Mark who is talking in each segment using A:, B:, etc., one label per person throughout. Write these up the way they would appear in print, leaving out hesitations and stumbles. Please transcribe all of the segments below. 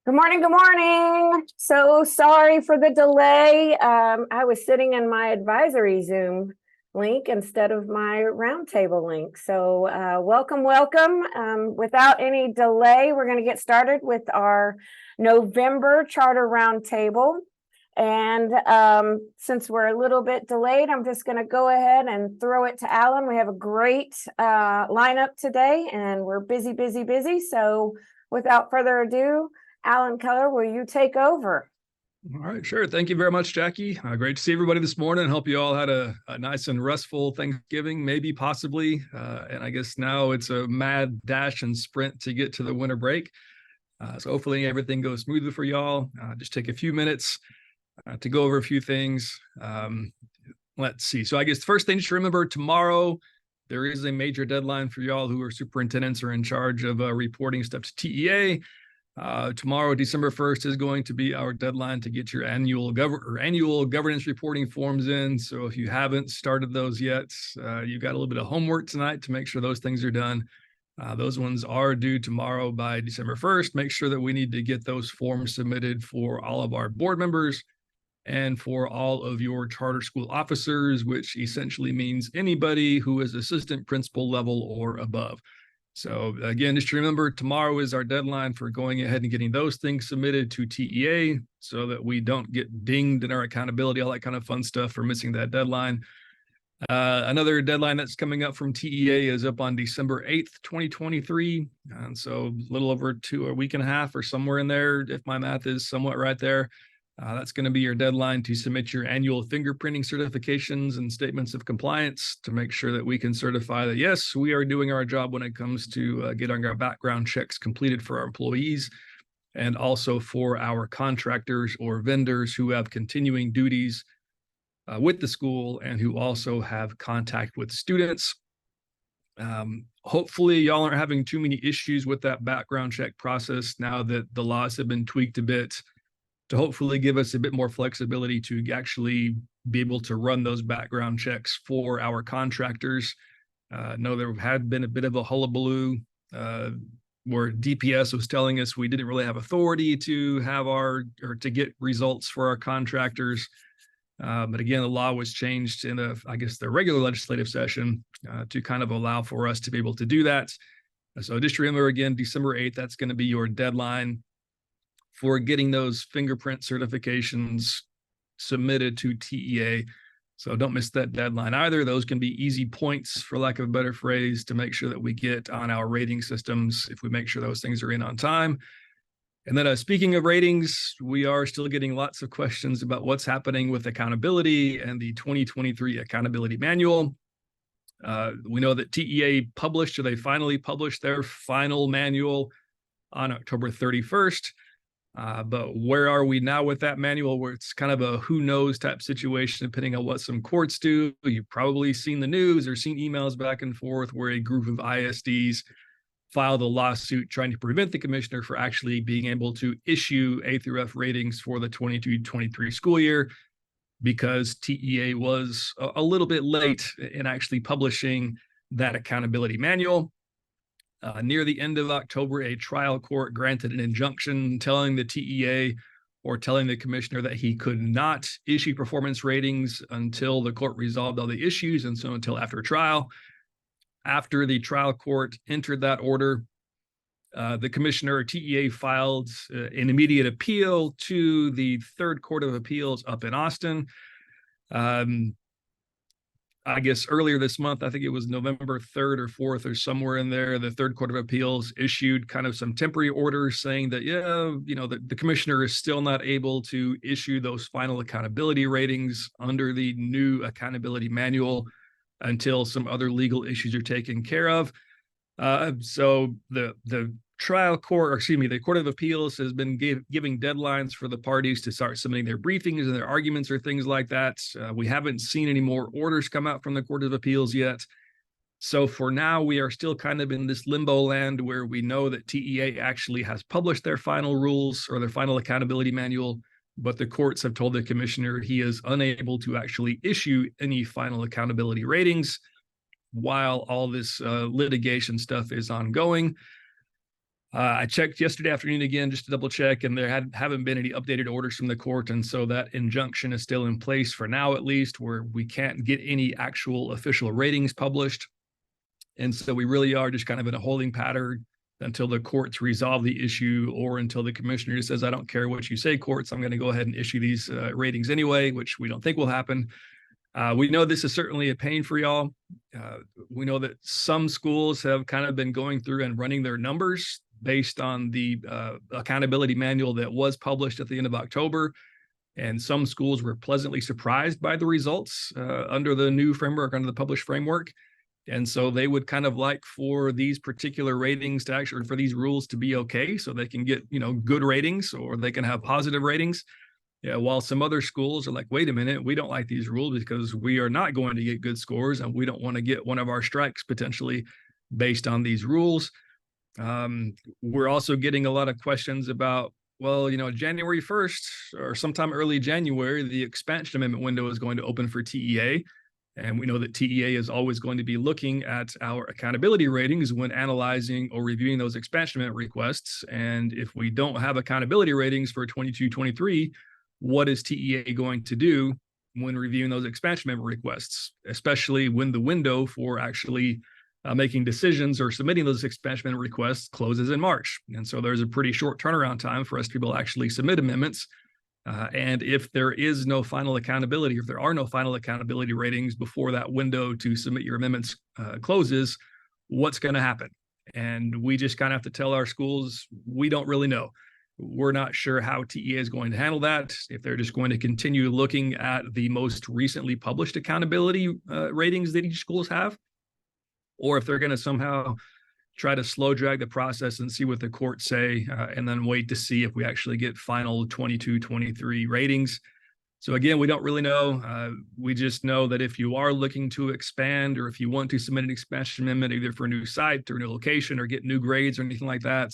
A: Good morning. Good morning. So sorry for the delay. I was sitting in my advisory Zoom link instead of my roundtable link. So welcome. Without any delay, we're going to get started with our November Charter Roundtable. And since we're a little bit delayed, I'm just going to go ahead and throw it to Alan. We have a great lineup today, and we're busy. So without further ado, Alan Keller, will you take over?
B: All right, sure. Thank you very much, Jackie. Great to see everybody this morning. Hope you all had a nice and restful Thanksgiving, maybe, possibly. And I guess now it's a mad dash and sprint to get to the winter break. So hopefully everything goes smoothly for y'all. Just take a few minutes to go over a few things. Let's see. So I guess the first thing to remember, tomorrow, there is a major deadline for y'all who are superintendents or in charge of reporting stuff to TEA. Tomorrow, December 1st, is going to be our deadline to get your annual governance reporting forms in. So if you haven't started those yet, you've got a little bit of homework tonight to make sure those things are done. Those ones are due tomorrow by December 1st. Make sure that we need to get those forms submitted for all of our board members and for all of your charter school officers, which essentially means anybody who is assistant principal level or above. So again, just remember, tomorrow is our deadline for going ahead and getting those things submitted to TEA so that we don't get dinged in our accountability, all that kind of fun stuff for missing that deadline. Another deadline that's coming up from TEA is up on December 8th, 2023. And so a little over a week and a half or somewhere in there, if my math is somewhat right there. That's going to be your deadline to submit your annual fingerprinting certifications and statements of compliance to make sure that we can certify that, yes, we are doing our job when it comes to getting our background checks completed for our employees and also for our contractors or vendors who have continuing duties with the school and who also have contact with students. Hopefully y'all aren't having too many issues with that background check process now that the laws have been tweaked a bit, to hopefully give us a bit more flexibility to actually be able to run those background checks for our contractors. Know there had been a bit of a hullabaloo where DPS was telling us we didn't really have authority to have to get results for our contractors. But again, the law was changed in the regular legislative session to kind of allow for us to be able to do that. So just remember again, December 8th, that's going to be your deadline for getting those fingerprint certifications submitted to TEA. So don't miss that deadline either. Those can be easy points, for lack of a better phrase, to make sure that we get on our rating systems if we make sure those things are in on time. And then speaking of ratings, we are still getting lots of questions about what's happening with accountability and the 2023 accountability manual. We know that TEA they finally published their final manual on October 31st. But where are we now with that manual, where it's kind of a who knows type situation, depending on what some courts do? You've probably seen the news or seen emails back and forth where a group of ISDs filed a lawsuit trying to prevent the commissioner for actually being able to issue A through F ratings for the 22-23 school year, because TEA was a little bit late in actually publishing that accountability manual. Near the end of October, a trial court granted an injunction telling the TEA or telling the commissioner that he could not issue performance ratings until the court resolved all the issues, and so until after trial. After the trial court entered that order, the commissioner, TEA, filed an immediate appeal to the Third Court of Appeals up in Austin. I guess earlier this month, I think it was November 3rd or 4th or somewhere in there, the Third Court of Appeals issued kind of some temporary orders saying that, the commissioner is still not able to issue those final accountability ratings under the new accountability manual until some other legal issues are taken care of. So the the Court of Appeals has been giving deadlines for the parties to start submitting their briefings and their arguments or things like that. We haven't seen any more orders come out from the Court of Appeals yet. So for now, we are still kind of in this limbo land where we know that TEA actually has published their final rules or their final accountability manual, but the courts have told the commissioner he is unable to actually issue any final accountability ratings while all this litigation stuff is ongoing. I checked yesterday afternoon again just to double check, and there haven't been any updated orders from the court, and so that injunction is still in place for now, at least, where we can't get any actual official ratings published. And so we really are just kind of in a holding pattern until the courts resolve the issue, or until the commissioner says, I don't care what you say, courts, I'm going to go ahead and issue these ratings anyway, which we don't think will happen. We know this is certainly a pain for y'all. We know that some schools have kind of been going through and running their numbers based on the accountability manual that was published at the end of October. And some schools were pleasantly surprised by the results under the new framework, under the published framework. And so they would kind of like for these particular ratings to actually, for these rules to be okay, so they can get, good ratings, or they can have positive ratings. Yeah, while some other schools are like, wait a minute, we don't like these rules because we are not going to get good scores, and we don't want to get one of our strikes potentially based on these rules. We're also getting a lot of questions about, well, January 1st or sometime early January, the expansion amendment window is going to open for TEA. And we know that TEA is always going to be looking at our accountability ratings when analyzing or reviewing those expansion amendment requests. And if we don't have accountability ratings for 22-23, what is TEA going to do when reviewing those expansion amendment requests, especially when the window for actually making decisions or submitting those expansion amendment requests closes in March? And so there's a pretty short turnaround time for us to be able to actually submit amendments. And if there is no final accountability, if there are no final accountability ratings before that window to submit your amendments closes, what's going to happen? And we just kind of have to tell our schools, we don't really know. We're not sure how TEA is going to handle that, if they're just going to continue looking at the most recently published accountability ratings that each schools have, or if they're going to somehow try to slow drag the process and see what the courts say, and then wait to see if we actually get final 22-23 ratings. So again, we don't really know. We just know that if you are looking to expand, or if you want to submit an expansion amendment, either for a new site or a new location or get new grades or anything like that,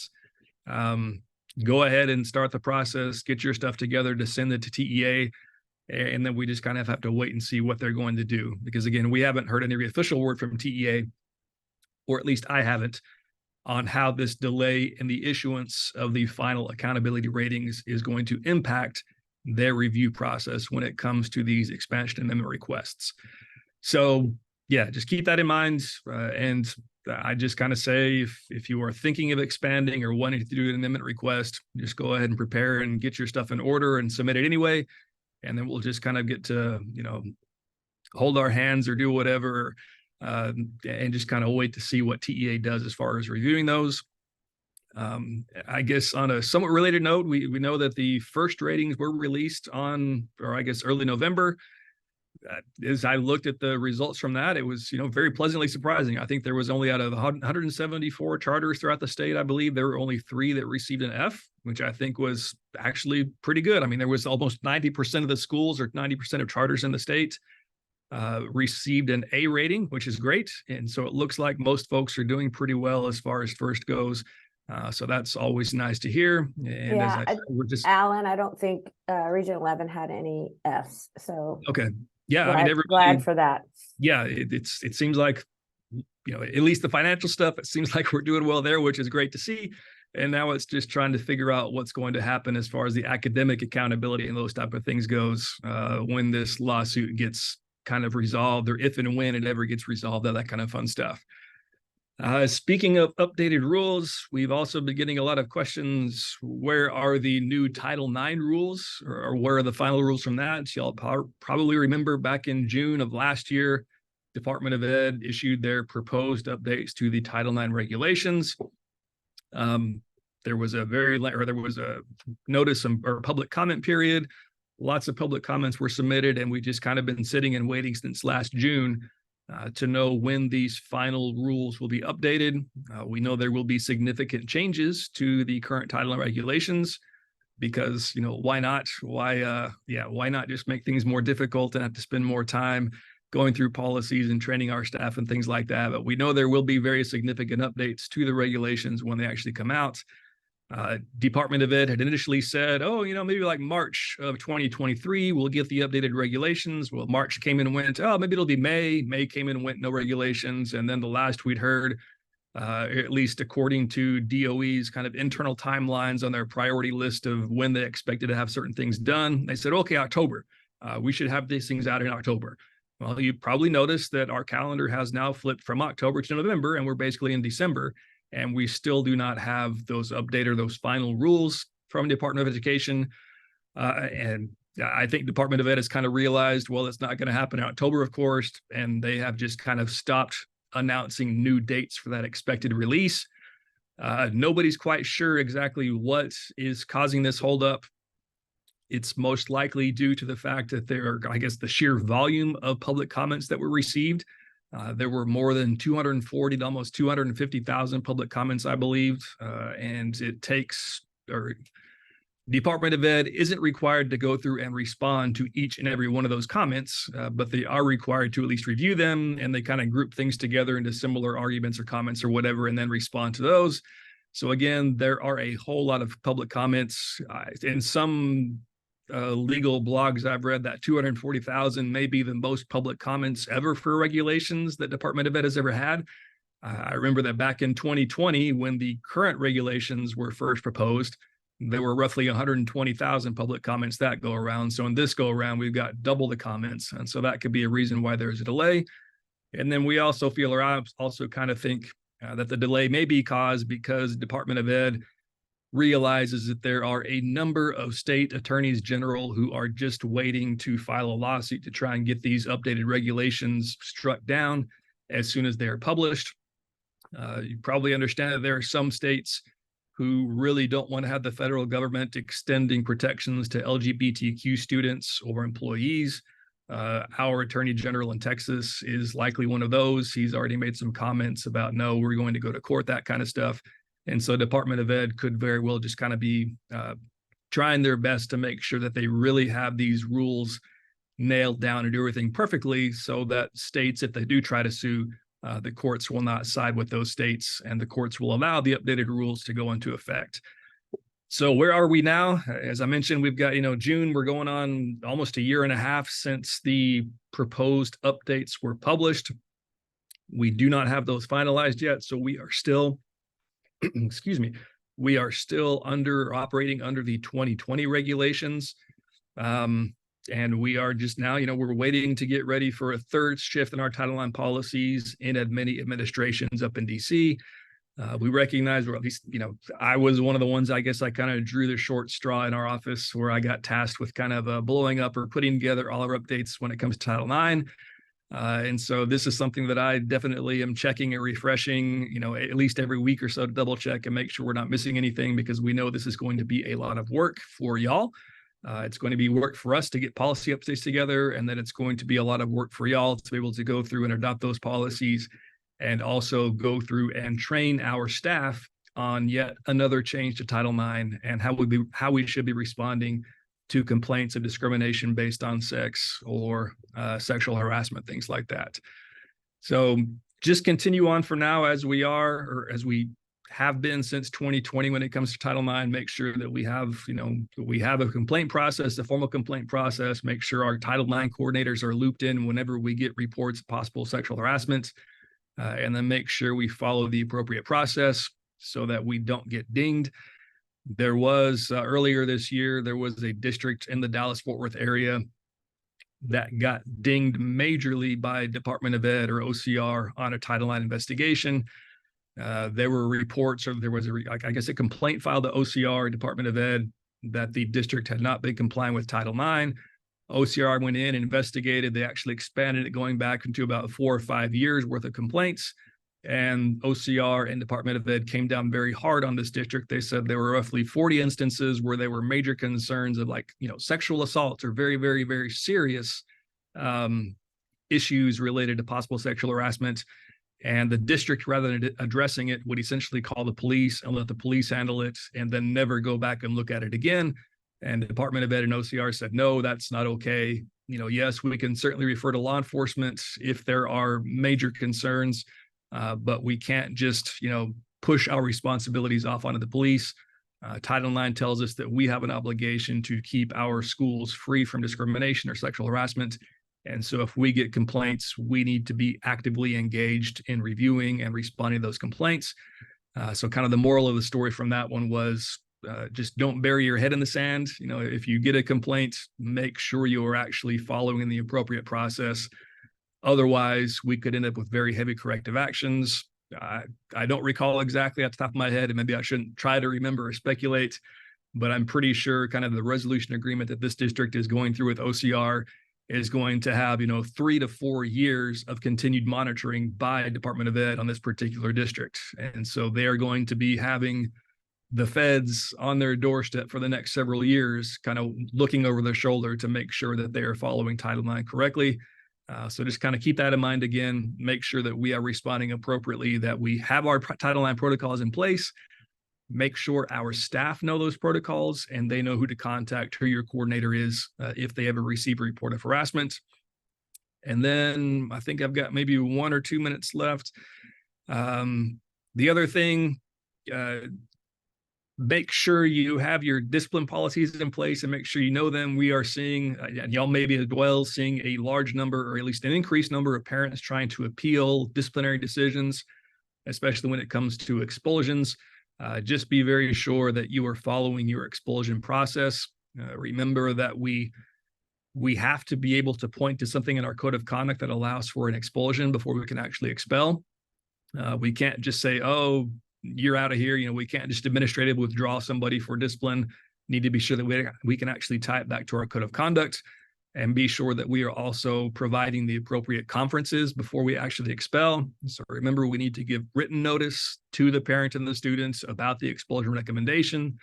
B: go ahead and start the process, get your stuff together to send it to TEA. And then we just kind of have to wait and see what they're going to do. Because again, we haven't heard any official word from TEA, or at least I haven't, on how this delay in the issuance of the final accountability ratings is going to impact their review process when it comes to these expansion amendment requests. So yeah, just keep that in mind. And I just kind of say, if you are thinking of expanding or wanting to do an amendment request, just go ahead and prepare and get your stuff in order and submit it anyway. And then we'll just kind of get to, hold our hands or do whatever, and just kind of wait to see what TEA does as far as reviewing those. I guess on a somewhat related note, we know that the first ratings were released on, or I guess early November. As I looked at the results from that, it was, very pleasantly surprising. I think there was only, out of 174 charters throughout the state, I believe there were only 3 that received an F, which I think was actually pretty good. I mean, there was almost 90% of the schools, or 90% of charters in the state received an A rating, which is great. And so it looks like most folks are doing pretty well as far as first goes. So that's always nice to hear. And
A: Yeah,
B: as I said, we're just
A: Alan, I don't think Region 11 had any Fs. So
B: okay. Yeah,
A: glad,
B: I mean,
A: glad for that.
B: Yeah, it seems like, at least the financial stuff, it seems like we're doing well there, which is great to see. And now it's just trying to figure out what's going to happen as far as the academic accountability and those type of things goes when this lawsuit gets kind of resolved, or if and when it ever gets resolved, that kind of fun stuff. Speaking of updated rules, we've also been getting a lot of questions. Where are the new Title IX rules, or where are the final rules from that? Y'all probably remember back in June of last year, Department of Ed issued their proposed updates to the Title IX regulations. There was a notice or public comment period. Lots of public comments were submitted, and we just kind of been sitting and waiting since last June to know when these final rules will be updated. We know there will be significant changes to the current Title IX regulations, because, why not? Why not just make things more difficult and have to spend more time going through policies and training our staff and things like that? But we know there will be very significant updates to the regulations when they actually come out. Department of Ed had initially said, maybe like March of 2023, we'll get the updated regulations. Well, March came and went. Maybe it'll be May. May came and went, no regulations. And then the last we'd heard at least according to DOE's kind of internal timelines on their priority list of when they expected to have certain things done. They said, okay, October, we should have these things out in October. Well, you probably noticed that our calendar has now flipped from October to November, and we're basically in December, and we still do not have those updated or those final rules from the Department of Education. And I think Department of Ed has kind of realized, well, it's not going to happen in October, of course, and they have just kind of stopped announcing new dates for that expected release. Nobody's quite sure exactly what is causing this holdup. It's most likely due to the fact that there are, I guess, the sheer volume of public comments that were received. There were more than 240 to almost 250,000 public comments, I believe, and it takes, or Department of Ed isn't required to go through and respond to each and every one of those comments, but they are required to at least review them, and they kind of group things together into similar arguments or comments or whatever, and then respond to those. So again, there are a whole lot of public comments. In some legal blogs I've read, that 240,000 may be the most public comments ever for regulations that Department of Ed has ever had. I remember that back in 2020, when the current regulations were first proposed, there were roughly 120,000 public comments that go around. So in this go around, we've got double the comments. And so that could be a reason why there's a delay. And then we also feel, or I also kind of think that the delay may be caused because Department of Ed realizes that there are a number of state attorneys general who are just waiting to file a lawsuit to try and get these updated regulations struck down as soon as they are published. You probably understand that there are some states who really don't want to have the federal government extending protections to LGBTQ students or employees. Our attorney general in Texas is likely one of those. He's already made some comments about, no, we're going to go to court, that kind of stuff. And so Department of Ed could very well just kind of be trying their best to make sure that they really have these rules nailed down and do everything perfectly, so that states, if they do try to sue, the courts will not side with those states, and the courts will allow the updated rules to go into effect. So where are we now? As I mentioned, we've got, June, we're going on almost a year and a half since the proposed updates were published. We do not have those finalized yet, so we are still excuse me, we are still operating under the 2020 regulations. And we are just now, we're waiting to get ready for a third shift in our Title IX policies in many administrations up in DC. We recognize, or at least, I was one of the ones, I guess I kind of drew the short straw in our office, where I got tasked with kind of blowing up or putting together all our updates when it comes to Title IX. And so this is something that I definitely am checking and refreshing, at least every week or so, to double check and make sure we're not missing anything, because we know this is going to be a lot of work for y'all. It's going to be work for us to get policy updates together, and then it's going to be a lot of work for y'all to be able to go through and adopt those policies, and also go through and train our staff on yet another change to Title IX and how we should be responding to complaints of discrimination based on sex or sexual harassment, things like that. So just continue on for now as we are, or as we have been since 2020 when it comes to Title IX. Make sure that we have a complaint process, a formal complaint process. Make sure our Title IX coordinators are looped in whenever we get reports of possible sexual harassment, and then make sure we follow the appropriate process so that we don't get dinged. There was earlier this year, there was a district in the Dallas-Fort Worth area that got dinged majorly by Department of Ed or OCR on a Title IX investigation. There were reports, or there was a complaint filed to OCR, Department of Ed, that the district had not been complying with Title IX. OCR went in and investigated. They actually expanded it, going back into about 4 or 5 years worth of complaints. And OCR and Department of Ed came down very hard on this district. They said there were roughly 40 instances where there were major concerns of sexual assaults or very, very, very serious issues related to possible sexual harassment. And the district, rather than addressing it, would essentially call the police and let the police handle it, and then never go back and look at it again. And the Department of Ed and OCR said, no, that's not okay. Yes, we can certainly refer to law enforcement if there are major concerns, but we can't just, push our responsibilities off onto the police. Title IX tells us that we have an obligation to keep our schools free from discrimination or sexual harassment. And so if we get complaints, we need to be actively engaged in reviewing and responding to those complaints. So kind of the moral of the story from that one was just don't bury your head in the sand. You know, if you get a complaint, make sure you are actually following the appropriate process. Otherwise, we could end up with very heavy corrective actions. I don't recall exactly at the top of my head, and maybe I shouldn't try to remember or speculate, but I'm pretty sure kind of the resolution agreement that this district is going through with OCR is going to have, 3 to 4 years of continued monitoring by Department of Ed on this particular district. And so they are going to be having the feds on their doorstep for the next several years, kind of looking over their shoulder to make sure that they are following Title IX correctly. So just kind of keep that in mind again, make sure that we are responding appropriately, that we have our Title IX protocols in place, make sure our staff know those protocols and they know who to contact, who your coordinator is, if they ever receive a report of harassment. And then I think I've got maybe 1 or 2 minutes left. The other thing, make sure you have your discipline policies in place and make sure you know them. We are seeing, and y'all maybe as well, seeing a large number, or at least an increased number of parents trying to appeal disciplinary decisions, especially when it comes to expulsions. Just be very sure that you are following your expulsion process. Remember that we have to be able to point to something in our code of conduct that allows for an expulsion before we can actually expel. We can't just say, oh, you're out of here. We can't just administratively withdraw somebody for discipline. Need to be sure that we can actually tie it back to our code of conduct and be sure that we are also providing the appropriate conferences before we actually expel. So remember, we need to give written notice to the parent and the students about the expulsion recommendation.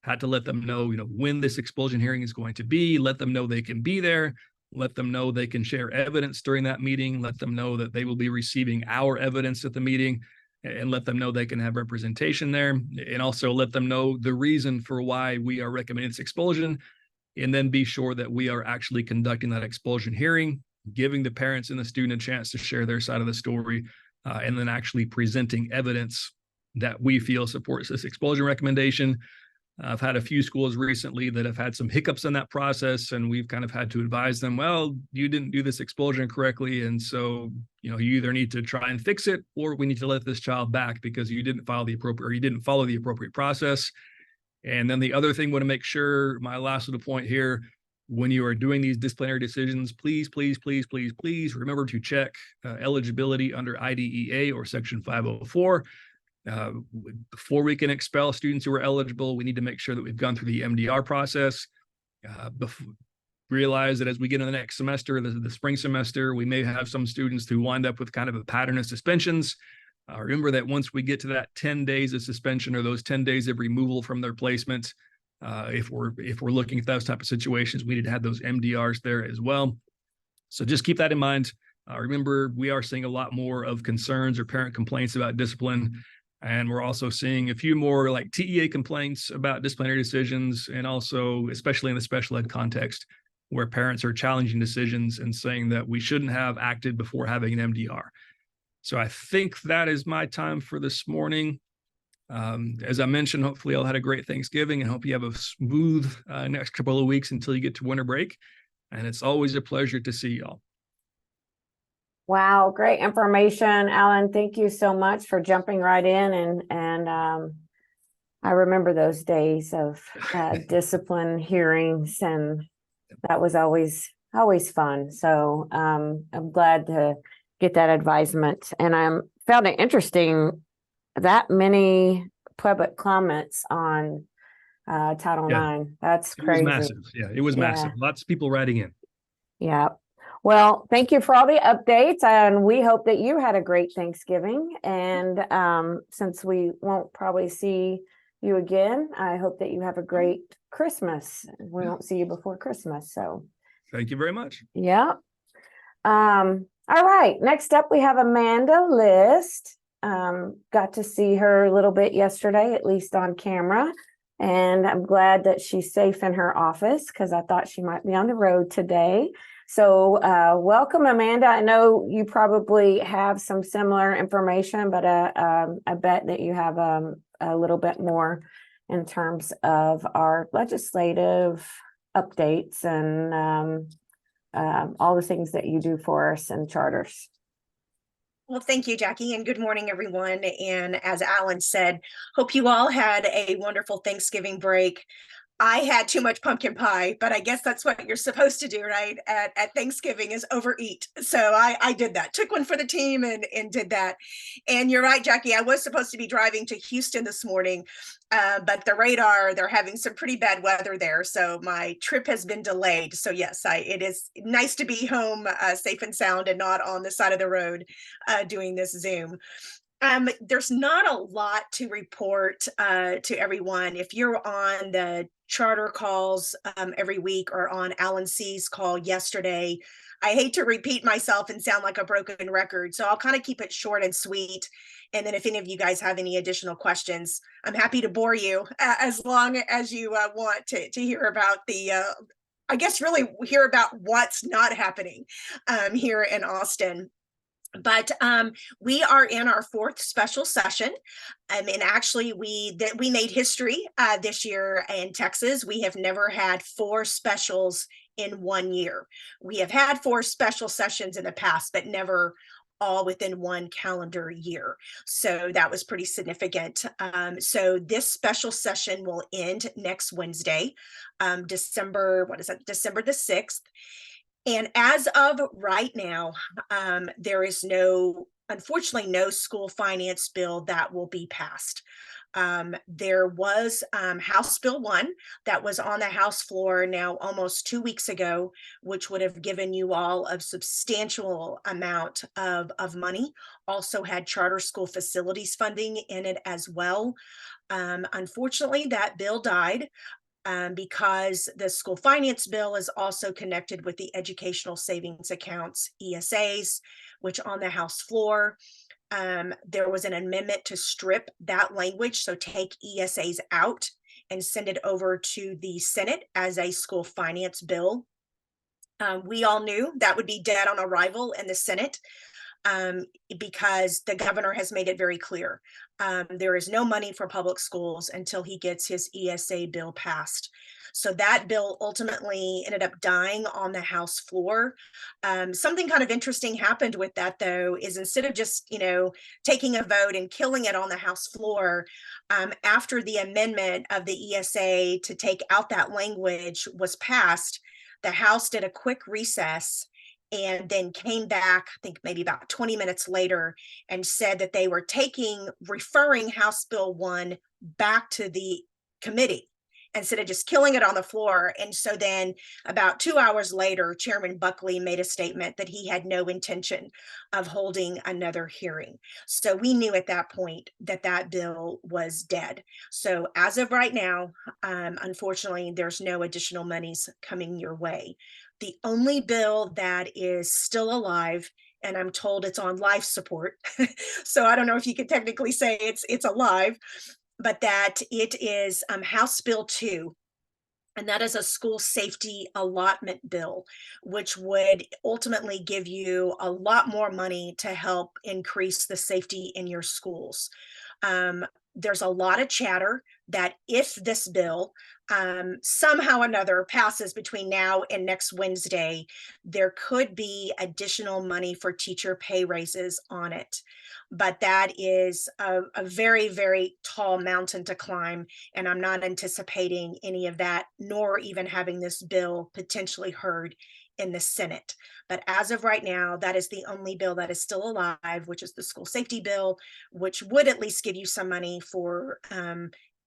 B: Had to let them know, when this expulsion hearing is going to be, let them know they can be there, let them know they can share evidence during that meeting, let them know that they will be receiving our evidence at the meeting, and let them know they can have representation there, and also let them know the reason for why we are recommending this expulsion, and then be sure that we are actually conducting that expulsion hearing, giving the parents and the student a chance to share their side of the story, and then actually presenting evidence that we feel supports this expulsion recommendation. I've had a few schools recently that have had some hiccups in that process, and we've kind of had to advise them, well, you didn't do this expulsion correctly, and so you either need to try and fix it, or we need to let this child back because you didn't follow the appropriate process. And then the other thing, want to make sure, my last little point here, when you are doing these disciplinary decisions, please remember to check eligibility under IDEA or Section 504. Before we can expel students who are eligible, we need to make sure that we've gone through the MDR process. Realize that as we get into the next semester, the spring semester, we may have some students who wind up with kind of a pattern of suspensions. Remember that once we get to that 10 days of suspension, or those 10 days of removal from their placement, if we're looking at those type of situations, we need to have those MDRs there as well. So just keep that in mind. Remember, we are seeing a lot more of concerns or parent complaints about discipline. And we're also seeing a few more like TEA complaints about disciplinary decisions, and also, especially in the special ed context, where parents are challenging decisions and saying that we shouldn't have acted before having an MDR. So I think that is my time for this morning. As I mentioned, hopefully I'll have a great Thanksgiving, and hope you have a smooth next couple of weeks until you get to winter break. And it's always a pleasure to see y'all.
A: Wow, great information, Alan. Thank you so much for jumping right in. And I remember those days of discipline hearings, and that was always fun. So I'm glad to get that advisement. And I found it interesting that many public comments on Title IX. That's crazy.
B: It was massive. Yeah, it was massive. Lots of people writing in.
A: Yeah. Well, thank you for all the updates, and we hope that you had a great Thanksgiving. And since we won't probably see you again, I hope that you have a great Christmas. We won't see you before Christmas. So
B: thank you very much.
A: Yeah. All right. Next up, we have Amanda List. Got to see her a little bit yesterday, at least on camera. And I'm glad that she's safe in her office, because I thought she might be on the road today. So welcome, Amanda. I know you probably have some similar information, but I bet that you have a little bit more in terms of our legislative updates and all the things that you do for us and charters.
C: Well, thank you, Jackie, and good morning, everyone. And as Alan said, hope you all had a wonderful Thanksgiving break. I had too much pumpkin pie, but I guess that's what you're supposed to do, right? At Thanksgiving is overeat. So I did that, took one for the team and did that. And you're right, Jackie, I was supposed to be driving to Houston this morning, but the radar, they're having some pretty bad weather there. So my trip has been delayed. So yes, it is nice to be home safe and sound and not on the side of the road doing this Zoom. There's not a lot to report to everyone. If you're on the charter calls every week or on Alan C's call yesterday, I hate to repeat myself and sound like a broken record, so I'll kind of keep it short and sweet. And then if any of you guys have any additional questions, I'm happy to bore you as long as you want to hear about I guess really hear about what's not happening here in Austin. But we are in our fourth special session. And actually, we made history this year in Texas. We have never had 4 specials in 1 year. We have had 4 special sessions in the past, but never all within 1 calendar year. So that was pretty significant. So this special session will end next Wednesday, December the 6th. And as of right now, there is unfortunately, no school finance bill that will be passed. There was House Bill 1 that was on the House floor now almost 2 weeks ago, which would have given you all a substantial amount of money. Also had charter school facilities funding in it as well. Unfortunately, that bill died. Because the school finance bill is also connected with the educational savings accounts, ESAs, which on the House floor, there was an amendment to strip that language. So take ESAs out and send it over to the Senate as a school finance bill. We all knew that would be dead on arrival in the Senate. Because the governor has made it very clear. There is no money for public schools until he gets his ESA bill passed. So that bill ultimately ended up dying on the House floor. Something kind of interesting happened with that, though, is instead of just, taking a vote and killing it on the House floor, after the amendment of the ESA to take out that language was passed, the House did a quick recess and then came back, I think maybe about 20 minutes later, and said that they were referring House Bill 1 back to the committee instead of just killing it on the floor. And so then about 2 hours later, Chairman Buckley made a statement that he had no intention of holding another hearing. So we knew at that point that that bill was dead. So as of right now, unfortunately, there's no additional monies coming your way. The only bill that is still alive, and I'm told it's on life support, so I don't know if you could technically say it's alive, but that it is House Bill 2, and that is a school safety allotment bill, which would ultimately give you a lot more money to help increase the safety in your schools. There's a lot of chatter that if this bill somehow or another passes between now and next Wednesday, there could be additional money for teacher pay raises on it. But that is a very, very tall mountain to climb. And I'm not anticipating any of that, nor even having this bill potentially heard in the Senate. But as of right now, that is the only bill that is still alive, which is the school safety bill, which would at least give you some money for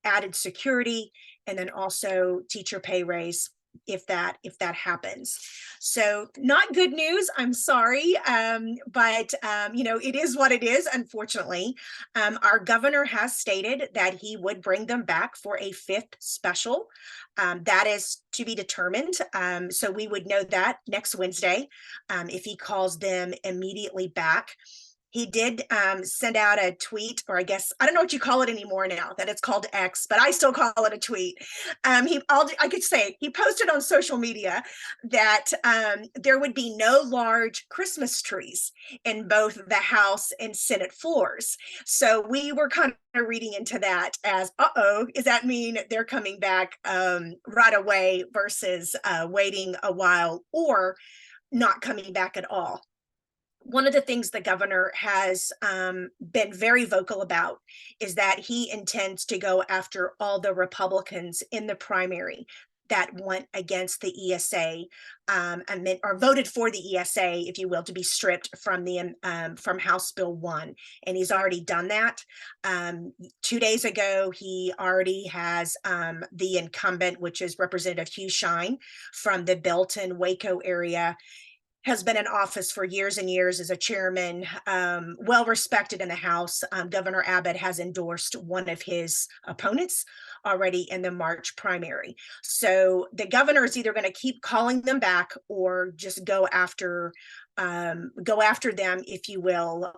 C: added security and then also teacher pay raise if that happens. So not good news, I'm sorry, but it is what it is. Unfortunately, our governor has stated that he would bring them back for a 5th special. That is to be determined. So we would know that next Wednesday if he calls them immediately back. He did send out a tweet, or I guess, I don't know what you call it anymore now that it's called X, but I still call it a tweet. I could say he posted on social media that there would be no large Christmas trees in both the House and Senate floors. So we were kind of reading into that as, does that mean they're coming back right away versus waiting a while? Or not coming back at all. One of the things the governor has been very vocal about is that he intends to go after all the Republicans in the primary that went against the ESA or voted for the ESA, if you will, to be stripped from the from House Bill 1. And he's already done that. 2 days ago, he already has the incumbent, which is Representative Hugh Shine from the Belton Waco area, has been in office for years and years as a chairman, well respected in the House. Governor Abbott has endorsed one of his opponents already in the March primary. So the governor is either going to keep calling them back or just go after them, if you will,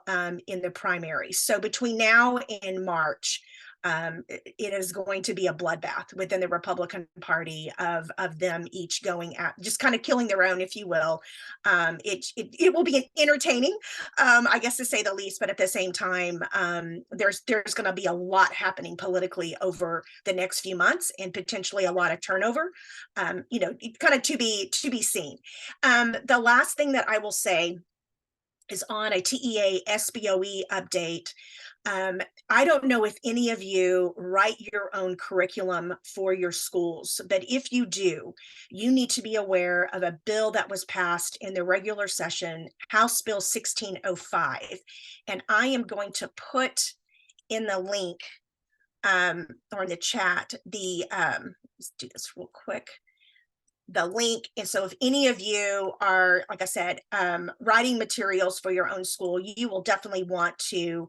C: in the primary. So between now and March, it is going to be a bloodbath within the Republican Party of them each going at just kind of killing their own, if you will. It will be entertaining, I guess, to say the least, but at the same time, there's going to be a lot happening politically over the next few months and potentially a lot of turnover. Kind of to be seen. The last thing that I will say is on a TEA SBOE update. I don't know if any of you write your own curriculum for your schools, but if you do, you need to be aware of a bill that was passed in the regular session, House Bill 1605. And I am going to put in the link or in the chat, let's do this real quick. The link. And so if any of you are, like I said, writing materials for your own school, you will definitely want to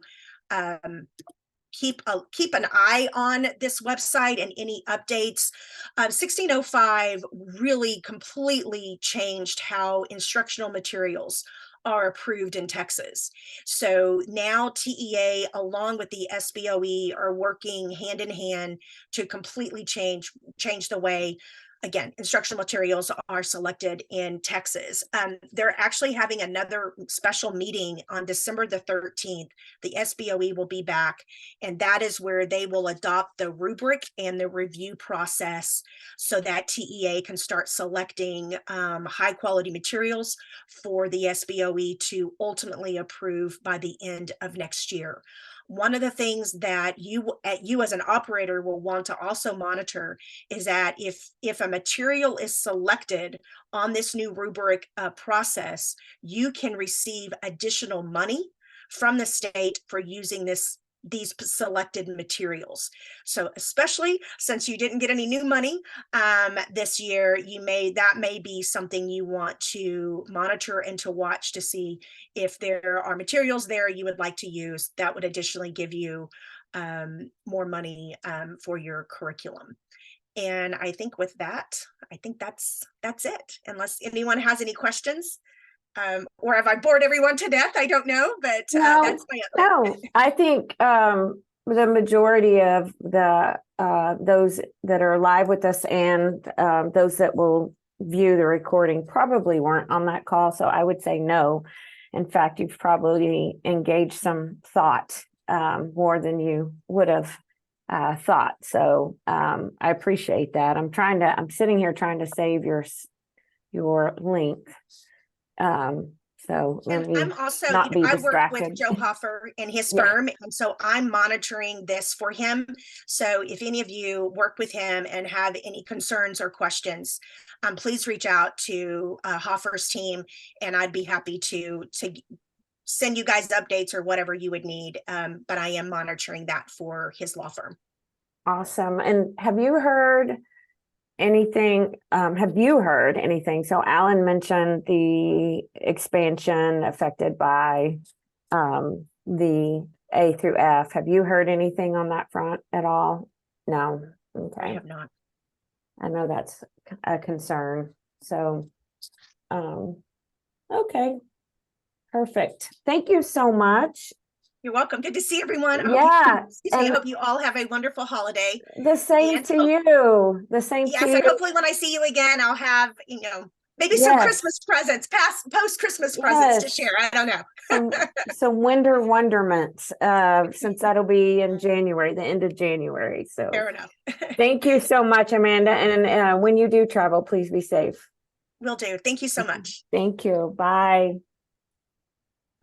C: keep an eye on this website and any updates. 1605 really completely changed how instructional materials are approved in Texas. So now TEA along with the SBOE are working hand in hand to completely change the way, again, instructional materials are selected in Texas. They're actually having another special meeting on December the 13th. The SBOE will be back, and that is where they will adopt the rubric and the review process so that TEA can start selecting high quality materials for the SBOE to ultimately approve by the end of next year. One of the things that you as an operator will want to also monitor is that if a material is selected on this new rubric process, you can receive additional money from the state for using these selected materials. So especially since you didn't get any new money this year, that may be something you want to monitor and to watch to see if there are materials there you would like to use that would additionally give you more money for your curriculum. And I think with that, that's it, unless anyone has any questions. Or have I bored everyone to death? I don't know, but that's my
A: no. I think the majority of the those that are live with us and those that will view the recording probably weren't on that call. So I would say no. In fact, you've probably engaged some thought more than you would have thought. So I appreciate that. I'm sitting here trying to save your link. So
C: I'm also, I work with Joe Hoffer and his firm, and so I'm monitoring this for him. So if any of you work with him and have any concerns or questions, please reach out to Hoffer's team, and I'd be happy to send you guys updates or whatever you would need. But I am monitoring that for his law firm.
A: Awesome. And have you heard anything? So Alan mentioned the expansion affected by the A through F. Have you heard anything on that front at all? No. Okay.
C: I have not.
A: I know that's a concern. So, okay. Perfect. Thank you so much.
C: You're welcome. Good to see everyone.
A: Yeah.
C: I hope you all have a wonderful holiday.
A: The same to you. The same to you.
C: Yes, and hopefully when I see you again, I'll have, maybe some Christmas presents, post-Christmas presents to share. I don't know.
A: some winter wonderments, since that'll be in January, the end of January. So
C: fair enough.
A: Thank you so much, Amanda. And when you do travel, please be safe.
C: Will do. Thank you so much.
A: Thank you. Bye.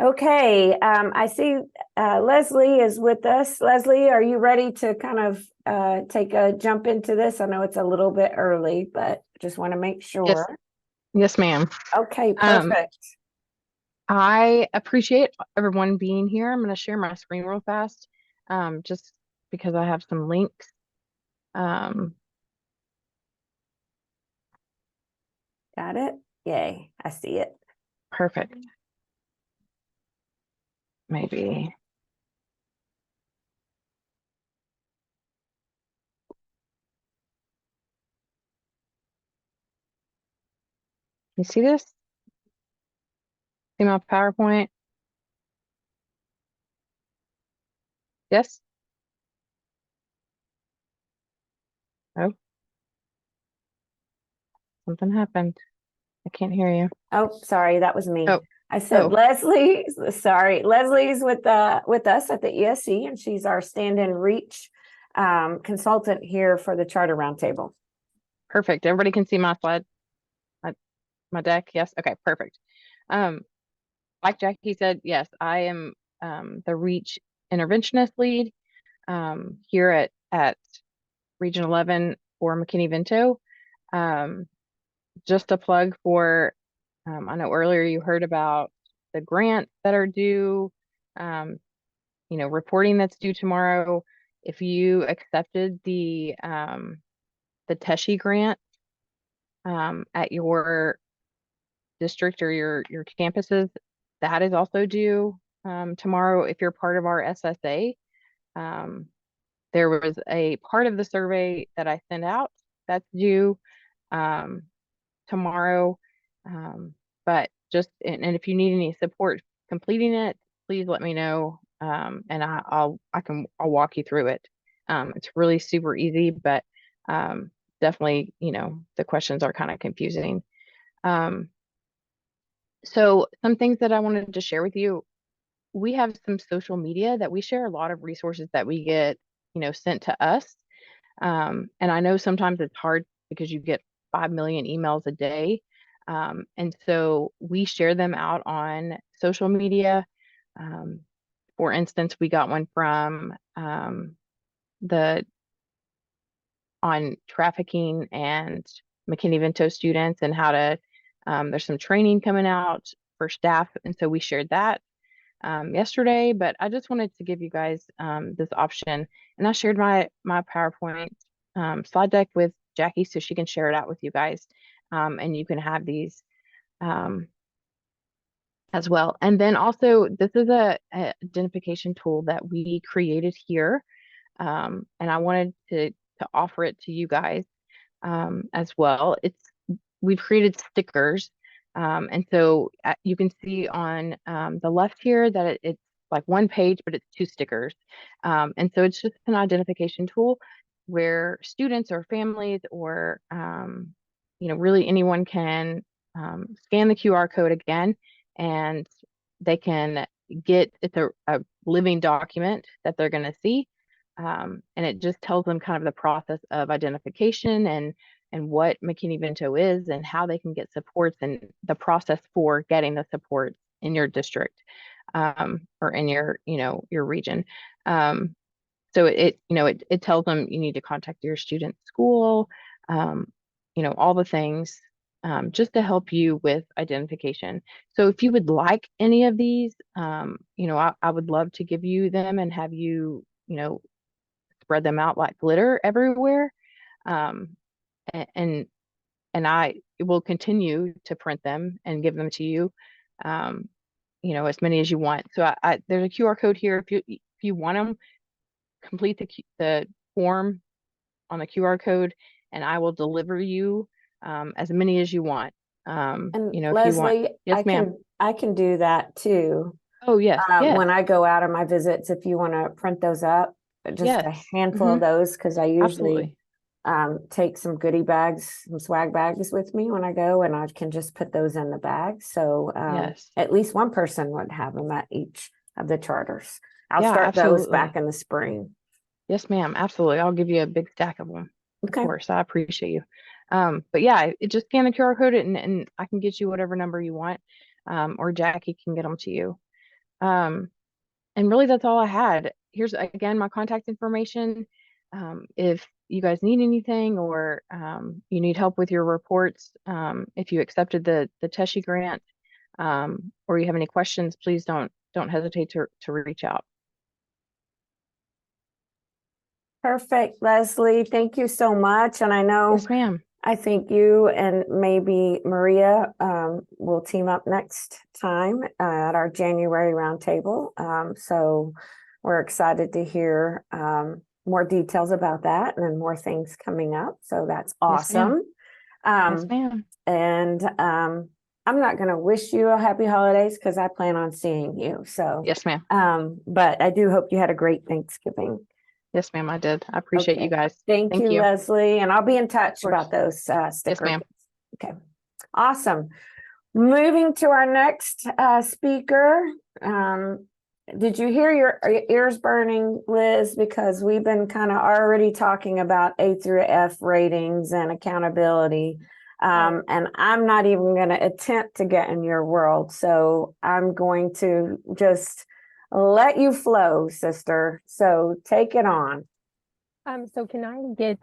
A: Okay, I see Leslie is with us. Leslie, are you ready to kind of take a jump into this? I know it's a little bit early, but just want to make sure.
D: Yes, ma'am.
A: Okay, perfect.
D: I appreciate everyone being here. I'm going to share my screen real fast, just because I have some links.
A: Got it? Yay, I see it.
D: Perfect. Maybe. You see this? See my PowerPoint? Yes? Oh, something happened. I can't hear you.
A: Oh, sorry, that was me.
D: Oh.
A: I said
D: Oh.
A: Leslie's with us at the ESC, and she's our stand-in reach consultant here for the Charter Roundtable.
D: Perfect. Everybody can see my slide, my deck. Yes. Okay. Perfect. Like Jackie said, yes, I am the reach interventionist lead here at Region 11 for McKinney-Vento. Just a plug for, I know earlier you heard about the grants that are due, reporting that's due tomorrow. If you accepted the TESHI grant at your district or your campuses, that is also due tomorrow. If you're part of our SSA, there was a part of the survey that I sent out that's due tomorrow. But and if you need any support completing it, please let me know. And I'll walk you through it. It's really super easy, but definitely, the questions are kind of confusing. So some things that I wanted to share with you, we have some social media that we share a lot of resources that we get, sent to us. And I know sometimes it's hard because you get 5 million emails a day. And so we share them out on social media. For instance, we got one from on trafficking and McKinney-Vento students and how to, there's some training coming out for staff. And so we shared that yesterday, but I just wanted to give you guys this option. And I shared my PowerPoint slide deck with Jackie so she can share it out with you guys. And you can have these as well. And then also, this is a identification tool that we created here. And I wanted to offer it to you guys as well. We've created stickers. And so you can see on the left here that it's like one page, but it's 2 stickers. And so it's just an identification tool where students or families or, really anyone can scan the QR code again, and they can it's a living document that they're going to see. And it just tells them kind of the process of identification and what McKinney-Vento is and how they can get supports and the process for getting the supports in your district or in your region. So it tells them you need to contact your student school, all the things just to help you with identification. So if you would like any of these, I would love to give you them and have you, spread them out like glitter everywhere. And I will continue to print them and give them to you, as many as you want. So there's a QR code here. If you want them, complete the form on the QR code, and I will deliver you as many as you want.
A: And
D: if
A: Leslie,
D: you want. Yes, ma'am.
A: I can do that too.
D: Oh, yes. Yes.
A: When I go out on my visits, if you want to print those up, just a handful of those, because I usually take some goodie bags, some swag bags with me when I go, and I can just put those in the bag. So at least one person would have them at each of the charters. I'll start those back in the spring.
D: Yes, ma'am. Absolutely. I'll give you a big stack of them.
A: Okay.
D: Of course. I appreciate you. But yeah, it just scan the QR code and I can get you whatever number you want, or Jackie can get them to you. And really that's all I had. Here's again my contact information. If you guys need anything or you need help with your reports, if you accepted the TESHI grant, or you have any questions, please don't hesitate to reach out.
A: Perfect, Leslie. Thank you so much. And I know,
D: Yes, ma'am.
A: I think you and maybe Maria will team up next time at our January roundtable. So we're excited to hear more details about that and then more things coming up. So that's
D: Yes, ma'am.
A: awesome.
D: Yes, ma'am.
A: And I'm not going to wish you a happy holidays because I plan on seeing you. So,
D: Yes, ma'am.
A: but I do hope you had a great Thanksgiving.
D: Yes, ma'am, I did. I appreciate you
A: Okay.
D: guys.
A: Thank you,
D: you.
A: Leslie. And I'll be in touch
D: course.
A: about those stickers.
D: Yes, ma'am.
A: Okay. Awesome. Moving to our next speaker. Did you hear your ears burning, Liz? Because we've been kind of already talking about A through F ratings and accountability. And I'm not even going to attempt to get in your world. So I'm going to just let you flow, sister. So take it on.
E: So can I get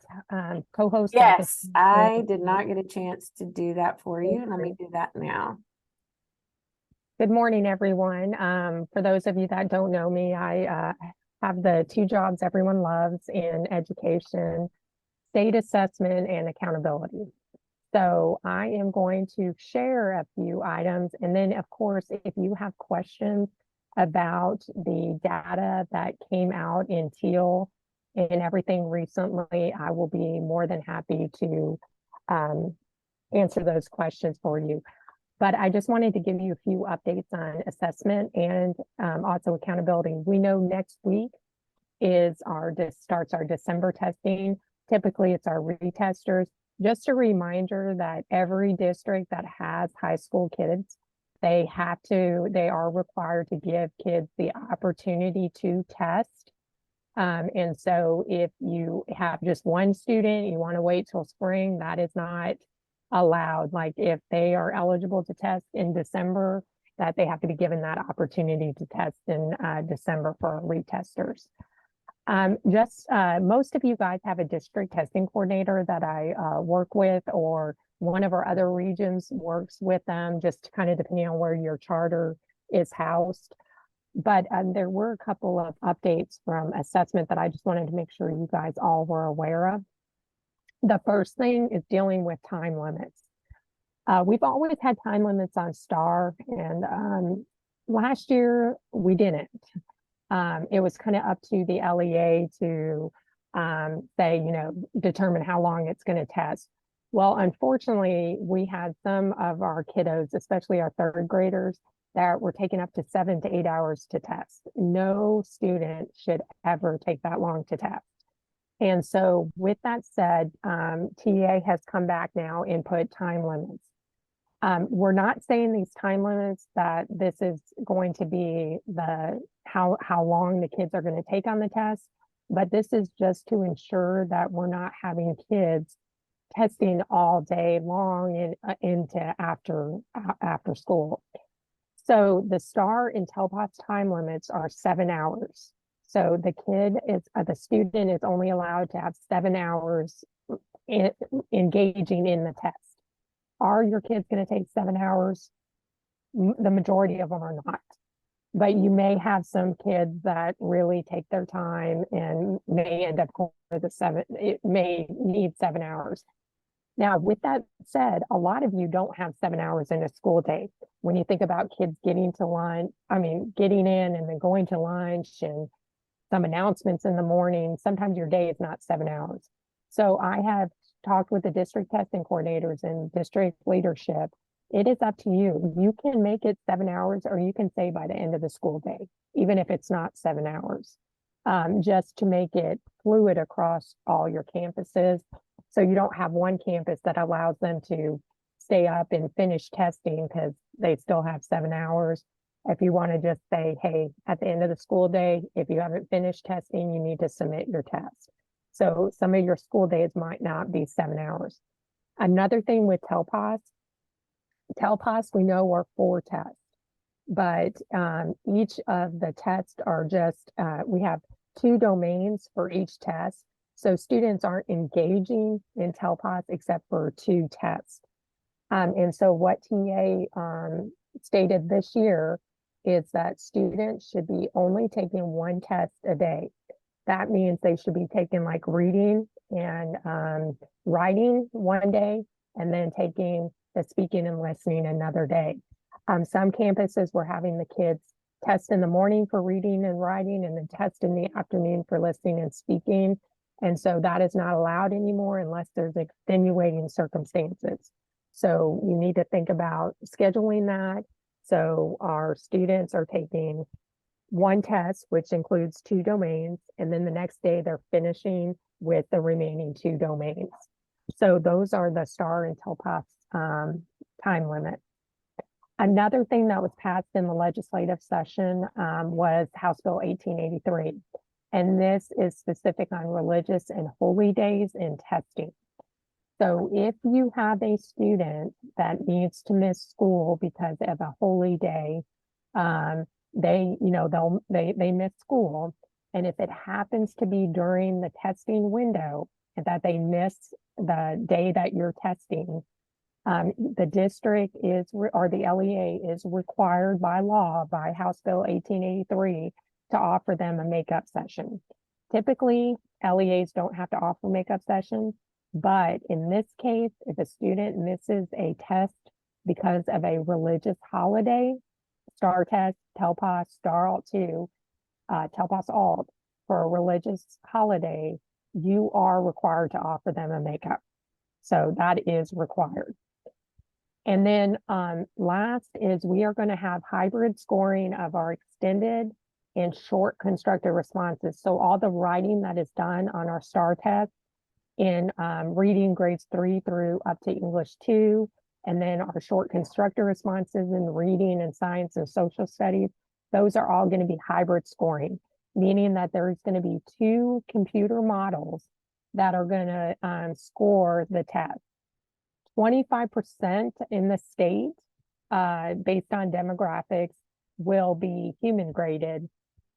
E: co-host?
A: Yes, I did not get a chance to do that for you. Let me do that now.
E: Good morning, everyone. For those of you that don't know me, I have the two jobs everyone loves in education, state assessment, and accountability. So I am going to share a few items. And then, of course, if you have questions about the data that came out in Teal and everything recently, I will be more than happy to answer those questions for you. But I just wanted to give you a few updates on assessment and also accountability. We know next week starts our December testing. Typically, it's our retesters. Just a reminder that every district that has high school kids, they are required to give kids the opportunity to test. And so if you have just one student, you want to wait till spring, that is not allowed. Like if they are eligible to test in December, that they have to be given that opportunity to test in December for our retesters. Most of you guys have a district testing coordinator that I work with, or one of our other regions works with them, just kind of depending on where your charter is housed. But there were a couple of updates from assessment that I just wanted to make sure you guys all were aware of. The first thing is dealing with time limits. We've always had time limits on STAR, and last year we didn't. It was kind of up to the LEA to say, determine how long it's going to test. Well, unfortunately, we had some of our kiddos, especially our third graders, that were taking up to 7 to 8 hours to test. No student should ever take that long to test. And so with that said, TA has come back now and put time limits. We're not saying these time limits that this is going to be how long the kids are going to take on the test, but this is just to ensure that we're not having kids testing all day long into after school. So the STAR and TELPOS time limits are 7 hours. So the student is only allowed to have 7 hours engaging in the test. Are your kids going to take 7 hours? The majority of them are not. But you may have some kids that really take their time and may end up going for it may need 7 hours. Now, with that said, a lot of you don't have 7 hours in a school day. When you think about kids getting in and then going to lunch and some announcements in the morning, sometimes your day is not 7 hours. So I have talked with the district testing coordinators and district leadership. It is up to you. You can make it 7 hours, or you can say by the end of the school day, even if it's not 7 hours, just to make it fluid across all your campuses. So you don't have one campus that allows them to stay up and finish testing because they still have 7 hours. If you want to just say, hey, at the end of the school day, if you haven't finished testing, you need to submit your test. So some of your school days might not be 7 hours. Another thing with TELPAS we know are 4 tests, but each of the tests are just, we have 2 domains for each test. So students aren't engaging in TELPAS except for 2 tests. And so what TA stated this year is that students should be only taking 1 test a day. That means they should be taking like reading and writing one day, and then taking the speaking and listening another day. Some campuses were having the kids test in the morning for reading and writing, and then test in the afternoon for listening and speaking. And so that is not allowed anymore unless there's extenuating circumstances. So you need to think about scheduling that. So our students are taking 1 test, which includes 2 domains, and then the next day they're finishing with the remaining 2 domains. So those are the STAR and TELPAS time limit. Another thing that was passed in the legislative session was House Bill 1883. And this is specific on religious and holy days and testing. So if you have a student that needs to miss school because of a holy day, they miss school. And if it happens to be during the testing window and that they miss the day that you're testing, the district or the LEA is required by law, by House Bill 1883, to offer them a makeup session. Typically, LEAs don't have to offer makeup sessions, but in this case, if a student misses a test because of a religious holiday, STAR test, TELPAS, STAR Alt 2, TELPAS Alt, for a religious holiday, you are required to offer them a makeup. So that is required. And then last is we are going to have hybrid scoring of our extended and short constructed responses. So all the writing that is done on our STAR test in reading grades 3 through up to English 2, and then our short constructed responses in reading and science and social studies, those are all going to be hybrid scoring, meaning that there's going to be 2 computer models that are going to score the test. 25% in the state, based on demographics, will be human graded,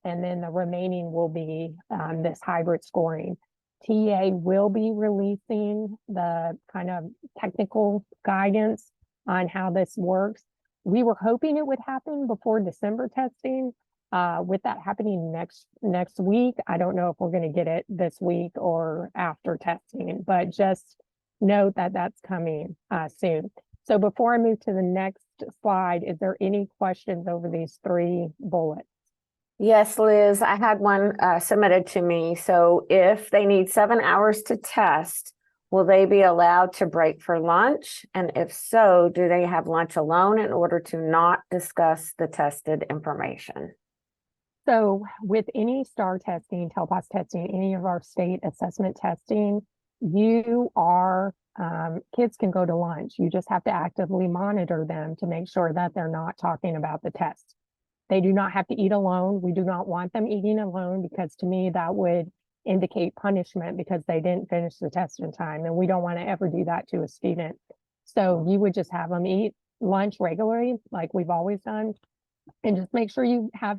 E: and then the remaining will be this hybrid scoring. TA will be releasing the kind of technical guidance on how this works. We were hoping it would happen before December testing. With that happening next week, I don't know if we're going to get it this week or after testing, but just note that that's coming soon. So before I move to the next slide, is there any questions over these 3 bullets?
A: Yes, Liz, I had one submitted to me. So if they need 7 hours to test, will they be allowed to break for lunch? And if so, do they have lunch alone in order to not discuss the tested information?
E: So with any STAR testing, TELPAS testing, any of our state assessment testing, you are, kids can go to lunch. You just have to actively monitor them to make sure that they're not talking about the test. They do not have to eat alone. We do not want them eating alone, because to me that would indicate punishment because they didn't finish the test in time. And we don't want to ever do that to a student. So you would just have them eat lunch regularly, like we've always done, and just make sure you have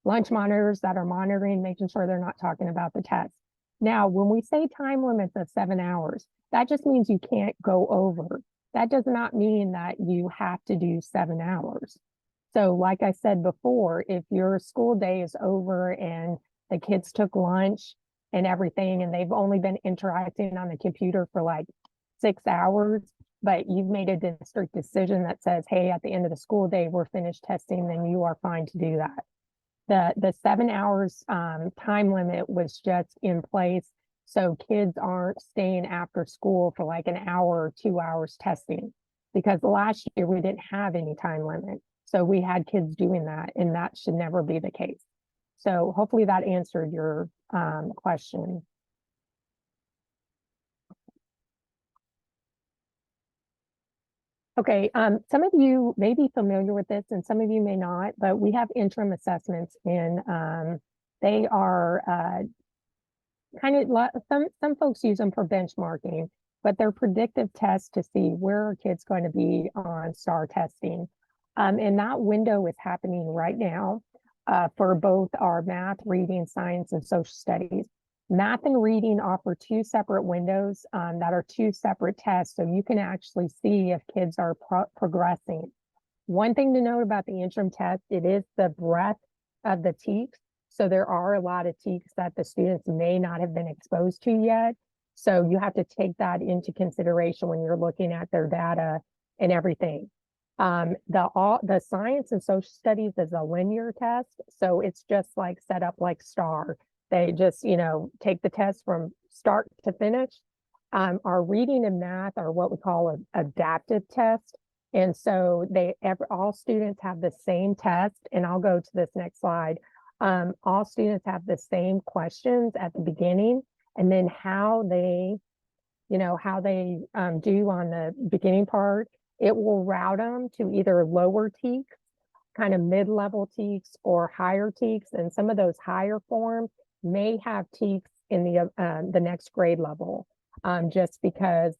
E: lunch monitors that are monitoring, making sure they're not talking about the test. Now, when we say time limits of 7 hours, that just means you can't go over. That does not mean that you have to do 7 hours. So like I said before, if your school day is over and the kids took lunch and everything, and they've only been interacting on the computer for like 6 hours, but you've made a district decision that says, hey, at the end of the school day, we're finished testing, then you are fine to do that. The 7 hours time limit was just in place so kids aren't staying after school for like an hour or 2 hours testing, because last year we didn't have any time limit. So we had kids doing that, and that should never be the case. So hopefully that answered your question. Okay, some of you may be familiar with this and some of you may not, but we have interim assessments, and they are kind of, some folks use them for benchmarking. but they're predictive tests to see where are kids going to be on STAR testing. And that window is happening right now for both our math, reading, science, and social studies. Math and reading offer two separate windows that are two separate tests, so you can actually see if kids are progressing. One thing to note about the interim test, it is the breadth of the TEKS. So there are a lot of TEKS that the students may not have been exposed to yet. So you have to take that into consideration when you're looking at their data and everything. The science and social studies is a linear test. So it's just like set up like STAR. They just, take the test from start to finish. Our reading and math are what we call an adaptive test. And so all students have the same test, and I'll go to this next slide. All students have the same questions at the beginning, and then how they do on the beginning part, it will route them to either lower TEKS, kind of mid-level TEKS, or higher TEKS. And some of those higher forms may have TEKS in the next grade level, just because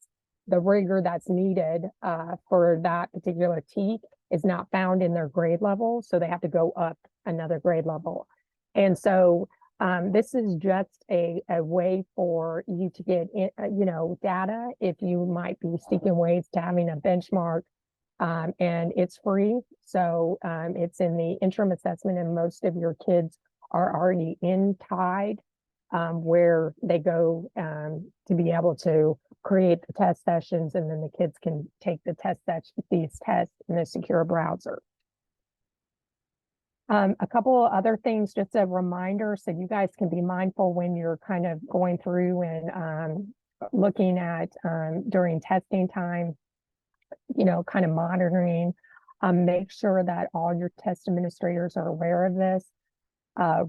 E: the rigor that's needed for that particular TEK is not found in their grade level. So they have to go up another grade level. And so this is just a way for you to get, data if you might be seeking ways to having a benchmark, and it's free. So it's in the interim assessment, and most of your kids are already in TIDE, where they go to be able to create the test sessions, and then the kids can take these tests in a secure browser. A couple of other things, just a reminder, so you guys can be mindful when you're kind of going through and looking at during testing time, kind of monitoring. Make sure that all your test administrators are aware of this.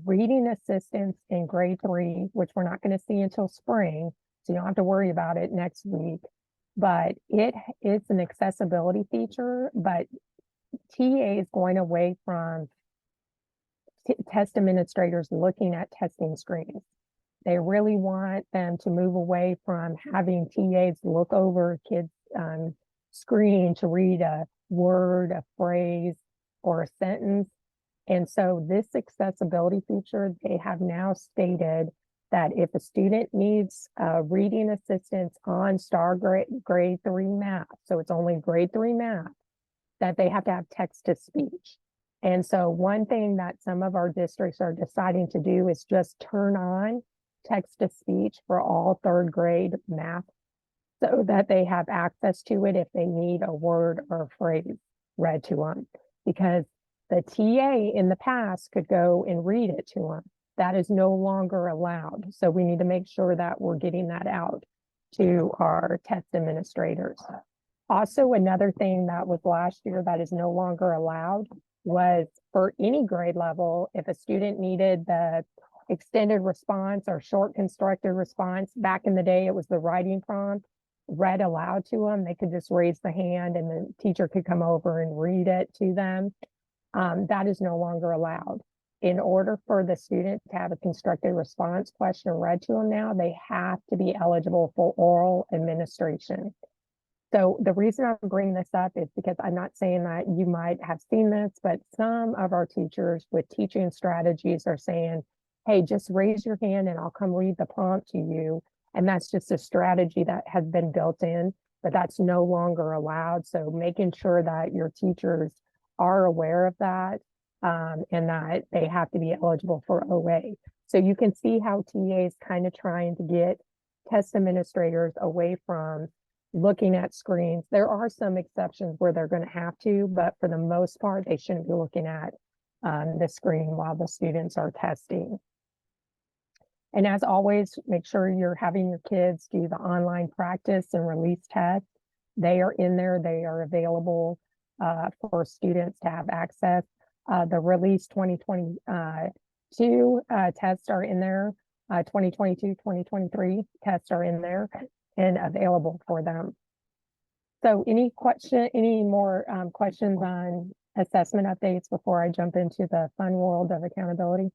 E: Reading assistance in grade 3, which we're not going to see until spring, so you don't have to worry about it next week, but it's an accessibility feature, but TA is going away from test administrators looking at testing screens. They really want them to move away from having TAs look over kids' screen to read a word, a phrase, or a sentence. And so this accessibility feature, they have now stated that if a student needs reading assistance on STAR grade 3 math, so it's only grade 3 math, that they have to have text to speech. And so one thing that some of our districts are deciding to do is just turn on text to speech for all 3rd grade math, so that they have access to it if they need a word or a phrase read to them. Because the TA in the past could go and read it to them. That is no longer allowed. So we need to make sure that we're getting that out to our test administrators. Also, another thing that was last year that is no longer allowed was for any grade level, if a student needed the extended response or short constructed response, back in the day, it was the writing prompt read aloud to them. They could just raise the hand and the teacher could come over and read it to them. That is no longer allowed. In order for the student to have a constructed response question read to them now, they have to be eligible for oral administration. So the reason I'm bringing this up is because I'm not saying that you might have seen this, but some of our teachers with teaching strategies are saying, hey, just raise your hand and I'll come read the prompt to you. And that's just a strategy that has been built in, but that's no longer allowed. So making sure that your teachers are aware of that, and that they have to be eligible for OA. So you can see how TA is kind of trying to get test administrators away from looking at screens. There are some exceptions where they're going to have to, but for the most part, they shouldn't be looking at the screen while the students are testing. And as always, make sure you're having your kids do the online practice and release tests. They are in there. They are available for students to have access. The release 2022 tests are in there. 2022, 2023 tests are in there and available for them. So any more questions on assessment updates before I jump into the fun world of accountability?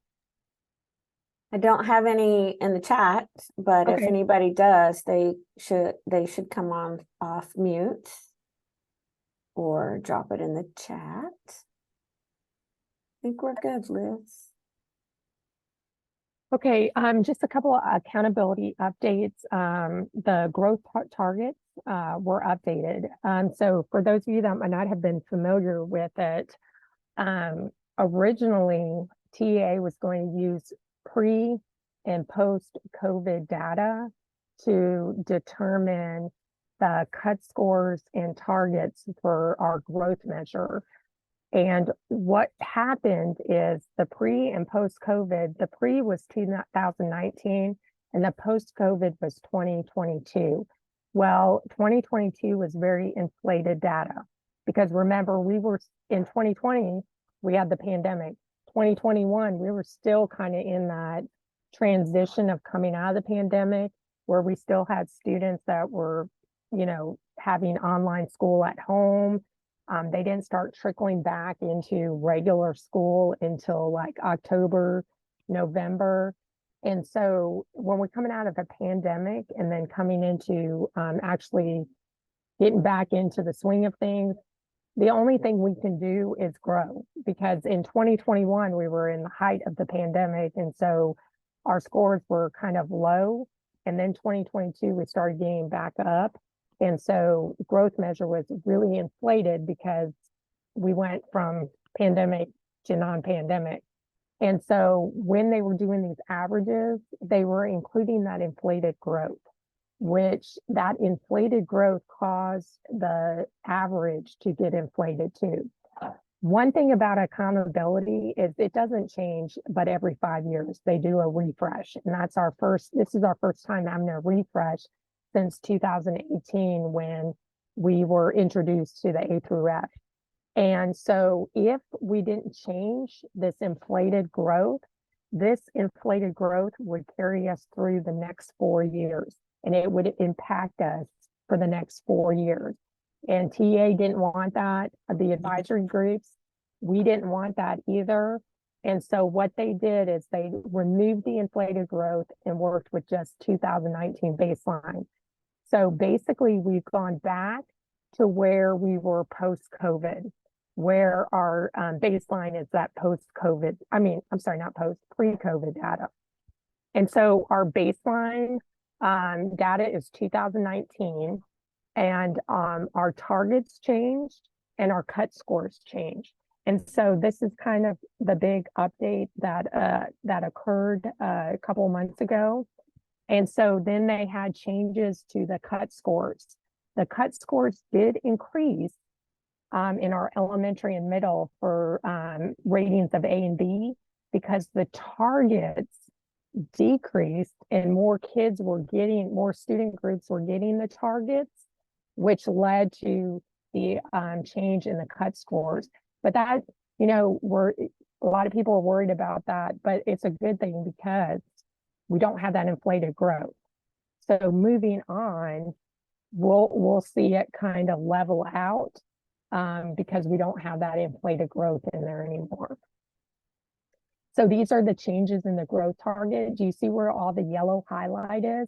A: I don't have any in the chat, but if
E: Okay.
A: anybody does, they should come on off mute or drop it in the chat. I think we're good, Liz.
E: Okay, just a couple of accountability updates. The growth targets were updated. So for those of you that might not have been familiar with it, originally TA was going to use pre and post COVID data to determine the cut scores and targets for our growth measure. And what happened is the pre and post COVID, the pre was 2019 and the post COVID was 2022. Well, 2022 was very inflated data because remember, we were in 2020, we had the pandemic. 2021, we were still kind of in that transition of coming out of the pandemic where we still had students that were, you know, having online school at home. They didn't start trickling back into regular school until like October, November. And so when we're coming out of a pandemic and then coming into actually getting back into the swing of things, the only thing we can do is grow because in 2021, we were in the height of the pandemic. And so our scores were kind of low. And then 2022, we started getting back up. And so growth measure was really inflated because we went from pandemic to non-pandemic. And so when they were doing these averages, they were including that inflated growth, which that inflated growth caused the average to get inflated too. One thing about accountability is it doesn't change, but every 5 years they do a refresh. And this is our first time having a refresh since 2018 when we were introduced to the A through F. And so if we didn't change this inflated growth would carry us through the next 4 years and it would impact us for the next 4 years. And TA didn't want that. The advisory groups, we didn't want that either. And so what they did is they removed the inflated growth and worked with just 2019 baseline. So basically, we've gone back to where we were post-COVID, where our baseline is that post-COVID. Not post, pre-COVID data. And so our baseline data is 2019, and our targets changed and our cut scores changed. And so this is kind of the big update that occurred a couple of months ago. And so then they had changes to the cut scores. The cut scores did increase in our elementary and middle for ratings of A and B because the targets decreased and more student groups were getting the targets, which led to the change in the cut scores. But that, a lot of people are worried about that, but it's a good thing because we don't have that inflated growth. So moving on, we'll see it kind of level out because we don't have that inflated growth in there anymore. So these are the changes in the growth target. Do you see where all the yellow highlight is?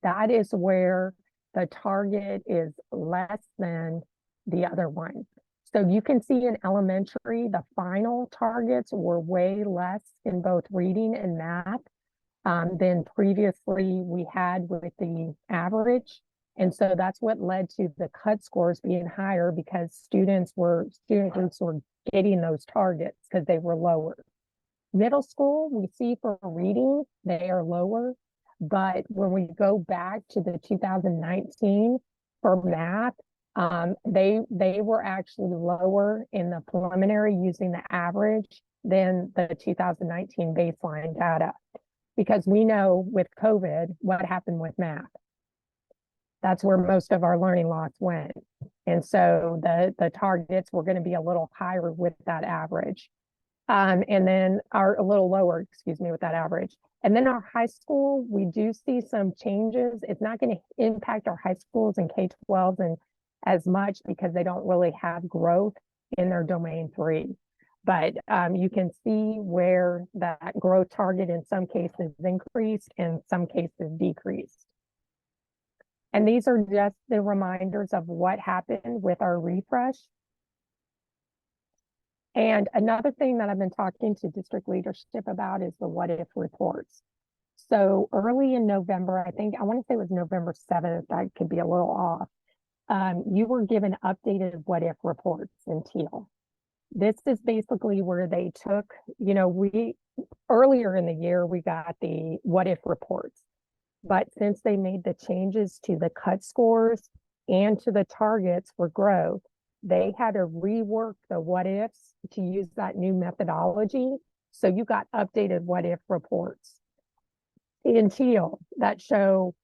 E: That is where the target is less than the other one. So you can see in elementary, the final targets were way less in both reading and math than previously we had with the average. And so that's what led to the cut scores being higher because student groups were getting those targets because they were lower. Middle school, we see for reading, they are lower. But when we go back to the 2019 for math, they were actually lower in the preliminary using the average than the 2019 baseline data. Because we know with COVID, what happened with math. That's where most of our learning loss went. And so the targets were going to be a little higher with that average. And then a little lower, with that average. And then our high school, we do see some changes. It's not going to impact our high schools and K-12 and as much because they don't really have growth in their domain 3. But you can see where that growth target in some cases increased and some cases decreased. And these are just the reminders of what happened with our refresh. And another thing that I've been talking to district leadership about is the what if reports. So early in November, I want to say it was November 7th, I could be a little off. You were given updated what if reports in Teal. This is basically where they took, earlier in the year, we got the what if reports. But since they made the changes to the cut scores and to the targets for growth, they had to rework the what ifs to use that new methodology. So you got updated what if reports in Teal that show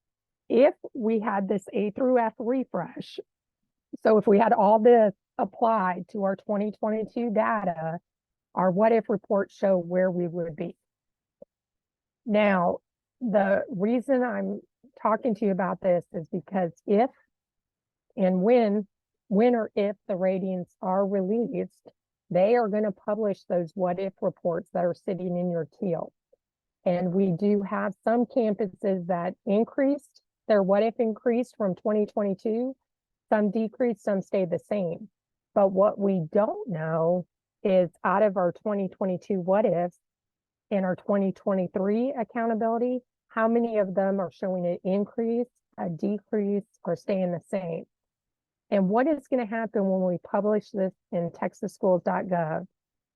E: if we had this A through F refresh. So if we had all this applied to our 2022 data, our what if reports show where we would be. Now, the reason I'm talking to you about this is because if and when or if the ratings are released, they are going to publish those what if reports that are sitting in your Teal. And we do have some campuses that increased, their what if increased from 2022, some decreased, some stayed the same. But what we don't know is out of our 2022 what ifs and our 2023 accountability, how many of them are showing an increase, a decrease, or staying the same. And what is going to happen when we publish this in texasschools.gov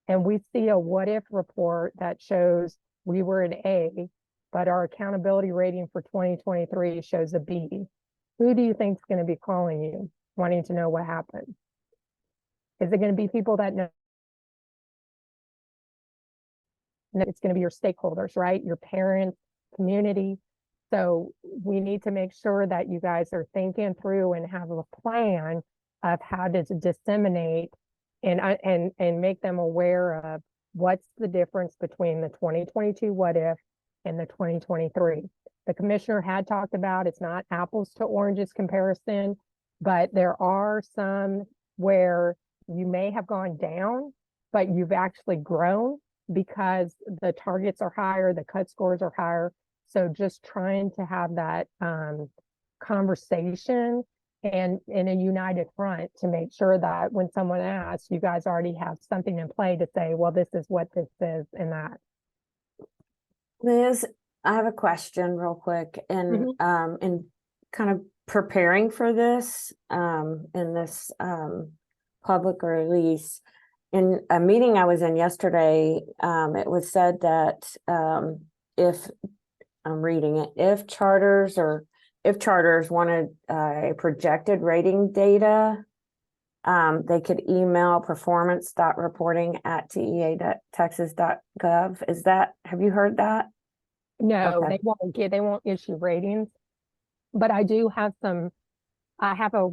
E: and we see a what if report that shows we were an A, but our accountability rating for 2023 shows a B? Who do you think is going to be calling you, wanting to know what happened? Is it going to be people that know? No, it's going to be your stakeholders, right? Your parents, community. So we need to make sure that you guys are thinking through and have a plan of how to disseminate and make them aware of what's the difference between the 2022 what if and the 2023. The commissioner had talked about it's not apples to oranges comparison, but there are some where you may have gone down, but you've actually grown because the targets are higher, the cut scores are higher. So just trying to have that conversation and in a united front to make sure that when someone asks, you guys already have something in play to say, well, this is what this is and that.
A: Liz, I have a question real quick. And in kind of preparing for this, in this public release, in a meeting I was in yesterday, it was said that if I'm reading it, if charters wanted a projected rating data, they could email performance.reporting@tea.texas.gov. Is that, have you heard that?
E: No,
A: Okay.
E: they won't issue ratings, but I have a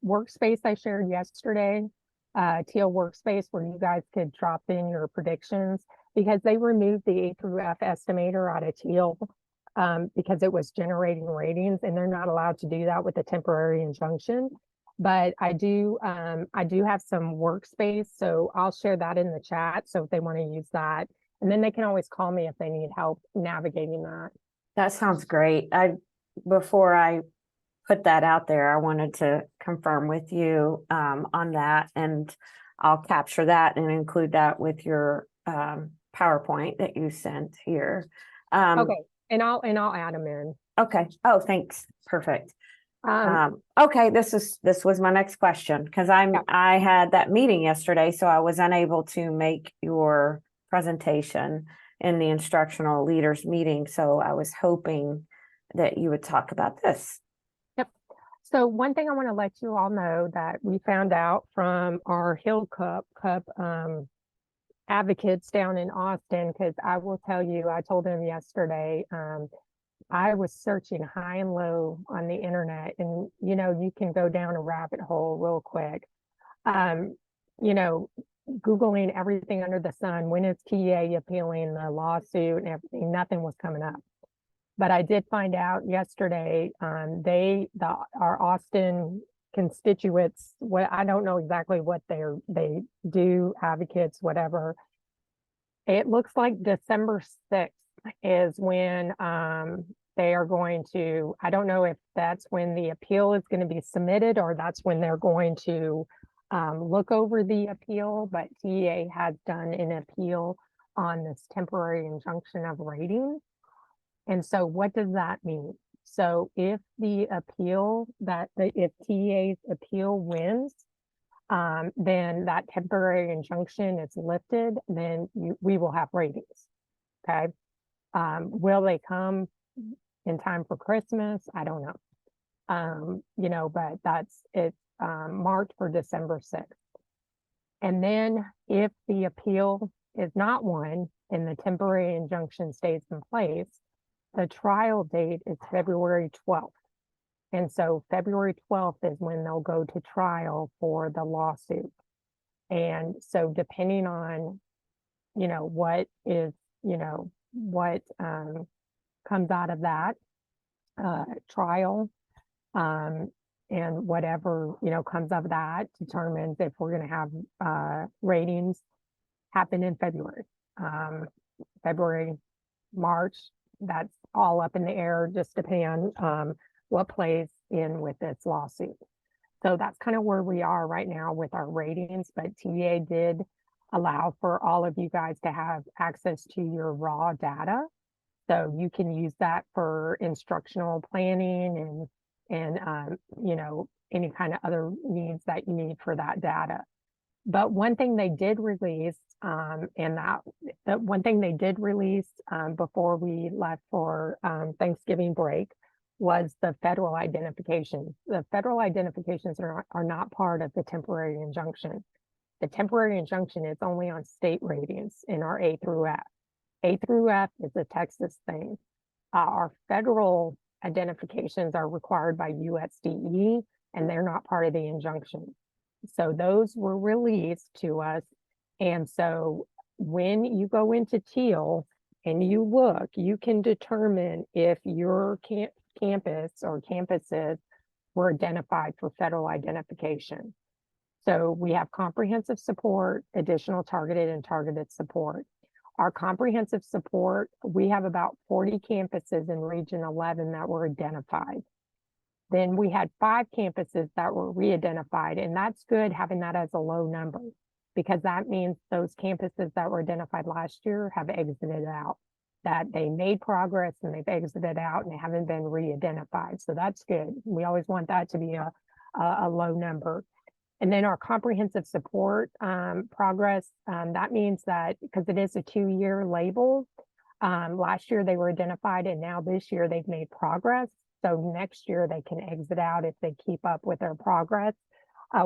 E: workspace I shared yesterday, Teal workspace, where you guys could drop in your predictions, because they removed the A through F estimator out of Teal because it was generating ratings, and they're not allowed to do that with a temporary injunction. But I do have some workspace, so I'll share that in the chat. So if they want to use that, and then they can always call me if they need help navigating that.
A: That sounds great. Before I put that out there, I wanted to confirm with you on that, and I'll capture that and include that with your PowerPoint that you sent here.
E: Okay, and I'll add them in.
A: Okay. Oh, thanks. Perfect. Okay, this was my next question, because I had that meeting yesterday, so I was unable to make your presentation in the instructional leaders meeting. So I was hoping that you would talk about this.
E: Yep. So one thing I want to let you all know that we found out from our Hill Cup advocates down in Austin, because I will tell you, I told them yesterday, I was searching high and low on the internet, and you can go down a rabbit hole real quick. Googling everything under the sun, when is TA appealing the lawsuit and everything, nothing was coming up. But I did find out yesterday, our Austin constituents, what I don't know exactly what they do, advocates, whatever. It looks like December 6th is when they are going to, I don't know if that's when the appeal is going to be submitted or that's when they're going to look over the appeal, but TEA has done an appeal on this temporary injunction of rating. And so what does that mean? So if the appeal if TEA's appeal wins, then that temporary injunction is lifted, then we will have ratings. Okay. Will they come in time for Christmas? I don't know. You know, but it's marked for December 6th. And then if the appeal is not won and the temporary injunction stays in place, the trial date is February 12th. And so February 12th is when they'll go to trial for the lawsuit. And so depending on, you know, what is, you know, what comes out of that trial, and whatever, you know, comes of that determines if we're going to have ratings happen in February. February, March, that's all up in the air, just depending on what plays in with this lawsuit. So that's kind of where we are right now with our ratings, but TEA did allow for all of you guys to have access to your raw data. So you can use that for instructional planning and you know, any kind of other needs that you need for that data. But one thing they did release, one thing they did release before we left for Thanksgiving break was the federal identification. The federal identifications are not part of the temporary injunction. The temporary injunction is only on state ratings in our A through F. A through F is a Texas thing. Our federal identifications are required by USDE, and they're not part of the injunction. So those were released to us. And so when you go into Teal and you look, you can determine if your campus or campuses were identified for federal identification. So we have comprehensive support, additional targeted and targeted support. Our comprehensive support, we have about 40 campuses in Region 11 that were identified. Then we had 5 campuses that were re-identified, and that's good having that as a low number because that means those campuses that were identified last year have exited out, that they made progress and they've exited out and they haven't been re-identified. So that's good. We always want that to be a low number. And then our comprehensive support progress, that means that because it is a 2-year label, last year they were identified and now this year they've made progress. So next year they can exit out if they keep up with their progress.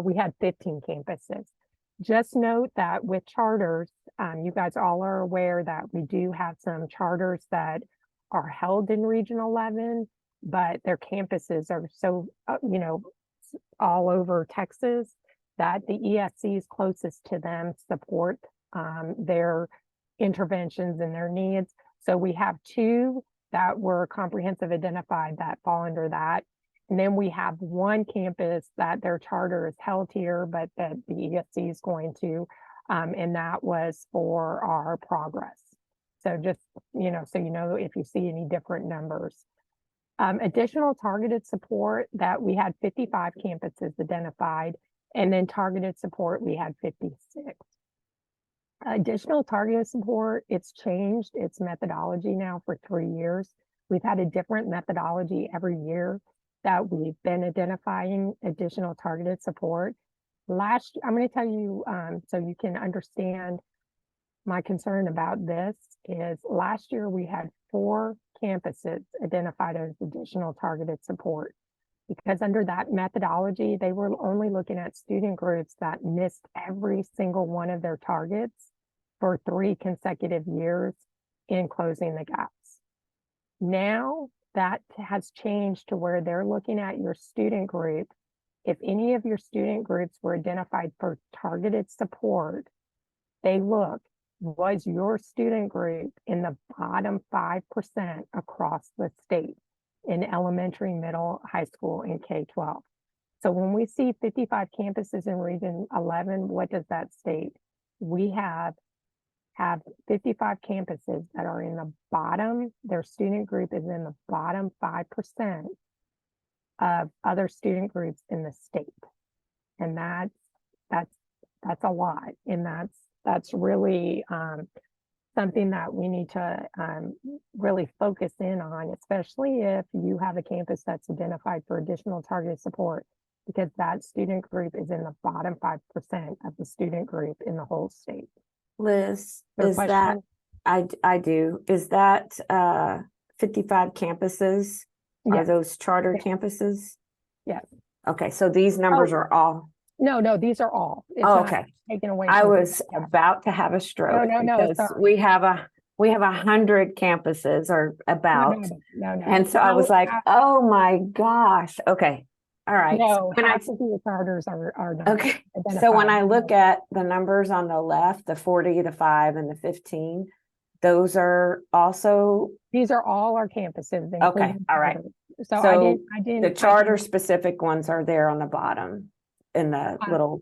E: We had 15 campuses. Just note that with charters, you guys all are aware that we do have some charters that are held in Region 11, but their campuses are so, you know, all over Texas that the ESCs closest to them support their interventions and their needs. So we have 2 that were comprehensive identified that fall under that. And then we have 1 campus that their charter is held here, but that the ESC is going to, and that was for our progress. So just, you know, so you know if you see any different numbers. Additional targeted support that we had 55 campuses identified, and then targeted support, we had 56. Additional targeted support, it's changed its methodology now for 3 years. We've had a different methodology every year that we've been identifying additional targeted support. I'm going to tell you so you can understand my concern about this is last year we had 4 campuses identified as additional targeted support. Because under that methodology, they were only looking at student groups that missed every single one of their targets for 3 consecutive years in closing the gaps. Now that has changed to where they're looking at your student group. If any of your student groups were identified for targeted support, they look, was your student group in the bottom 5% across the state in elementary, middle, high school, and K-12. So when we see 55 campuses in Region 11, what does that state? We have 55 campuses that are in the bottom, their student group is in the bottom 5% of other student groups in the state. And that's a lot. And that's really something that we need to really focus in on, especially if you have a campus that's identified for additional targeted support, because that student group is in the bottom 5% of the student group in the whole state.
A: Liz,
E: Your
A: is that,
E: question?
A: I do, is that 55 campuses? Are
E: Yes.
A: those charter
E: Yes.
A: campuses?
E: Yes.
A: Okay, so these numbers are all,
E: No, these are all. It's
A: oh,
E: not
A: okay.
E: taken away.
A: I
E: from-
A: was
E: Yeah.
A: about to have a stroke
E: no,
A: because
E: sorry.
A: we have 100 campuses or about.
E: No.
A: And so I was like, oh my gosh. Okay. All right. So
E: No,
A: when I,
E: half of the charters are not.
A: okay. So when I
E: identified.
A: look at the numbers on the left, the 40, the 5, and the 15, those are also,
E: These are all our campuses.
A: okay.
E: including
A: All right.
E: charters. So
A: So
E: I didn't.
A: the charter specific ones are there on the bottom in the little.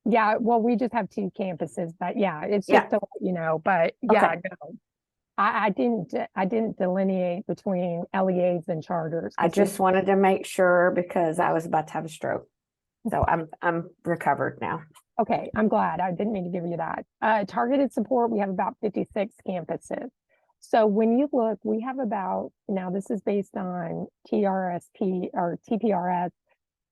E: Yeah, well, we just have 2 campuses, but yeah, it's
A: Yeah.
E: just to let you know, but yeah,
A: Okay.
E: no. I didn't delineate between LEAs and charters.
A: I
E: 'cause we-
A: just wanted to make sure because I was about to have a stroke. So I'm recovered now.
E: Okay, I'm glad. I didn't mean to give you that. Targeted support, we have about 56 campuses. So when you look, we have about, now this is based on TRSP or TPRS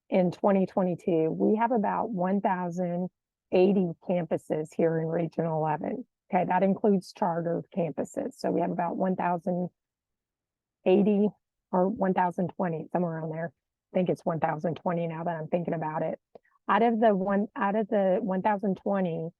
E: in 2022. We have about 1,080 campuses here in Region 11. Okay, that includes charter campuses. So we have about 1,080 or 1,020, somewhere around there. I think it's 1,020 now that I'm thinking about it. Out of the 1,020,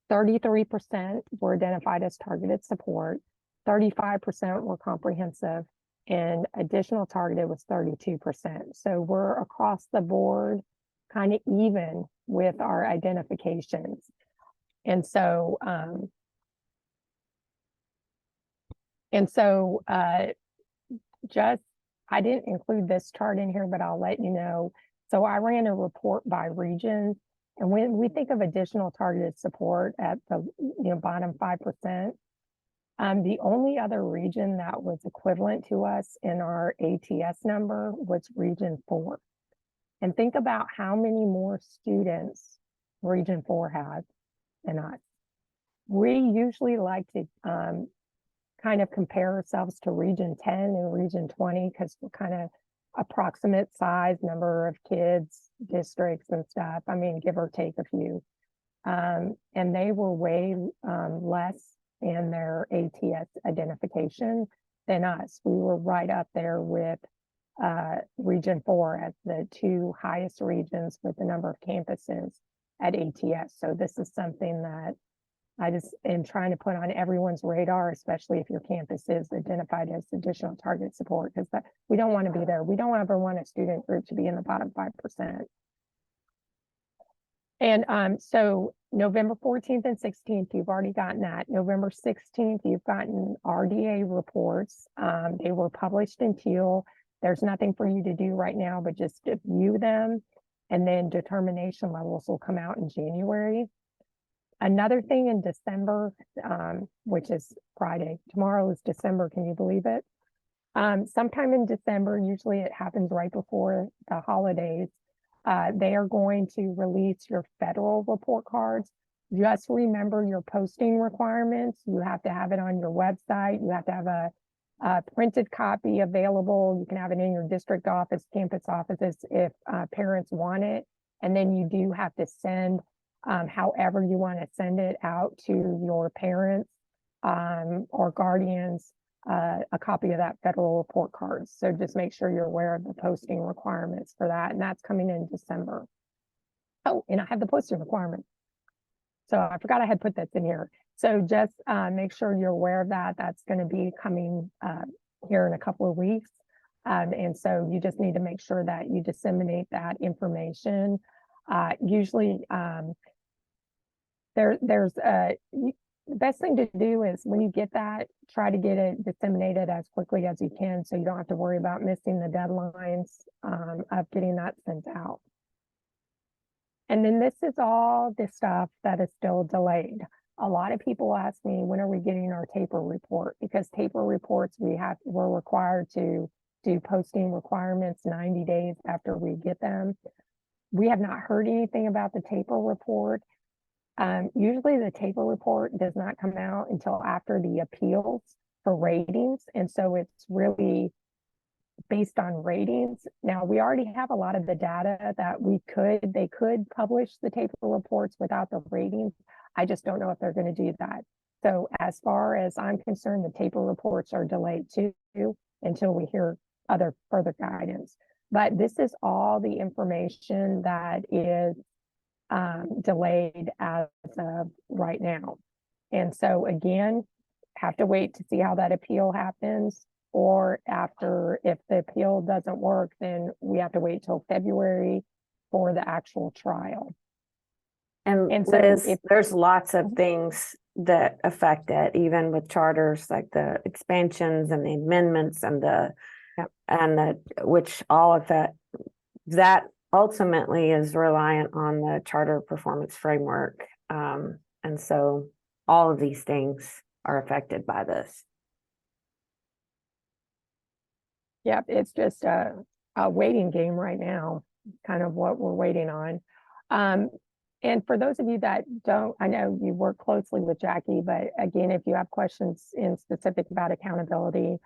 E: 33% were identified as targeted support, 35% were comprehensive, and additional targeted was 32%. So we're across the board, kind of even with our identifications. And so, just, I didn't include this chart in here, but I'll let you know. So I ran a report by region, and when we think of additional targeted support at the bottom 5%, the only other region that was equivalent to us in our ATS number was Region 4. And think about how many more students Region 4 has than us. We usually like to kind of compare ourselves to Region 10 and Region 20 because we're kind of approximate size, number of kids, districts and stuff. I mean, give or take a few. And they were way less in their ATS identification than us. We were right up there with Region 4 as the 2 highest regions with the number of campuses at ATS. So this is something that I just am trying to put on everyone's radar, especially if your campus is identified as additional target support, because we don't want to be there. We don't ever want a student group to be in the bottom 5%. And so November 14th and 16th, you've already gotten that. November 16th, you've gotten RDA reports. They were published in Teal. There's nothing for you to do right now, but just to view them. And then determination levels will come out in January. Another thing in December, which is Friday, tomorrow is December, can you believe it? Sometime in December, usually it happens right before the holidays, they are going to release your federal report cards. Just remember your posting requirements. You have to have it on your website. You have to have a printed copy available. You can have it in your district office, campus offices if parents want it. And then you do have to send however you want to send it out to your parents or guardians, a copy of that federal report card. So just make sure you're aware of the posting requirements for that. And that's coming in December. Oh, and I have the posting requirement. So I forgot I had put that in here. So just make sure you're aware of that. That's going to be coming here in a couple of weeks. And so you just need to make sure that you disseminate that information. Usually there's the best thing to do is when you get that, try to get it disseminated as quickly as you can so you don't have to worry about missing the deadlines of getting that sent out. And then this is all the stuff that is still delayed. A lot of people ask me, when are we getting our taper report? Because taper reports, we're required to do posting requirements 90 days after we get them. We have not heard anything about the taper report. Usually the taper report does not come out until after the appeals for ratings. And so it's really based on ratings. Now, we already have a lot of the data that they could publish the taper reports without the ratings. I just don't know if they're going to do that. So as far as I'm concerned, the taper reports are delayed too until we hear further guidance. But this is all the information that is delayed as of right now. And so again, have to wait to see how that appeal happens, or if the appeal doesn't work, then we have to wait till February for the actual trial.
A: And
E: so
A: Liz, there's lots of things that affect it, even with charters, like the expansions and the amendments and which all of that ultimately is reliant on the charter performance framework. And so all of these things are affected by this.
E: Yep, it's just a waiting game right now, kind of what we're waiting on. And for those of you that don't, I know you work closely with Jackie, but again, if you have questions in specific about accountability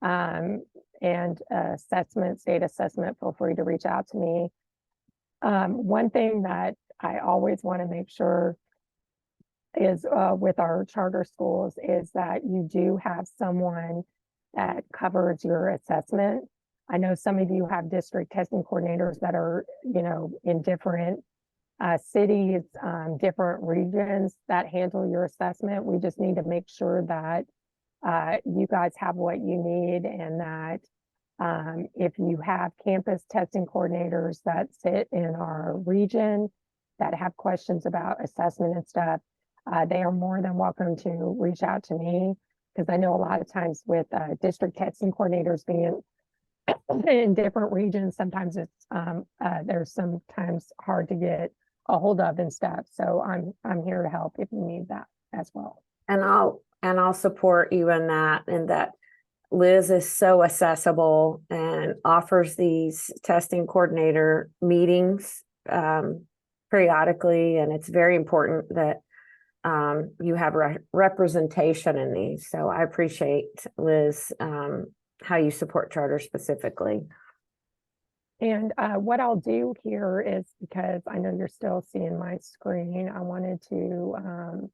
E: and assessment, state assessment, feel free to reach out to me. One thing that I always want to make sure is with our charter schools is that you do have someone that covers your assessment. I know some of you have district testing coordinators that are, in different cities, different regions that handle your assessment. We just need to make sure that you guys have what you need, and that if you have campus testing coordinators that sit in our region that have questions about assessment and stuff, they are more than welcome to reach out to me, because I know a lot of times with district testing coordinators being in different regions, sometimes it's there's sometimes hard to get a hold of and stuff. So I'm here to help if you need that as well.
A: And I'll support you in that, and that Liz is so accessible and offers these testing coordinator meetings periodically, and it's very important that you have representation in these. So I appreciate, Liz, how you support charter specifically.
E: And what I'll do here is, because I know you're still seeing my screen, I wanted to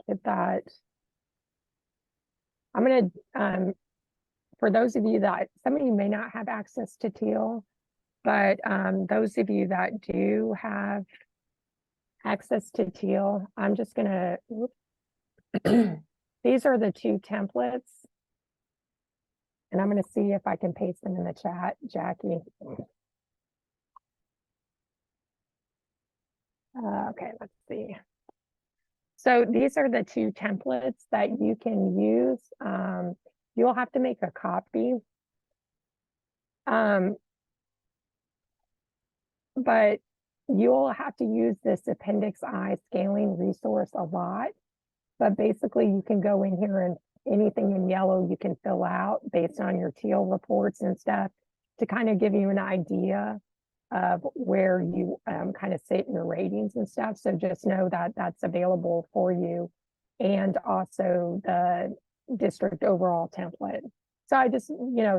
E: get that. I'm going to, for those of you that, some of you may not have access to Teal, but those of you that do have access to Teal, I'm just going to, these are the two templates. And I'm going to see if I can paste them in the chat, Jackie. Okay, let's see. So these are the two templates that you can use. You'll have to make a copy. But you'll have to use this Appendix I scaling resource a lot. But basically, you can go in here and anything in yellow you can fill out based on your Teal reports and stuff to kind of give you an idea of where you kind of sit in your ratings and stuff. So just know that that's available for you, and also the district overall template. So I just,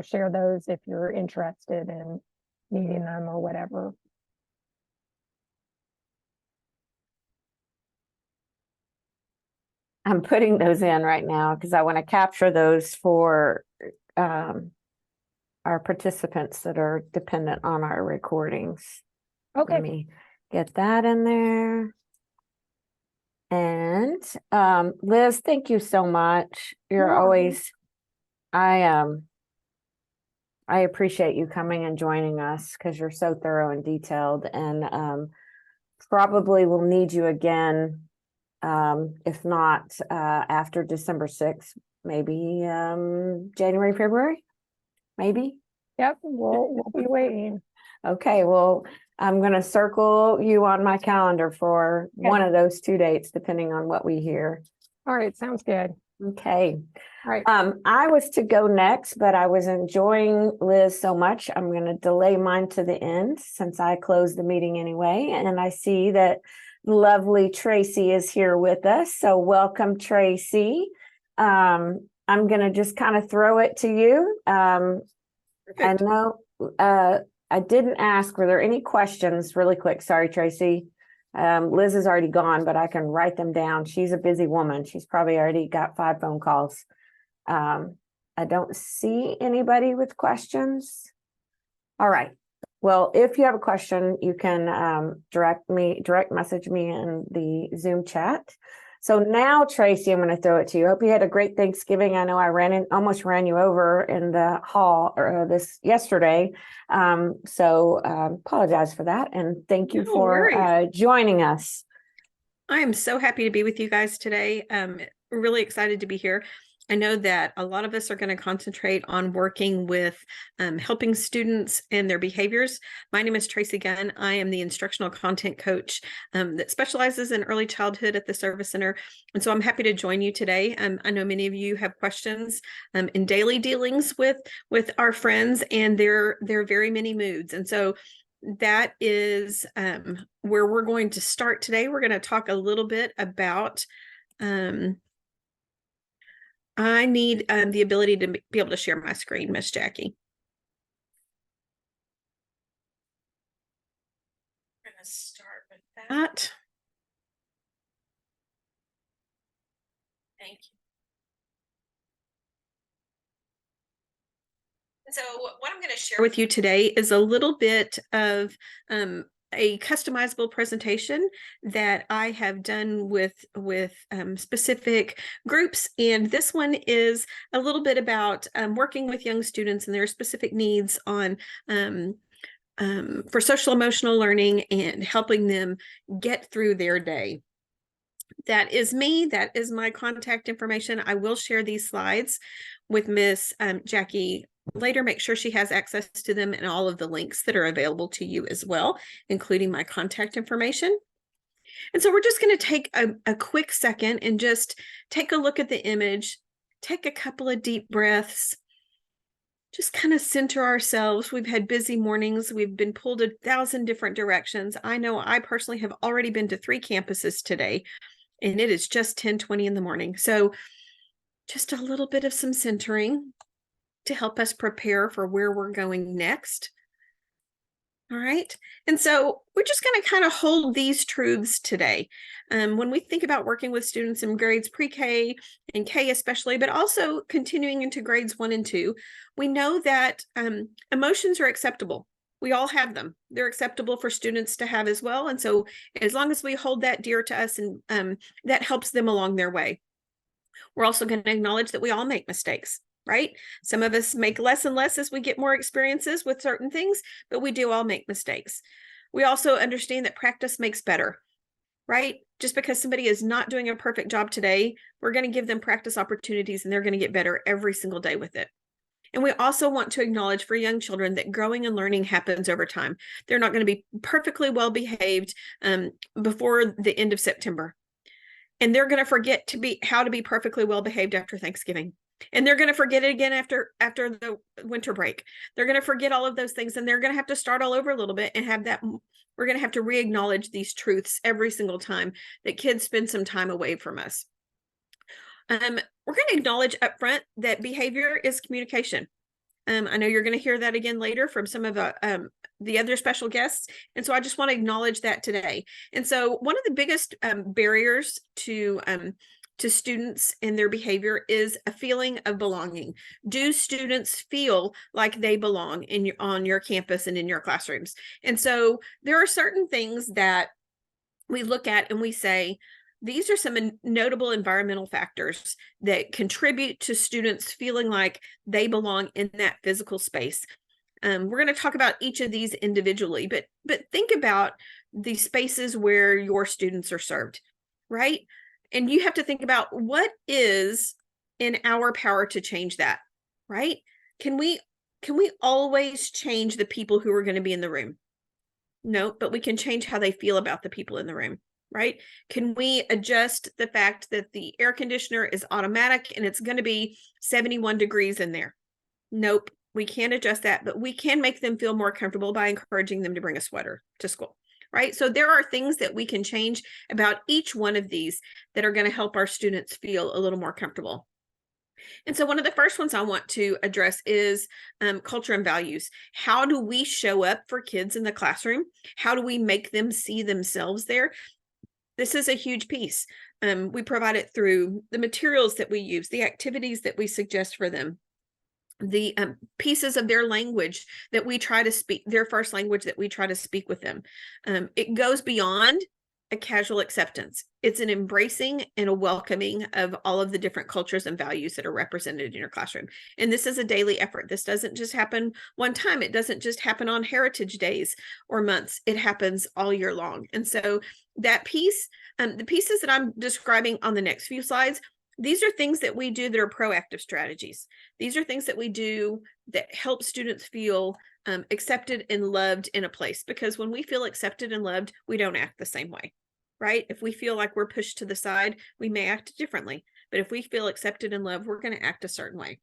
E: share those if you're interested in needing them or whatever.
A: I'm putting those in right now because I want to capture those for our participants that are dependent on our recordings.
E: Okay.
A: Let me get that in there. And Liz, thank you so much. You're always, I appreciate you coming and joining us because you're so thorough and detailed. And probably will need you again. If not, after December 6th, maybe, January, February, maybe.
E: Yep, we'll be waiting.
A: Okay, well, I'm gonna circle you on my calendar for one of those 2 dates, depending on what we hear.
E: All right, sounds good.
A: Okay.
E: All right.
A: I was to go next, but I was enjoying Liz so much. I'm going to delay mine to the end since I closed the meeting anyway. And I see that lovely Tracy is here with us. So welcome, Tracy. I'm going to just kind of throw it to you. I know I didn't ask, were there any questions really quick? Sorry, Tracy. Liz is already gone, but I can write them down. She's a busy woman. She's probably already got 5 phone calls. I don't see anybody with questions. All right. Well, if you have a question, you can direct message me in the Zoom chat. So now, Tracy, I'm going to throw it to you. Hope you had a great Thanksgiving. I know I almost ran you over in the hall yesterday. Apologize for that. And thank you for joining us.
F: I am so happy to be with you guys today. Really excited to be here. I know that a lot of us are going to concentrate on working with helping students and their behaviors. My name is Tracy Gunn. I am the instructional content coach that specializes in early childhood at the Service Center. And so I'm happy to join you today. I know many of you have questions in daily dealings with our friends and their very many moods. And so that is where we're going to start today. We're going to talk a little bit about I need the ability to be able to share my screen, Miss Jackie. I'm going to start with that. Thank you. So what I'm going to share with you today is a little bit of a customizable presentation that I have done with specific groups. And this one is a little bit about working with young students and their specific needs on for social emotional learning and helping them get through their day. That is me. That is my contact information. I will share these slides with Miss Jackie later. Make sure she has access to them and all of the links that are available to you as well, including my contact information. And so we're just going to take a quick second and just take a look at the image, take a couple of deep breaths, just kind of center ourselves. We've had busy mornings. We've been pulled 1,000 different directions. I know I personally have already been to 3 campuses today, and it is just 10:20 in the morning. So just a little bit of some centering to help us prepare for where we're going next. All right. And so we're just going to kind of hold these truths today. When we think about working with students in grades pre-K and K especially, but also continuing into grades 1 and 2, we know that emotions are acceptable. We all have them. They're acceptable for students to have as well. And so as long as we hold that dear to us, and that helps them along their way. We're also going to acknowledge that we all make mistakes. Right? Some of us make less and less as we get more experiences with certain things, but we do all make mistakes. We also understand that practice makes better, right? Just because somebody is not doing a perfect job today, we're going to give them practice opportunities and they're going to get better every single day with it. And we also want to acknowledge for young children that growing and learning happens over time. They're not going to be perfectly well behaved before the end of September. And they're going to forget how to be perfectly well behaved after Thanksgiving. And they're going to forget it again after the winter break. They're going to forget all of those things, and they're going to have to start all over a little bit and have that. We're going to have to re-acknowledge these truths every single time that kids spend some time away from us. We're going to acknowledge up front that behavior is communication. I know you're going to hear that again later from some of the other special guests. And so I just want to acknowledge that today. And so one of the biggest barriers to students and their behavior is a feeling of belonging. Do students feel like they belong on your campus and in your classrooms? And so there are certain things that we look at and we say, these are some notable environmental factors that contribute to students feeling like they belong in that physical space. We're going to talk about each of these individually, but think about the spaces where your students are served, right? And you have to think about what is in our power to change that, right? Can we always change the people who are going to be in the room? No, but we can change how they feel about the people in the room, right? Can we adjust the fact that the air conditioner is automatic and it's going to be 71 degrees in there? Nope, we can't adjust that, but we can make them feel more comfortable by encouraging them to bring a sweater to school, right? So there are things that we can change about each one of these that are going to help our students feel a little more comfortable. And so one of the first ones I want to address is culture and values. How do we show up for kids in the classroom? How do we make them see themselves there? This is a huge piece. We provide it through the materials that we use, the activities that we suggest for them, the pieces of their language that we try to speak, their first language that we try to speak with them. It goes beyond a casual acceptance. It's an embracing and a welcoming of all of the different cultures and values that are represented in your classroom. And this is a daily effort. This doesn't just happen one time. It doesn't just happen on heritage days or months. It happens all year long. And so that piece, the pieces that I'm describing on the next few slides, these are things that we do that are proactive strategies. These are things that we do that help students feel accepted and loved in a place, because when we feel accepted and loved, we don't act the same way, right? If we feel like we're pushed to the side, we may act differently. But if we feel accepted and loved, we're going to act a certain way.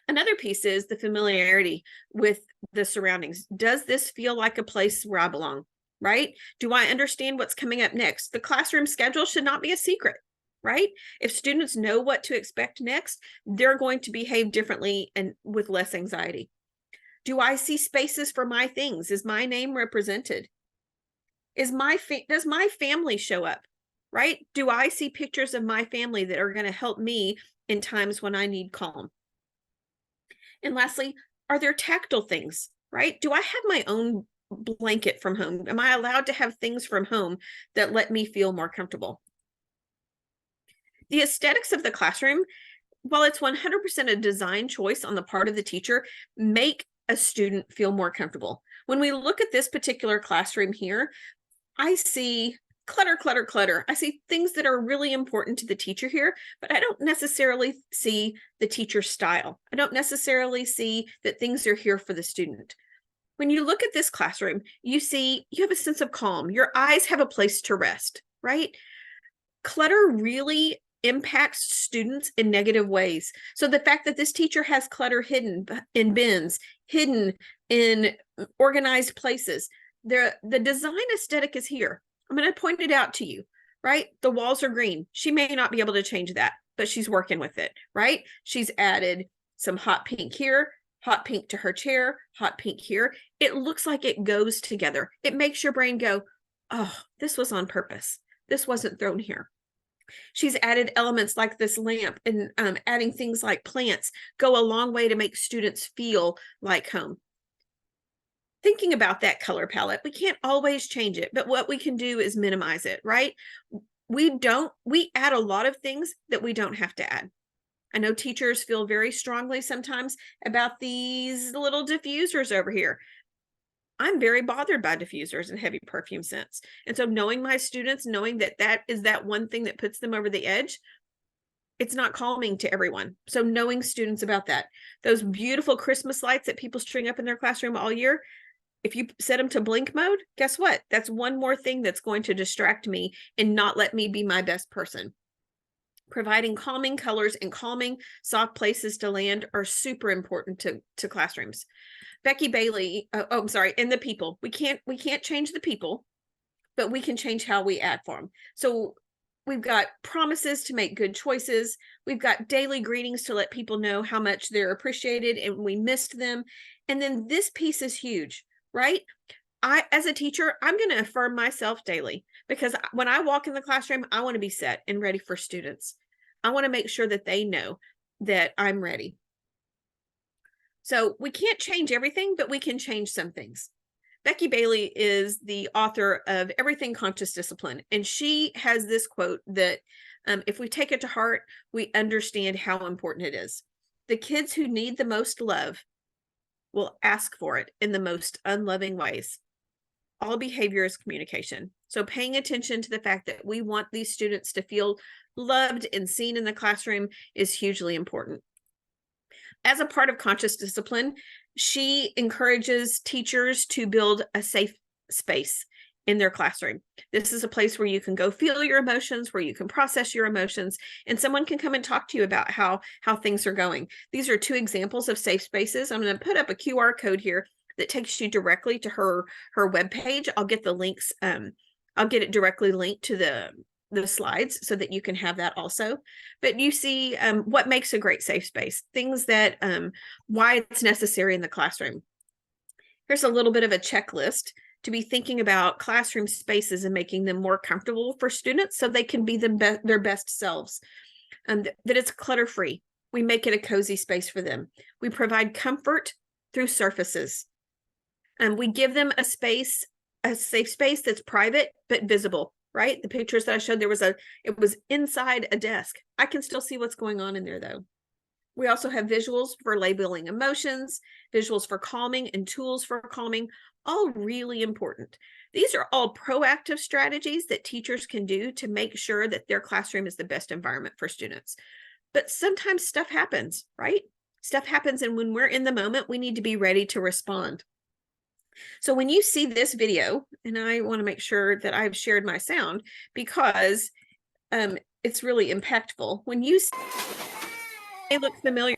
F: Another piece is the familiarity with the surroundings. Does this feel like a place where I belong, right? Do I understand what's coming up next? The classroom schedule should not be a secret, right? If students know what to expect next, they're going to behave differently and with less anxiety. Do I see spaces for my things? Is my name represented? Does my family show up, right? Do I see pictures of my family that are going to help me in times when I need calm? And lastly, are there tactile things, right? Do I have my own blanket from home? Am I allowed to have things from home that let me feel more comfortable? The aesthetics of the classroom, while it's 100% a design choice on the part of the teacher, make a student feel more comfortable. When we look at this particular classroom here, I see clutter, clutter, clutter. I see things that are really important to the teacher here, but I don't necessarily see the teacher's style. I don't necessarily see that things are here for the student. When you look at this classroom, you have a sense of calm. Your eyes have a place to rest, right? Clutter really impacts students in negative ways. So the fact that this teacher has clutter hidden in bins, hidden in organized places, the design aesthetic is here. I'm going to point it out to you, right? The walls are green. She may not be able to change that, but she's working with it, right? She's added some hot pink here, hot pink to her chair, hot pink here. It looks like it goes together. It makes your brain go, oh, this was on purpose. This wasn't thrown here. She's added elements like this lamp, and adding things like plants go a long way to make students feel like home. Thinking about that color palette, we can't always change it, but what we can do is minimize it, right? We add a lot of things that we don't have to add. I know teachers feel very strongly sometimes about these little diffusers over here. I'm very bothered by diffusers and heavy perfume scents. And so knowing my students, knowing that that is that one thing that puts them over the edge, it's not calming to everyone. So knowing students about that, those beautiful Christmas lights that people string up in their classroom all year, if you set them to blink mode, guess what? That's one more thing that's going to distract me and not let me be my best person. Providing calming colors and calming soft places to land are super important to classrooms. Becky Bailey, I'm sorry, and the people. We can't change the people, but we can change how we add for them. So we've got promises to make good choices. We've got daily greetings to let people know how much they're appreciated and we missed them. And then this piece is huge, right? As a teacher, I'm going to affirm myself daily, because when I walk in the classroom, I want to be set and ready for students. I want to make sure that they know that I'm ready. So we can't change everything, but we can change some things. Becky Bailey is the author of Everything Conscious Discipline, and she has this quote that if we take it to heart, we understand how important it is. The kids who need the most love will ask for it in the most unloving ways. all behavior is communication. So paying attention to the fact that we want these students to feel loved and seen in the classroom is hugely important. As a part of conscious discipline, she encourages teachers to build a safe space in their classroom. This is a place where you can go feel your emotions, where you can process your emotions, and someone can come and talk to you about how things are going. These are 2 examples of safe spaces. I'm going to put up a QR code here that takes you directly to her webpage. I'll get the links. I'll get it directly linked to the slides so that you can have that also. But you see what makes a great safe space, things that why it's necessary in the classroom. Here's a little bit of a checklist to be thinking about classroom spaces and making them more comfortable for students so they can be their best selves. That it's clutter-free. We make it a cozy space for them. We provide comfort through surfaces. And we give them a space, a safe space that's private but visible, right? The pictures that I showed, it was inside a desk. I can still see what's going on in there though. We also have visuals for labeling emotions, visuals for calming, and tools for calming, all really important. These are all proactive strategies that teachers can do to make sure that their classroom is the best environment for students. But sometimes stuff happens, right? Stuff happens, and when we're in the moment, we need to be ready to respond. So when you see this video, and I want to make sure that I've shared my sound because it's really impactful. When you see it look familiar.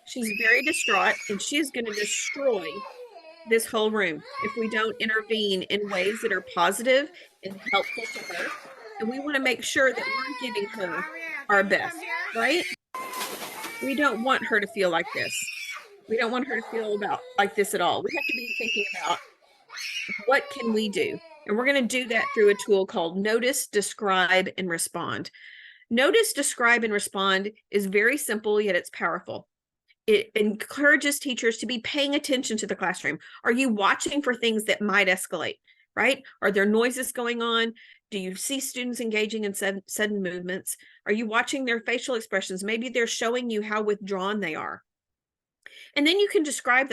F: She's very distraught, and she's going to destroy this whole room if we don't intervene in ways that are positive and helpful to her. And we want to make sure that we're giving her our best, right? We don't want her to feel like this. We don't want her to feel like this at all. We have to be thinking about what can we do? And we're going to do that through a tool called Notice, Describe, and Respond. Notice, describe, and respond is very simple, yet it's powerful. It encourages teachers to be paying attention to the classroom. Are you watching for things that might escalate, right? Are there noises going on? Do you see students engaging in sudden movements? Are you watching their facial expressions? Maybe they're showing you how withdrawn they are. And then you can describe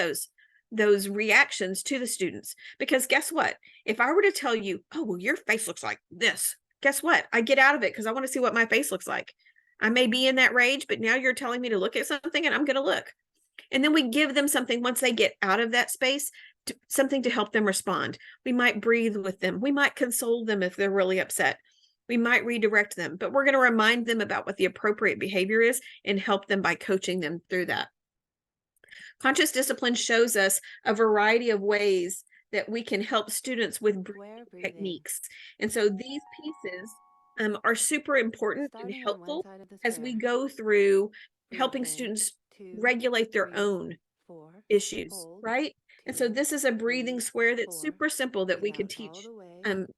F: those reactions to the students. Because guess what? If I were to tell you, oh, well, your face looks like this, guess what? I get out of it because I want to see what my face looks like. I may be in that rage, but now you're telling me to look at something and I'm going to look. And then we give them something once they get out of that space, something to help them respond. We might breathe with them. We might console them if they're really upset. We might redirect them, but we're going to remind them about what the appropriate behavior is and help them by coaching them through that. Conscious discipline shows us a variety of ways that we can help students with breathing techniques. And so these pieces are super important and helpful as we go through helping students regulate their own issues, right? And so this is a breathing square that's super simple that we could teach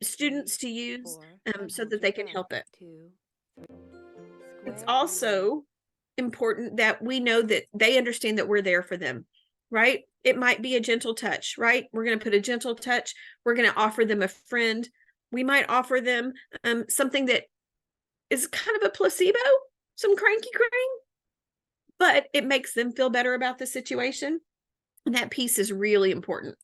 F: students to use so that they can help it. It's also important that we know that they understand that we're there for them, right? It might be a gentle touch, right? We're going to put a gentle touch. We're going to offer them a friend. We might offer them something that is kind of a placebo, some cranky cring, but it makes them feel better about the situation. And that piece is really important.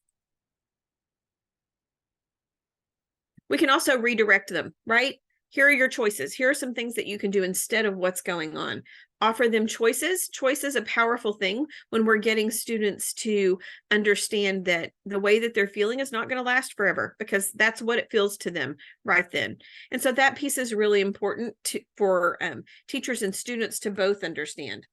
F: We can also redirect them, right? Here are your choices. Here are some things that you can do instead of what's going on. Offer them choices. Choice is a powerful thing when we're getting students to understand that the way that they're feeling is not going to last forever, because that's what it feels to them right then. And so that piece is really important for teachers and students to both understand.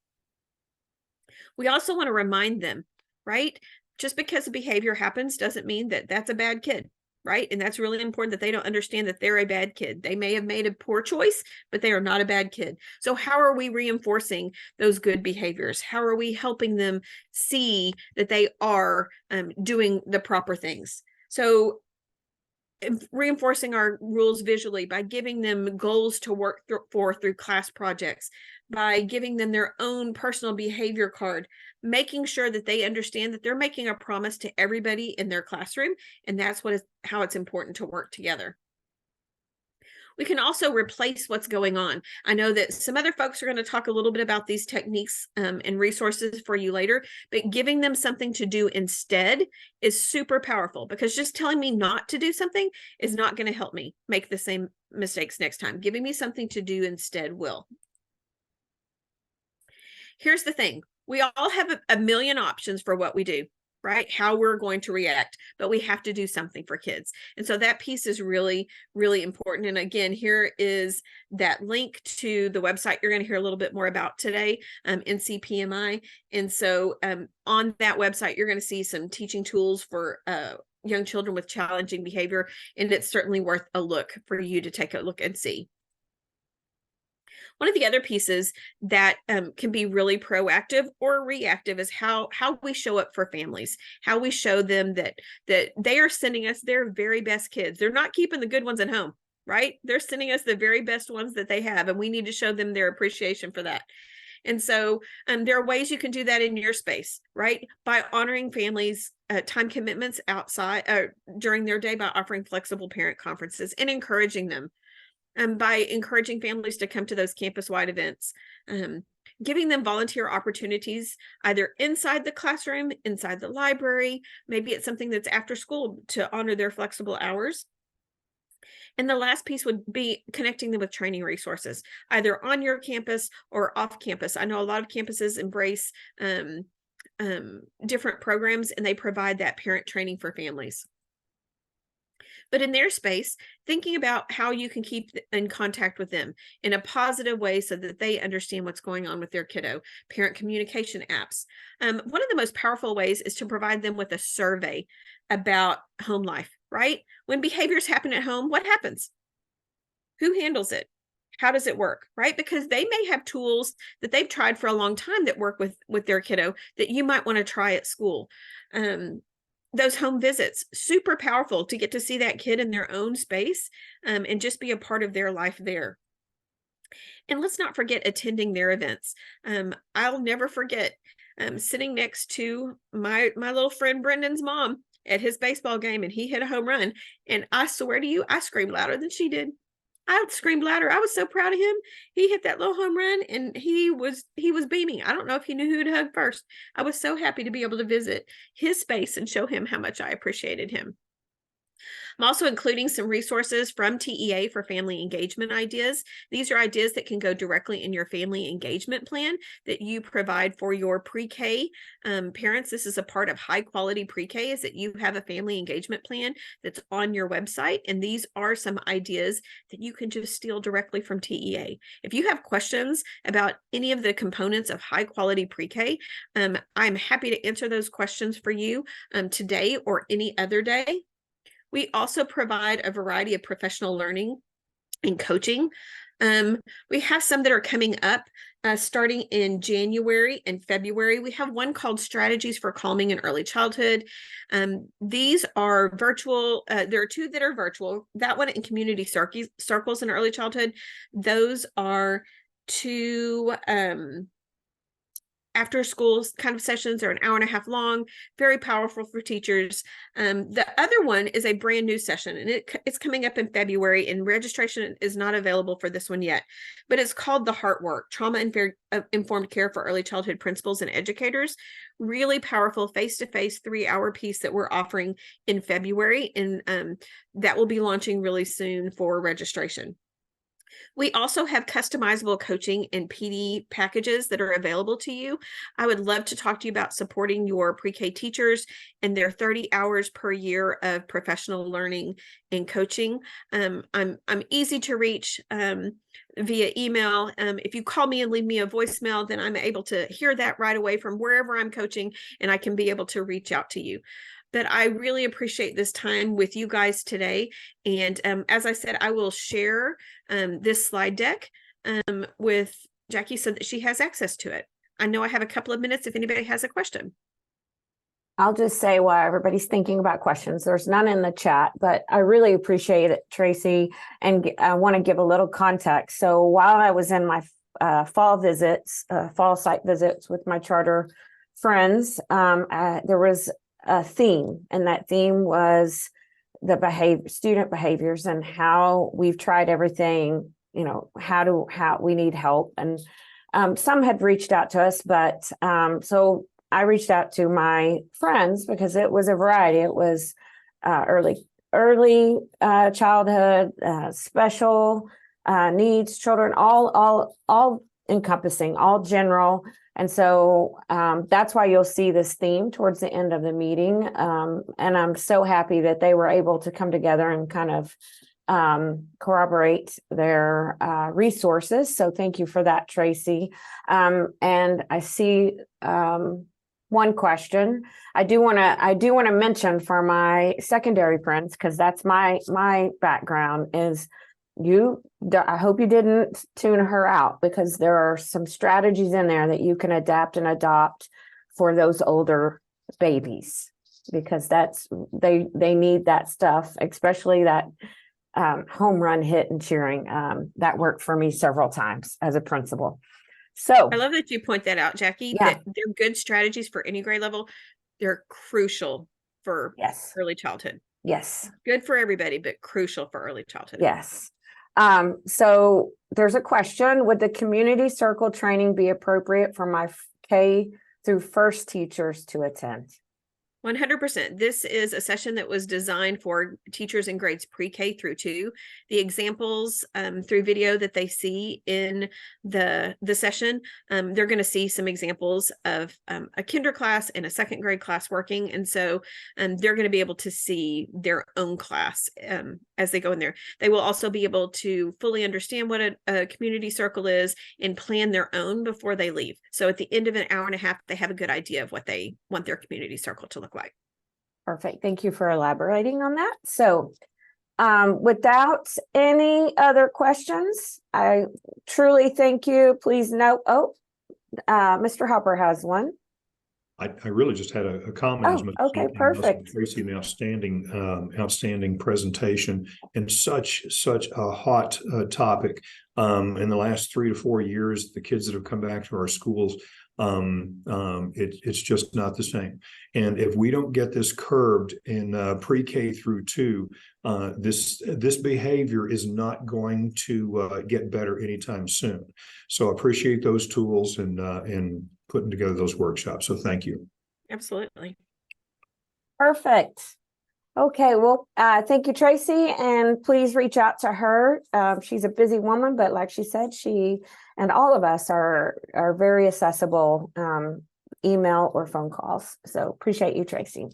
F: We also want to remind them, right? Just because a behavior happens doesn't mean that that's a bad kid. Right? And that's really important that they don't understand that they're a bad kid. They may have made a poor choice, but they are not a bad kid. So how are we reinforcing those good behaviors? How are we helping them see that they are doing the proper things? So reinforcing our rules visually by giving them goals to work through class projects, by giving them their own personal behavior card, making sure that they understand that they're making a promise to everybody in their classroom, and that's how it's important to work together. We can also replace what's going on. I know that some other folks are going to talk a little bit about these techniques and resources for you later, but giving them something to do instead is super powerful, because just telling me not to do something is not going to help me make the same mistakes next time. Giving me something to do instead will. Here's the thing. We all have a million options for what we do, right? How we're going to react, but we have to do something for kids. And so that piece is really, really important. And again, here is that link to the website you're going to hear a little bit more about today, NCPMI. And so on that website, you're going to see some teaching tools for young children with challenging behavior. And it's certainly worth a look for you to take a look and see. One of the other pieces that can be really proactive or reactive is how we show up for families, how we show them that they are sending us their very best kids. They're not keeping the good ones at home, right? They're sending us the very best ones that they have, and we need to show them their appreciation for that. And so there are ways you can do that in your space, right? By honoring families' time commitments outside during their day, by offering flexible parent conferences and encouraging them. By encouraging families to come to those campus-wide events, giving them volunteer opportunities, either inside the classroom, inside the library, maybe it's something that's after school to honor their flexible hours. And the last piece would be connecting them with training resources, either on your campus or off campus. I know a lot of campuses embrace different programs, and they provide that parent training for families. But in their space, thinking about how you can keep in contact with them in a positive way so that they understand what's going on with their kiddo. Parent communication apps. One of the most powerful ways is to provide them with a survey about home life, right? When behaviors happen at home, what happens? Who handles it? How does it work, right? Because they may have tools that they've tried for a long time that work with their kiddo that you might want to try at school. Those home visits, super powerful to get to see that kid in their own space and just be a part of their life there. And let's not forget attending their events. I'll never forget sitting next to my little friend Brendan's mom at his baseball game, and he hit a home run. And I swear to you, I screamed louder than she did. I screamed louder. I was so proud of him. He hit that little home run, and he was beaming. I don't know if he knew who to hug first. I was so happy to be able to visit his space and show him how much I appreciated him. I'm also including some resources from TEA for family engagement ideas. These are ideas that can go directly in your family engagement plan that you provide for your pre-K parents. This is a part of high quality pre-K, is that you have a family engagement plan that's on your website. And these are some ideas that you can just steal directly from TEA. If you have questions about any of the components of high quality pre-K, I'm happy to answer those questions for you today or any other day. We also provide a variety of professional learning and coaching. We have some that are coming up starting in January and February. We have one called Strategies for Calming in Early Childhood. These are virtual. There are two that are virtual. That one in community circles in early childhood. Those are two after school kind of sessions. Are an hour and a half long, very powerful for teachers. The other one is a brand new session, and it's coming up in February, and registration is not available for this one yet, but it's called The Heart Work, Trauma Informed Care for Early Childhood Principals and Educators. Really powerful face-to-face 3-hour piece that we're offering in February, and that will be launching really soon for registration. We also have customizable coaching and PD packages that are available to you. I would love to talk to you about supporting your pre-K teachers and their 30 hours per year of professional learning and coaching. I'm easy to reach via email. If you call me and leave me a voicemail, then I'm able to hear that right away from wherever I'm coaching, and I can be able to reach out to you. But I really appreciate this time with you guys today. And as I said, I will share this slide deck with Jackie so that she has access to it. I know I have a couple of minutes if anybody has a question.
A: I'll just say while everybody's thinking about questions, there's none in the chat, but I really appreciate it, Tracy. And I want to give a little context. So while I was in my fall site visits with my charter friends, there was a theme, and that theme was student behaviors and how we've tried everything, you know, how we need help. And some had reached out to us, but so I reached out to my friends because it was a variety. It was early childhood, special needs children, all encompassing, all general. And so that's why you'll see this theme towards the end of the meeting. And I'm so happy that they were able to come together and kind of corroborate their resources. So thank you for that, Tracy. And I see one question. I do want to mention for my secondary friends, because that's my background is I hope you didn't tune her out, because there are some strategies in there that you can adapt and adopt for those older babies, because they need that stuff, especially that home run hit and cheering. That worked for me several times as a principal. So
F: I love that you point that out, Jackie,
A: Yeah.
F: that they're good strategies for any grade level. They're crucial for
A: yes,
F: early childhood.
A: yes,
F: Good for everybody, but crucial for early childhood.
A: yes. So there's a question: would the community circle training be appropriate for my K through first teachers to attend?
F: 100%. This is a session that was designed for teachers in grades pre-K through 2. The examples through video that they see in the session, they're going to see some examples of a kinder class and a second grade class working. And so they're going to be able to see their own class as they go in there. They will also be able to fully understand what a community circle is and plan their own before they leave. So at the end of an hour and a half, they have a good idea of what they want their community circle to look like.
A: Perfect. Thank you for elaborating on that. So without any other questions, I truly thank you. Please note, Mr. Hopper has one.
G: I really just had a comment. As much as
A: Okay,
G: anything else.
A: perfect.
G: Tracy, an outstanding presentation, and such a hot topic. In the last 3 to 4 years, the kids that have come back to our schools, it's just not the same. And if we don't get this curbed in pre-K through 2, this behavior is not going to get better anytime soon. So I appreciate those tools and putting together those workshops. So thank you.
F: Absolutely.
A: Perfect. Okay, well, thank you, Tracy, and please reach out to her. She's a busy woman, but like she said, she and all of us are very accessible, email or phone calls. So appreciate you, Tracy.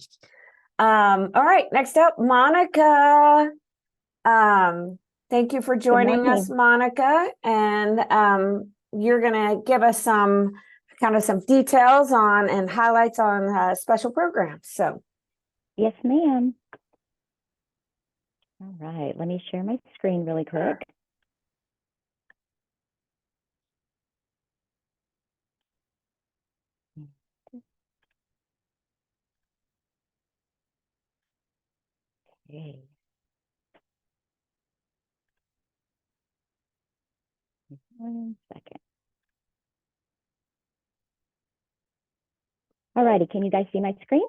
A: All right, next up, Monica. Thank you for joining us, Monica, and you're gonna give us some details on and highlights on special programs. So.
H: Yes, ma'am. All right, let me share my screen really quick. Okay. One second. All righty, can you guys see my screen?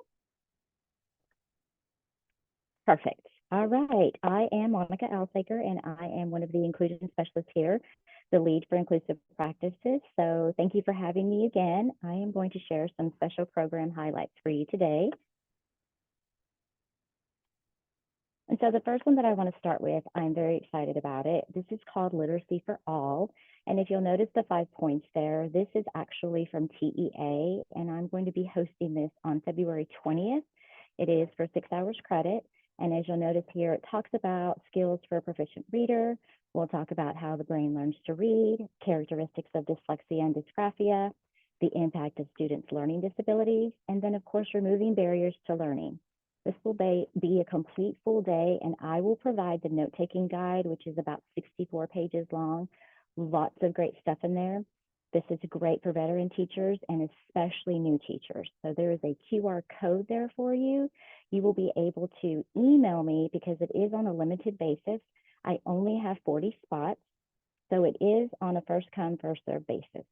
H: Perfect. All right, I am Monica Alsaker, and I am one of the inclusion specialists here, the lead for inclusive practices. So thank you for having me again. I am going to share some special program highlights for you today. And so the first one that I want to start with, I'm very excited about it. This is called Literacy for All. And if you'll notice the 5 points there, this is actually from TEA, and I'm going to be hosting this on February 20th. It is for 6 hours credit. And as you'll notice here, it talks about skills for a proficient reader. We'll talk about how the brain learns to read, characteristics of dyslexia and dysgraphia, the impact of students' learning disabilities, and then of course, removing barriers to learning. This will be a complete full day, and I will provide the note-taking guide, which is about 64 pages long. Lots of great stuff in there. This is great for veteran teachers and especially new teachers. So there is a QR code there for you. You will be able to email me because it is on a limited basis. I only have 40 spots, so it is on a first come, first served basis.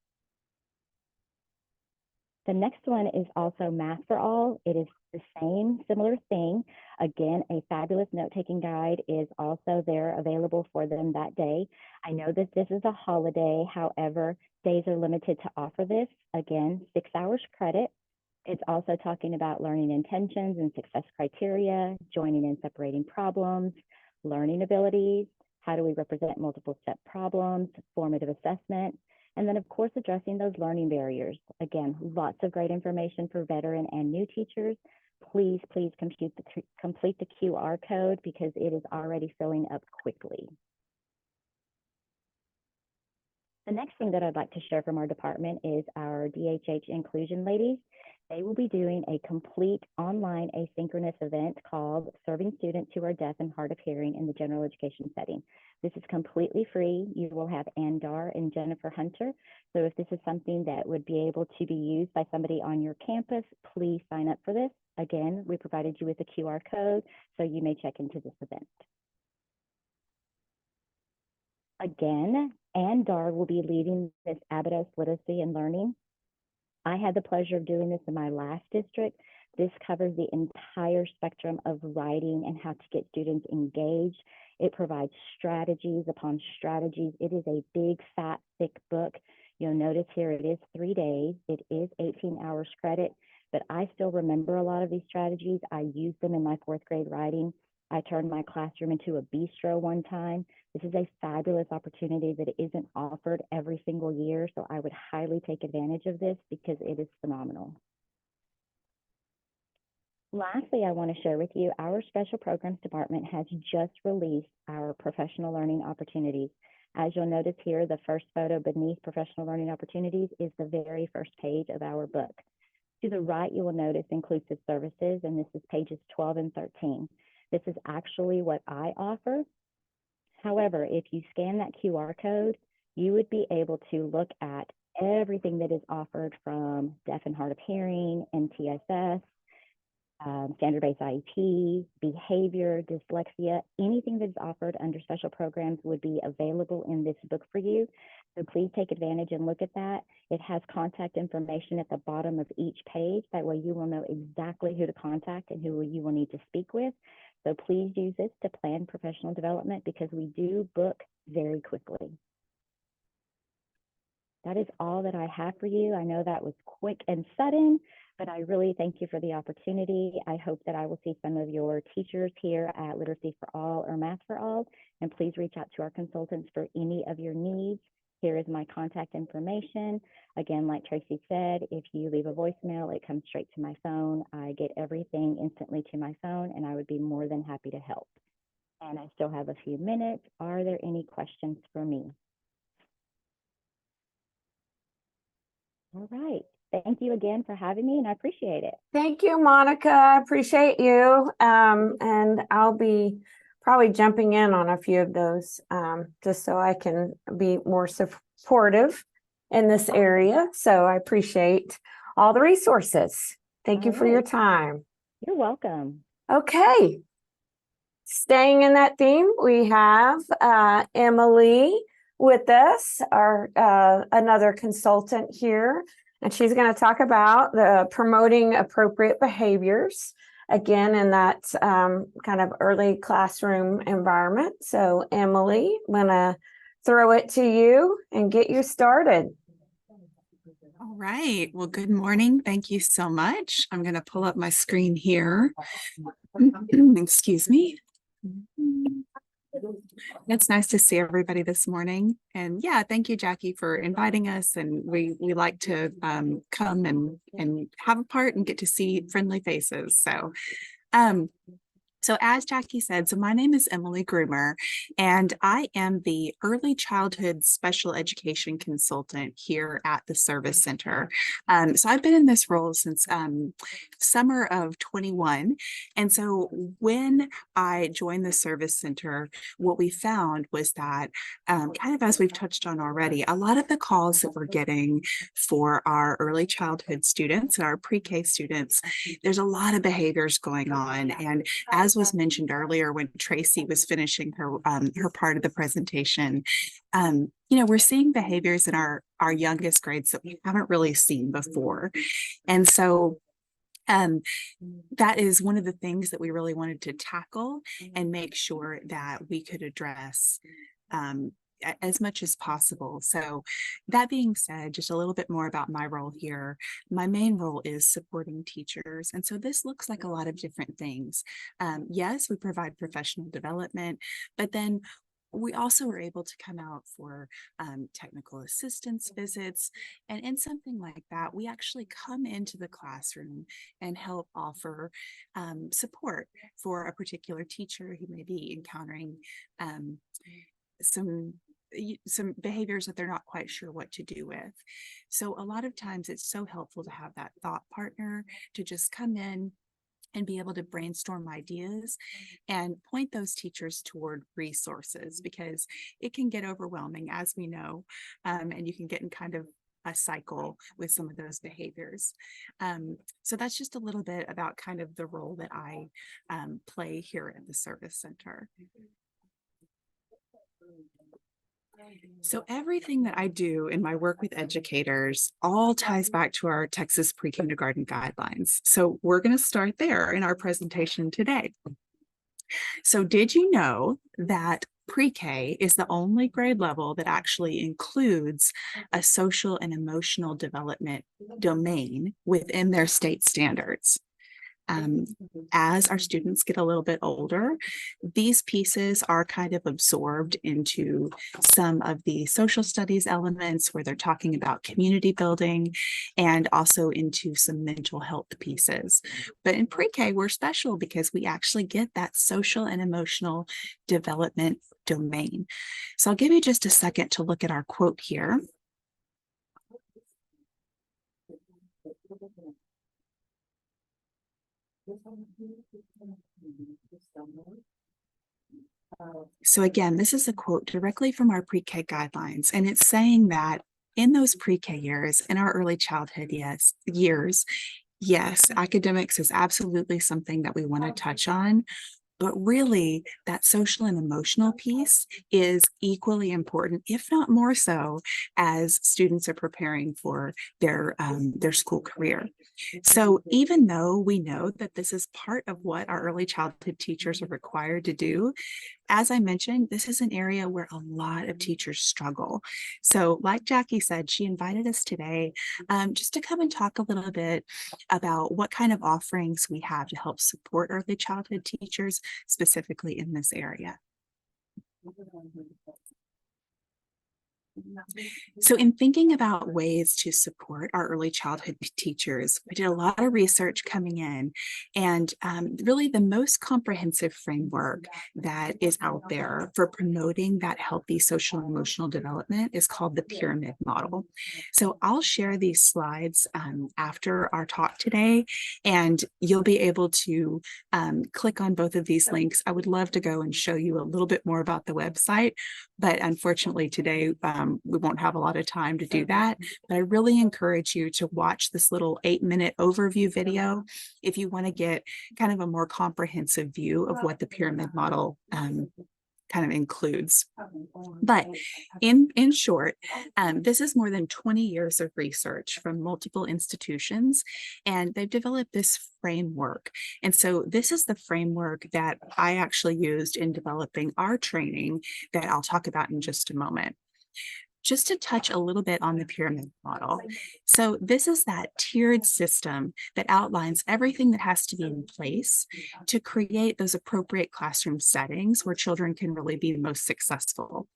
H: The next one is also Math for All. It is the same, similar thing. Again, a fabulous note-taking guide is also there available for them that day. I know that this is a holiday, however, days are limited to offer this. Again, 6 hours credit. It's also talking about learning intentions and success criteria, joining and separating problems, learning abilities, how do we represent multiple step problems, formative assessment, and then of course addressing those learning barriers. Again, lots of great information for veteran and new teachers. Please complete the QR code because it is already filling up quickly. The next thing that I'd like to share from our department is our DHH inclusion ladies. They will be doing a complete online asynchronous event called Serving Students Who Are Deaf and Hard of Hearing in the General Education Setting. This is completely free. You will have Ann Dar and Jennifer Hunter. So if this is something that would be able to be used by somebody on your campus, please sign up for this. Again, we provided you with a QR code, so you may check into this event. Again, Ann Dar will be leading this Abydos Literacy and Learning. I had the pleasure of doing this in my last district. This covers the entire spectrum of writing and how to get students engaged. It provides strategies upon strategies. It is a big, fat, thick book. You'll notice here it is 3 days. It is 18 hours credit, but I still remember a lot of these strategies. I used them in my 4th grade writing. I turned my classroom into a bistro one time. This is a fabulous opportunity that isn't offered every single year, so I would highly take advantage of this because it is phenomenal. Lastly, I want to share with you, our Special Programs Department has just released our Professional Learning Opportunities. As you'll notice here, the first photo beneath Professional Learning Opportunities is the very first page of our book. To the right, you will notice Inclusive Services, and this is pages 12 and 13. This is actually what I offer. However, if you scan that QR code, you would be able to look at everything that is offered from deaf and hard of hearing, MTSS, standard-based IEP, behavior, dyslexia, anything that is offered under special programs would be available in this book for you. So please take advantage and look at that. It has contact information at the bottom of each page. That way you will know exactly who to contact and who you will need to speak with. So please use this to plan professional development because we do book very quickly. That is all that I have for you. I know that was quick and sudden, but I really thank you for the opportunity. I hope that I will see some of your teachers here at Literacy for All or Math for All, and please reach out to our consultants for any of your needs. Here is my contact information. Again, like Tracy said, if you leave a voicemail, it comes straight to my phone. I get everything instantly to my phone, and I would be more than happy to help. And I still have a few minutes. Are there any questions for me? All right. Thank you again for having me, and I appreciate it.
A: Thank you, Monica. I appreciate you. And I'll be probably jumping in on a few of those just so I can be more supportive in this area. So I appreciate all the resources. Thank you for your time.
H: You're welcome.
A: Okay. Staying in that theme, we have Emily with us, our another consultant here, and she's going to talk about the promoting appropriate behaviors, again, in that kind of early classroom environment. So Emily, I'm going to throw it to you and get you started.
I: All right. Well, good morning. Thank you so much. I'm going to pull up my screen here. Excuse me. It's nice to see everybody this morning. And yeah, thank you, Jackie, for inviting us. And we like to come and have a part and get to see friendly faces. So as Jackie said, so my name is Emily Groomer, and I am the early childhood special education consultant here at the Service Center. So I've been in this role since summer of 21. And so when I joined the Service Center, what we found was that kind of as we've touched on already, a lot of the calls that we're getting for our early childhood students and our pre-K students, there's a lot of behaviors going on. And as was mentioned earlier when Tracy was finishing her part of the presentation, we're seeing behaviors in our our youngest grades that we haven't really seen before. And so that is one of the things that we really wanted to tackle and make sure that we could address as much as possible. So that being said, just a little bit more about my role here. My main role is supporting teachers. And so this looks like a lot of different things. Yes, we provide professional development, but then we also are able to come out for technical assistance visits. And in something like that, we actually come into the classroom and help offer support for a particular teacher who may be encountering some behaviors that they're not quite sure what to do with. So a lot of times it's so helpful to have that thought partner to just come in and be able to brainstorm ideas and point those teachers toward resources, because it can get overwhelming, as we know, and you can get in kind of a cycle with some of those behaviors. So that's just a little bit about kind of the role that I play here at the Service Center. So everything that I do in my work with educators all ties back to our Texas pre-kindergarten guidelines. So we're going to start there in our presentation today. So did you know that pre-K is the only grade level that actually includes a social and emotional development domain within their state standards? As our students get a little bit older, these pieces are kind of absorbed into some of the social studies elements where they're talking about community building, and also into some mental health pieces. But in pre-K, we're special because we actually get that social and emotional development domain. So I'll give you just a second to look at our quote here. So again, this is a quote directly from our pre-K guidelines, and it's saying that in those pre-K years, in our early childhood years, yes, academics is absolutely something that we want to touch on, but really that social and emotional piece is equally important, if not more so, as students are preparing for their school career. So even though we know that this is part of what our early childhood teachers are required to do, as I mentioned, this is an area where a lot of teachers struggle. So like Jackie said, she invited us today just to come and talk a little bit about what kind of offerings we have to help support early childhood teachers, specifically in this area. So in thinking about ways to support our early childhood teachers, we did a lot of research coming in, and really the most comprehensive framework that is out there for promoting that healthy social and emotional development is called the pyramid model. So I'll share these slides after our talk today, and you'll be able to click on both of these links. I would love to go and show you a little bit more about the website, but unfortunately today we won't have a lot of time to do that. But I really encourage you to watch this little 8-minute overview video if you want to get kind of a more comprehensive view of what the pyramid model kind of includes. But in short, this is more than 20 years of research from multiple institutions, and they've developed this framework. And so this is the framework that I actually used in developing our training that I'll talk about in just a moment. Just to touch a little bit on the pyramid model. So this is that tiered system that outlines everything that has to be in place to create those appropriate classroom settings where children can really be most successful.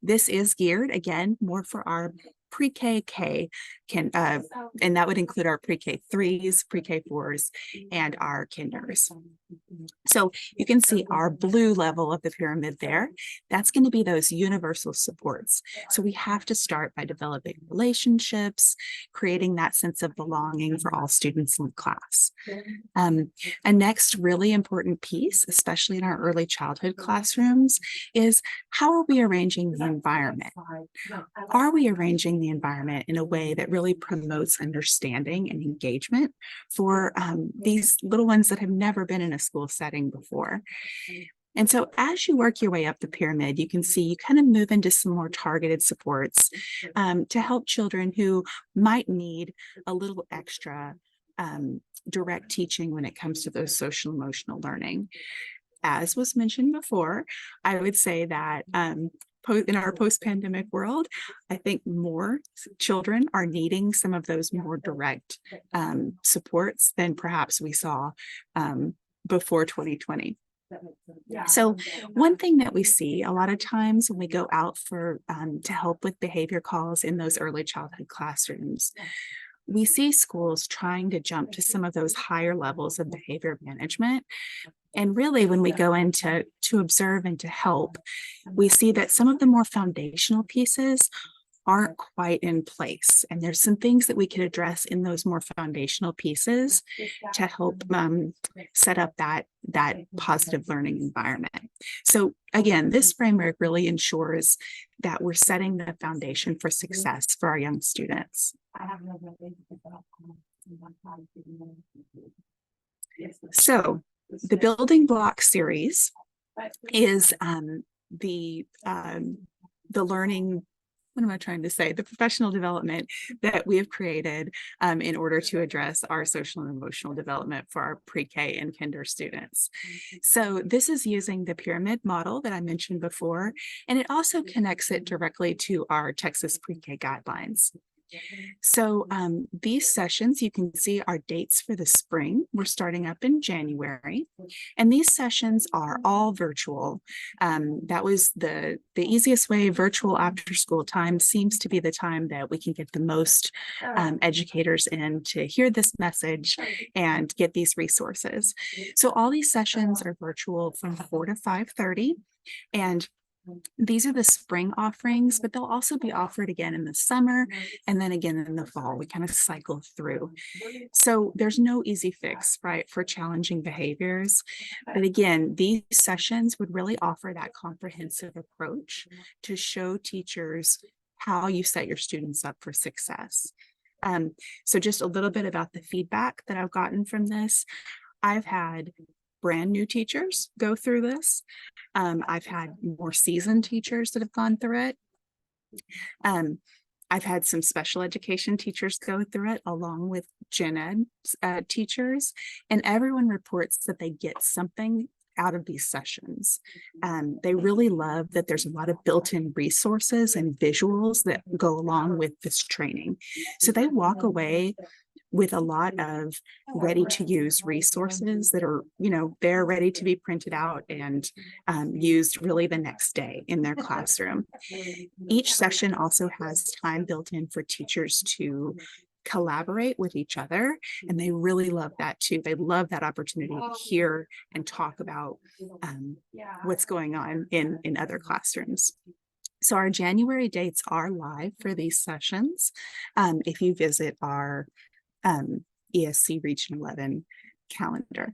I: This is geared, again, more for our pre-K, and that would include our pre-K 3s, pre-K 4s, and our kinders. So you can see our blue level of the pyramid there. That's going to be those universal supports. So we have to start by developing relationships, creating that sense of belonging for all students in the class. A next really important piece, especially in our early childhood classrooms, is how are we arranging the environment? Are we arranging the environment in a way that really promotes understanding and engagement for these little ones that have never been in a school setting before? And so as you work your way up the pyramid, you can see you kind of move into some more targeted supports to help children who might need a little extra direct teaching when it comes to those social emotional learning. As was mentioned before, I would say that in our post-pandemic world, I think more children are needing some of those more direct supports than perhaps we saw before 2020. So one thing that we see a lot of times when we go out for to help with behavior calls in those early childhood classrooms, we see schools trying to jump to some of those higher levels of behavior management. And really, when we go in to observe and to help, we see that some of the more foundational pieces aren't quite in place. And there's some things that we could address in those more foundational pieces to help set up that positive learning environment. So again, this framework really ensures that we're setting the foundation for success for our young students. So the building block series is the learning, what am I trying to say? The professional development that we have created in order to address our social and emotional development for our pre-K and kinder students. So this is using the pyramid model that I mentioned before, and it also connects it directly to our Texas pre-K guidelines. So these sessions, you can see our dates for the spring. We're starting up in January, and these sessions are all virtual. That was the easiest way. Virtual after school time seems to be the time that we can get the most educators in to hear this message and get these resources. So all these sessions are virtual from 4 to 5:30, and these are the spring offerings, but they'll also be offered again in the summer and then again in the fall. We kind of cycle through. So there's no easy fix, right, for challenging behaviors. But again, these sessions would really offer that comprehensive approach to show teachers how you set your students up for success. So just a little bit about the feedback that I've gotten from this. I've had brand new teachers go through this. I've had more seasoned teachers that have gone through it. I've had some special education teachers go through it along with gen ed teachers, and everyone reports that they get something out of these sessions. They really love that there's a lot of built-in resources and visuals that go along with this training. So they walk away with a lot of ready to use resources that are, they're ready to be printed out and used really the next day in their classroom. Each session also has time built in for teachers to collaborate with each other, and they really love that too. They love that opportunity to hear and talk about what's going on in other classrooms. So our January dates are live for these sessions. If you visit our ESC Region 11 calendar.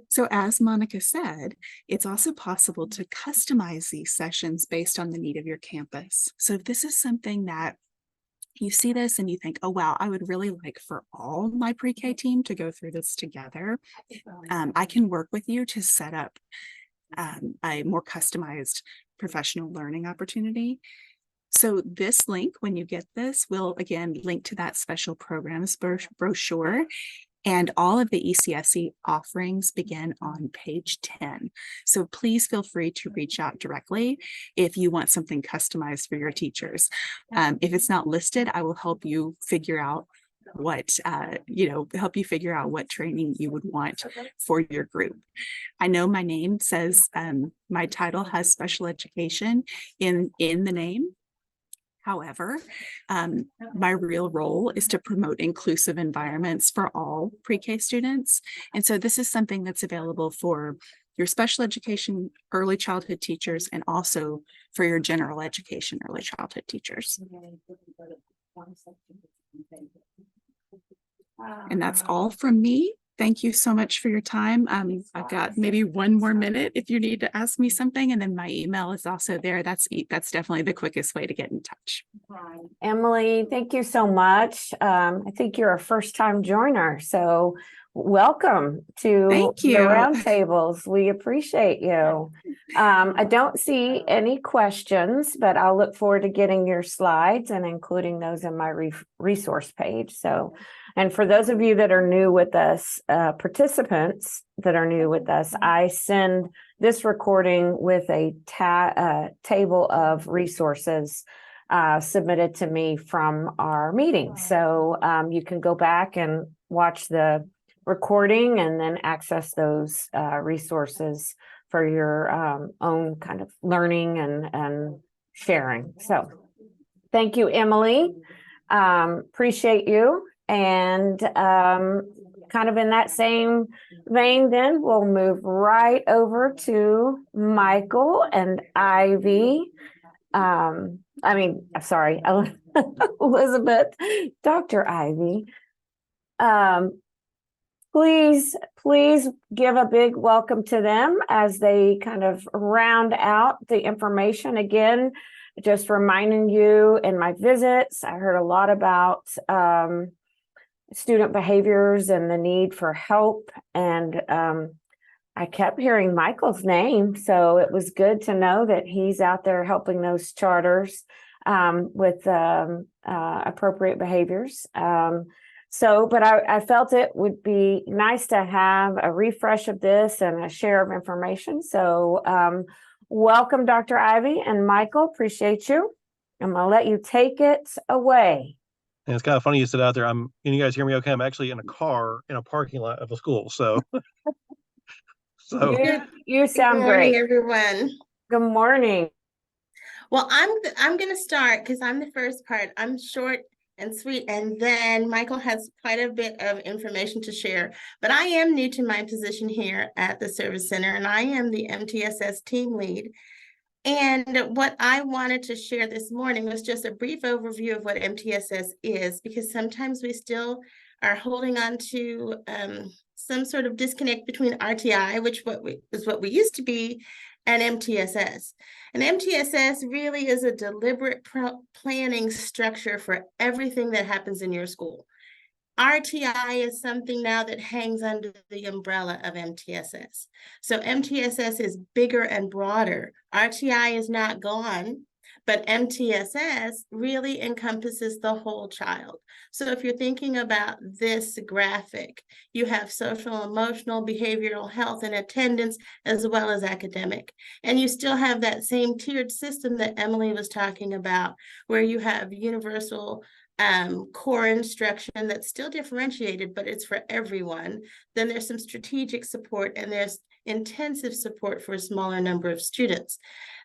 I: So as Monica said, it's also possible to customize these sessions based on the need of your campus. So if this is something that you see this and you think, oh, wow, I would really like for all my pre-K team to go through this together, I can work with you to set up a more customized professional learning opportunity. So this link, when you get this, will again link to that special programs brochure, and all of the ECSE offerings begin on page 10. So please feel free to reach out directly if you want something customized for your teachers. If it's not listed, I will help you figure out what what training you would want for your group. I know my name says my title has special education in the name. However, my real role is to promote inclusive environments for all pre-K students. And so this is something that's available for your special education early childhood teachers and also for your general education early childhood teachers. And that's all from me. Thank you so much for your time. I've got maybe one more minute if you need to ask me something, and then my email is also there. That's definitely the quickest way to get in touch.
A: Emily, thank you so much. I think you're a first-time joiner, so welcome to
I: Thank
A: the
I: you.
A: roundtables. We appreciate you. I don't see any questions, but I'll look forward to getting your slides and including those in my resource page. So, and for those of you that are new with us, participants that are new with us, I send this recording with a table of resources submitted to me from our meeting. So you can go back and watch the recording and then access those resources for your own kind of learning and sharing. So thank you, Emily. Appreciate you. And kind of in that same vein, then we'll move right over to Michael and Ivy. Sorry, Elizabeth, Dr. Ivy. Please give a big welcome to them as they kind of round out the information. Again, just reminding you in my visits, I heard a lot about student behaviors and the need for help. And I kept hearing Michael's name, so it was good to know that he's out there helping those charters with appropriate behaviors. But I felt it would be nice to have a refresh of this and a share of information. So welcome, Dr. Ivy and Michael. Appreciate you. I'm going to let you take it away.
J: And it's kind of funny you sit out there. Can you guys hear me okay? I'm actually in a car in a parking lot of a school. So
A: You sound
F: Good morning,
A: great.
F: everyone.
A: Good morning.
F: Well, I'm going to start because I'm the first part. I'm short and sweet, and then Michael has quite a bit of information to share. But I am new to my position here at the Service Center, and I am the MTSS team lead. And what I wanted to share this morning was just a brief overview of what MTSS is, because sometimes we still are holding on to some sort of disconnect between RTI, which is what we used to be, and MTSS. And MTSS really is a deliberate planning structure for everything that happens in your school. RTI is something now that hangs under the umbrella of MTSS. So MTSS is bigger and broader. RTI is not gone, but MTSS really encompasses the whole child. So if you're thinking about this graphic, you have social, emotional, behavioral health, and attendance, as well as academic. And you still have that same tiered system that Emily was talking about, where you have universal core instruction that's still differentiated, but it's for everyone. Then there's some strategic support, and there's intensive support for a smaller number of students.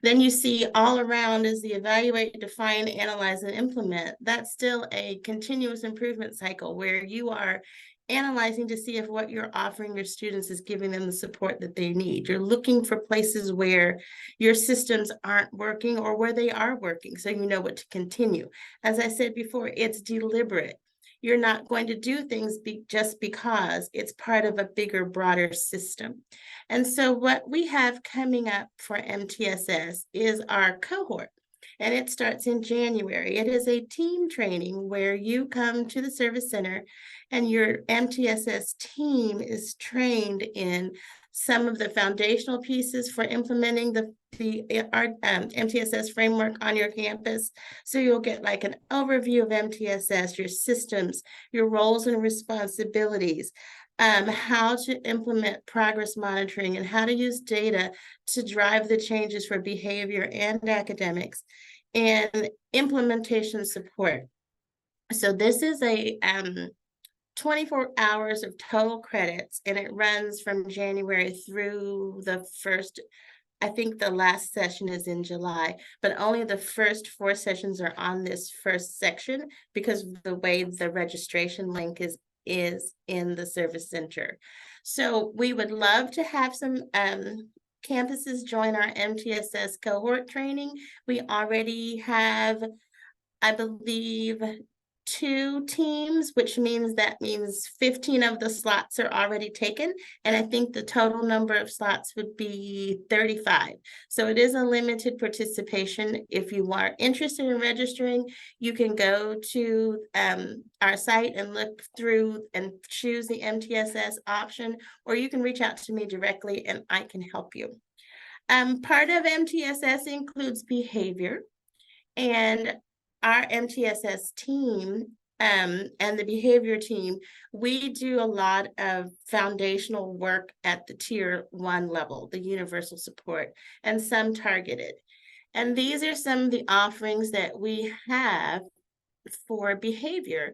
F: Then you see all around is the evaluate, define, analyze, and implement. That's still a continuous improvement cycle where you are analyzing to see if what you're offering your students is giving them the support that they need. You're looking for places where your systems aren't working or where they are working, so you know what to continue. As I said before, it's deliberate. You're not going to do things just because it's part of a bigger, broader system. And so what we have coming up for MTSS is our cohort. And it starts in January. It is a team training where you come to the Service Center and your MTSS team is trained in some of the foundational pieces for implementing the MTSS framework on your campus. So you'll get like an overview of MTSS, your systems, your roles and responsibilities, how to implement progress monitoring, and how to use data to drive the changes for behavior and academics, and implementation support. So this is a 24 hours of total credits, and it runs from January through the first, I think the last session is in July, but only the first 4 sessions are on this first section because of the way the registration link is in the Service Center. So we would love to have some campuses join our MTSS cohort training. We already have, I believe,
K: 2 teams, which means 15 of the slots are already taken. And I think the total number of slots would be 35. So it is a limited participation. If you are interested in registering, you can go to our site and look through and choose the MTSS option, or you can reach out to me directly and I can help you. Part of MTSS includes behavior, and our MTSS team and the behavior team, we do a lot of foundational work at the tier 1 level, the universal support, and some targeted. And these are some of the offerings that we have for behavior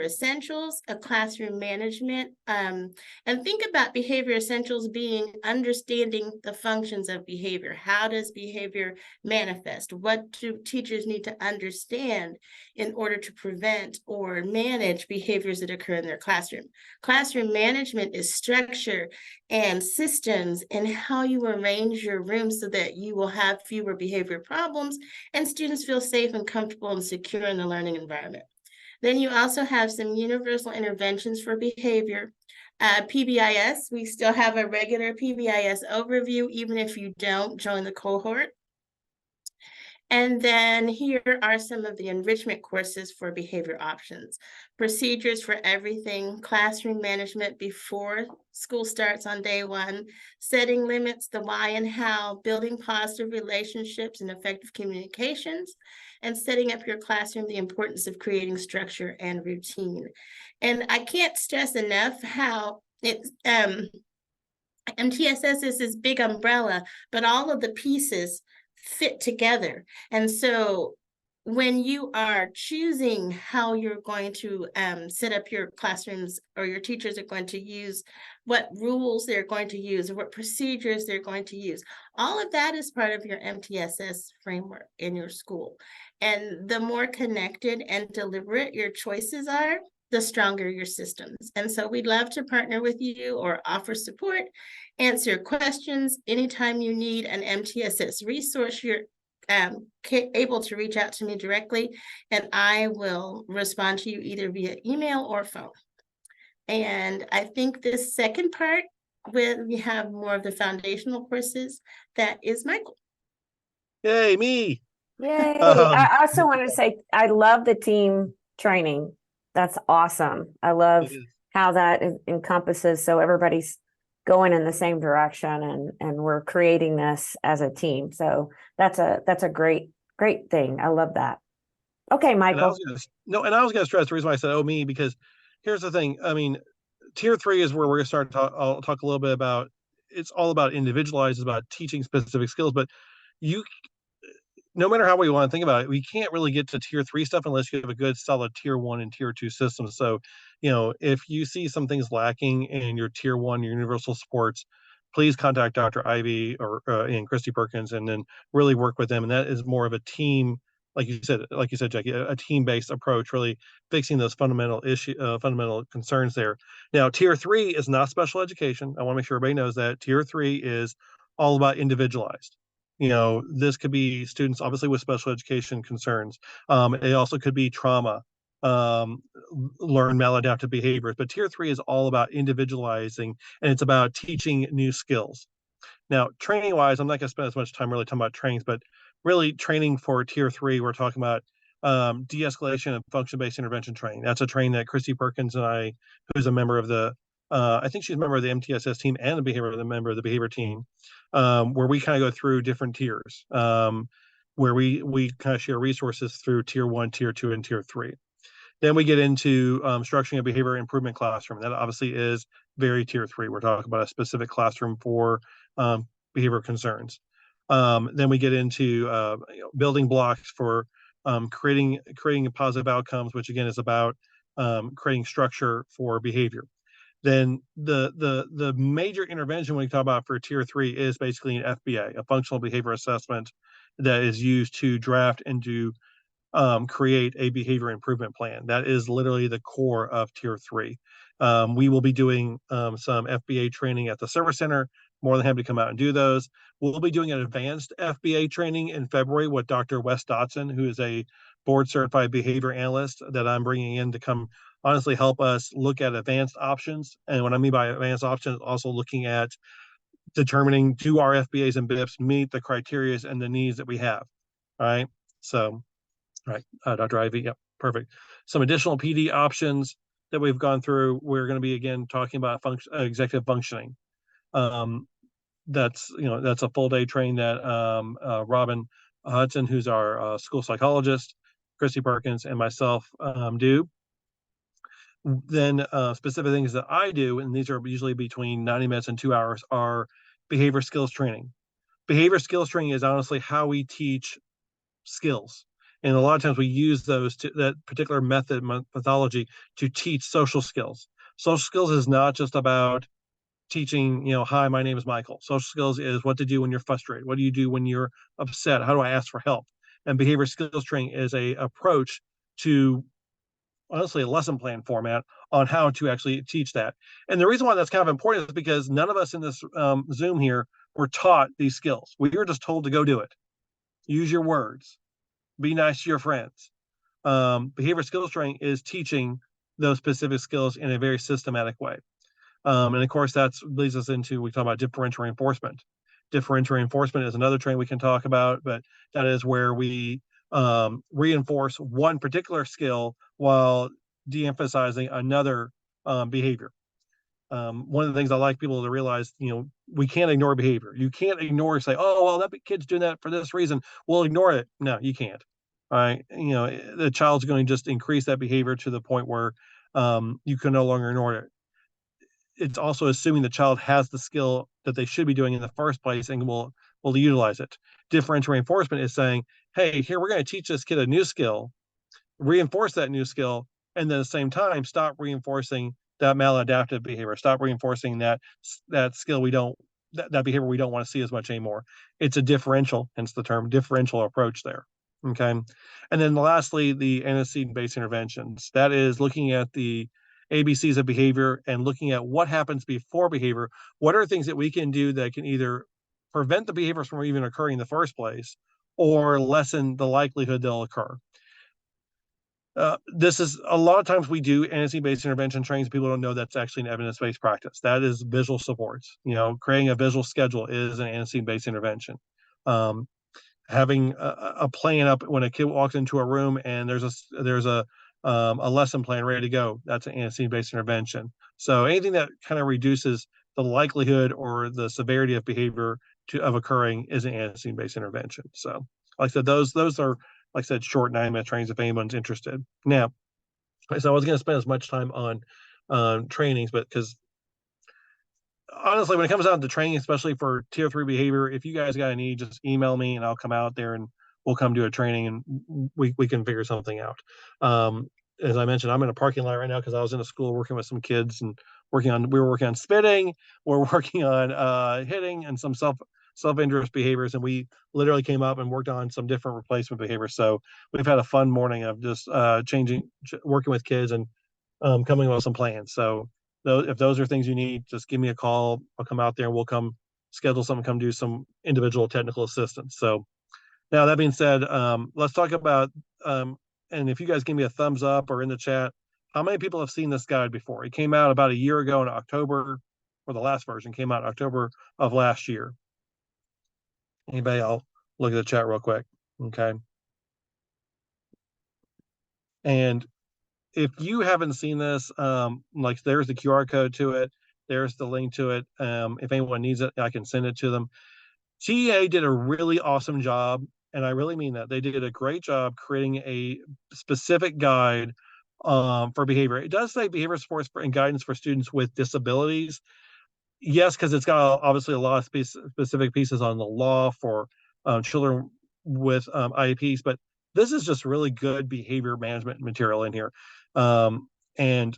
K: essentials, a classroom management, and think about behavior essentials being understanding the functions of behavior. How does behavior manifest? What do teachers need to understand in order to prevent or manage behaviors that occur in their classroom? Classroom management is structure and systems and how you arrange your room so that you will have fewer behavior problems and students feel safe and comfortable and secure in the learning environment. Then you also have some universal interventions for behavior. PBIS, we still have a regular PBIS overview, even if you don't join the cohort. And then here are some of the enrichment courses for behavior options. Procedures for everything, classroom management before school starts on day 1, setting limits, the why and how, building positive relationships and effective communications, and setting up your classroom, the importance of creating structure and routine. And I can't stress enough how it's MTSS is this big umbrella, but all of the pieces fit together. And so when you are choosing how you're going to set up your classrooms, or your teachers are going to use, what rules they're going to use, or what procedures they're going to use, all of that is part of your MTSS framework in your school. And the more connected and deliberate your choices are, the stronger your systems. And so we'd love to partner with you or offer support, answer questions. Anytime you need an MTSS resource, you're able to reach out to me directly, and I will respond to you either via email or phone. And I think this second part, when we have more of the foundational courses, that is Michael.
J: Yay, me.
A: Yay. I also wanted to say, I love the team training. That's awesome. I love how that encompasses, so everybody's going in the same direction, and we're creating this as a team. So that's a great thing. I love that. Okay, Michael.
J: And I was going to stress the reason why I said, oh, me, because here's the thing. I mean, tier 3 is where we're going to start. I'll talk a little bit about, it's all about individualized, it's about teaching specific skills, but no matter how we want to think about it, we can't really get to tier 3 stuff unless you have a good solid tier 1 and tier 2 system. So, if you see some things lacking in your tier 1, your universal supports, please contact Dr. Ivy and Christy Perkins, and then really work with them. And that is more of a team, like you said, Jackie, a team-based approach, really fixing those fundamental concerns there. Now, tier 3 is not special education. I want to make sure everybody knows that. Tier 3 is all about individualized. This could be students obviously with special education concerns. It also could be trauma, learn maladaptive behaviors, but tier 3 is all about individualizing, and it's about teaching new skills. Now, training wise, I'm not going to spend as much time really talking about trainings, but really training for tier 3, we're talking about de-escalation and function-based intervention training. That's a training that Christy Perkins and I, who's a member of the I think she's a member of the MTSS team and a member of the behavior team, where we kind of go through different tiers, where we kind of share resources through tier 1, tier 2, and tier 3. Then we get into structuring a behavior improvement classroom. That obviously is very tier 3. We're talking about a specific classroom for behavior concerns. Then we get into building blocks for creating positive outcomes, which again is about creating structure for behavior. Then the major intervention we talk about for tier 3 is basically an FBA, a functional behavior assessment, that is used to draft and to create a behavior improvement plan. That is literally the core of tier 3. We will be doing some FBA training at the service center. More than happy to come out and do those. We'll be doing an advanced FBA training in February with Dr. Wes Dotson, who is a board certified behavior analyst that I'm bringing in to come honestly help us look at advanced options. And what I mean by advanced options, also looking at determining, do our FBAs and BIPs meet the criteria and the needs that we have. All right. So, all right, Dr. Ivy, yep, perfect. Some additional PD options that we've gone through. We're going to be again talking about executive functioning. That's a full day training that Robin Hudson, who's our school psychologist, Christy Perkins, and myself do. Then specific things that I do, and these are usually between 90 minutes and 2 hours, are behavior skills training. Behavior skills training is honestly how we teach skills. And a lot of times we use that particular methodology to teach social skills. Social skills is not just about teaching, hi, my name is Michael. Social skills is what to do when you're frustrated. What do you do when you're upset? How do I ask for help? And behavior skills training is a approach to honestly a lesson plan format on how to actually teach that. And the reason why that's kind of important is because none of us in this Zoom here were taught these skills. We were just told to go do it. Use your words. Be nice to your friends. Behavior skills training is teaching those specific skills in a very systematic way. And of course, that leads us into, we talk about differential reinforcement. Differential reinforcement is another training we can talk about, but that is where we reinforce one particular skill while de-emphasizing another behavior. One of the things I like people to realize, we can't ignore behavior. You can't ignore, say, oh, well, that kid's doing that for this reason. We'll ignore it. No, you can't. All right. The child's going to just increase that behavior to the point where you can no longer ignore it. It's also assuming the child has the skill that they should be doing in the first place and will utilize it. Differential reinforcement is saying, hey, here, we're going to teach this kid a new skill, reinforce that new skill, and then at the same time, stop reinforcing that maladaptive behavior, stop reinforcing that skill that behavior we don't want to see as much anymore. It's a differential, hence the term differential approach there. Okay. And then lastly, the antecedent-based interventions. That is looking at the ABCs of behavior and looking at what happens before behavior. What are things that we can do that can either prevent the behaviors from even occurring in the first place or lessen the likelihood they'll occur? This is a lot of times we do antecedent-based intervention trainings. People don't know that's actually an evidence-based practice. That is visual supports. Creating a visual schedule is an antecedent-based intervention. Having a plan up when a kid walks into a room and there's a lesson plan ready to go, that's an antecedent-based intervention. So anything that kind of reduces the likelihood or the severity of behavior of occurring is an antecedent-based intervention. So like I said, those are, like I said, short 9-minute trainings if anyone's interested. Now, so I was going to spend as much time on trainings, but because honestly, when it comes down to training, especially for tier 3 behavior, if you guys got a need, just email me and I'll come out there and we'll come do a training and we can figure something out. As I mentioned, I'm in a parking lot right now because I was in a school working with some kids and we were working on spitting, we're working on hitting and some self-injurious behaviors. And we literally came up and worked on some different replacement behaviors. So we've had a fun morning of just working with kids and coming up with some plans. So if those are things you need, just give me a call. I'll come out there and we'll come schedule something, come do some individual technical assistance. So now that being said, let's talk about, and if you guys give me a thumbs up or in the chat, how many people have seen this guide before? It came out about a year ago in October, or the last version came out in October of last year. Anybody? I'll look at the chat real quick. Okay. And if you haven't seen this, like there's the QR code to it, there's the link to it. If anyone needs it, I can send it to them. TEA did a really awesome job, and I really mean that. They did a great job creating a specific guide for behavior. It does say behavior supports and guidance for students with disabilities. Yes, because it's got obviously a lot of specific pieces on the law for children with IEPs, but this is just really good behavior management material in here. And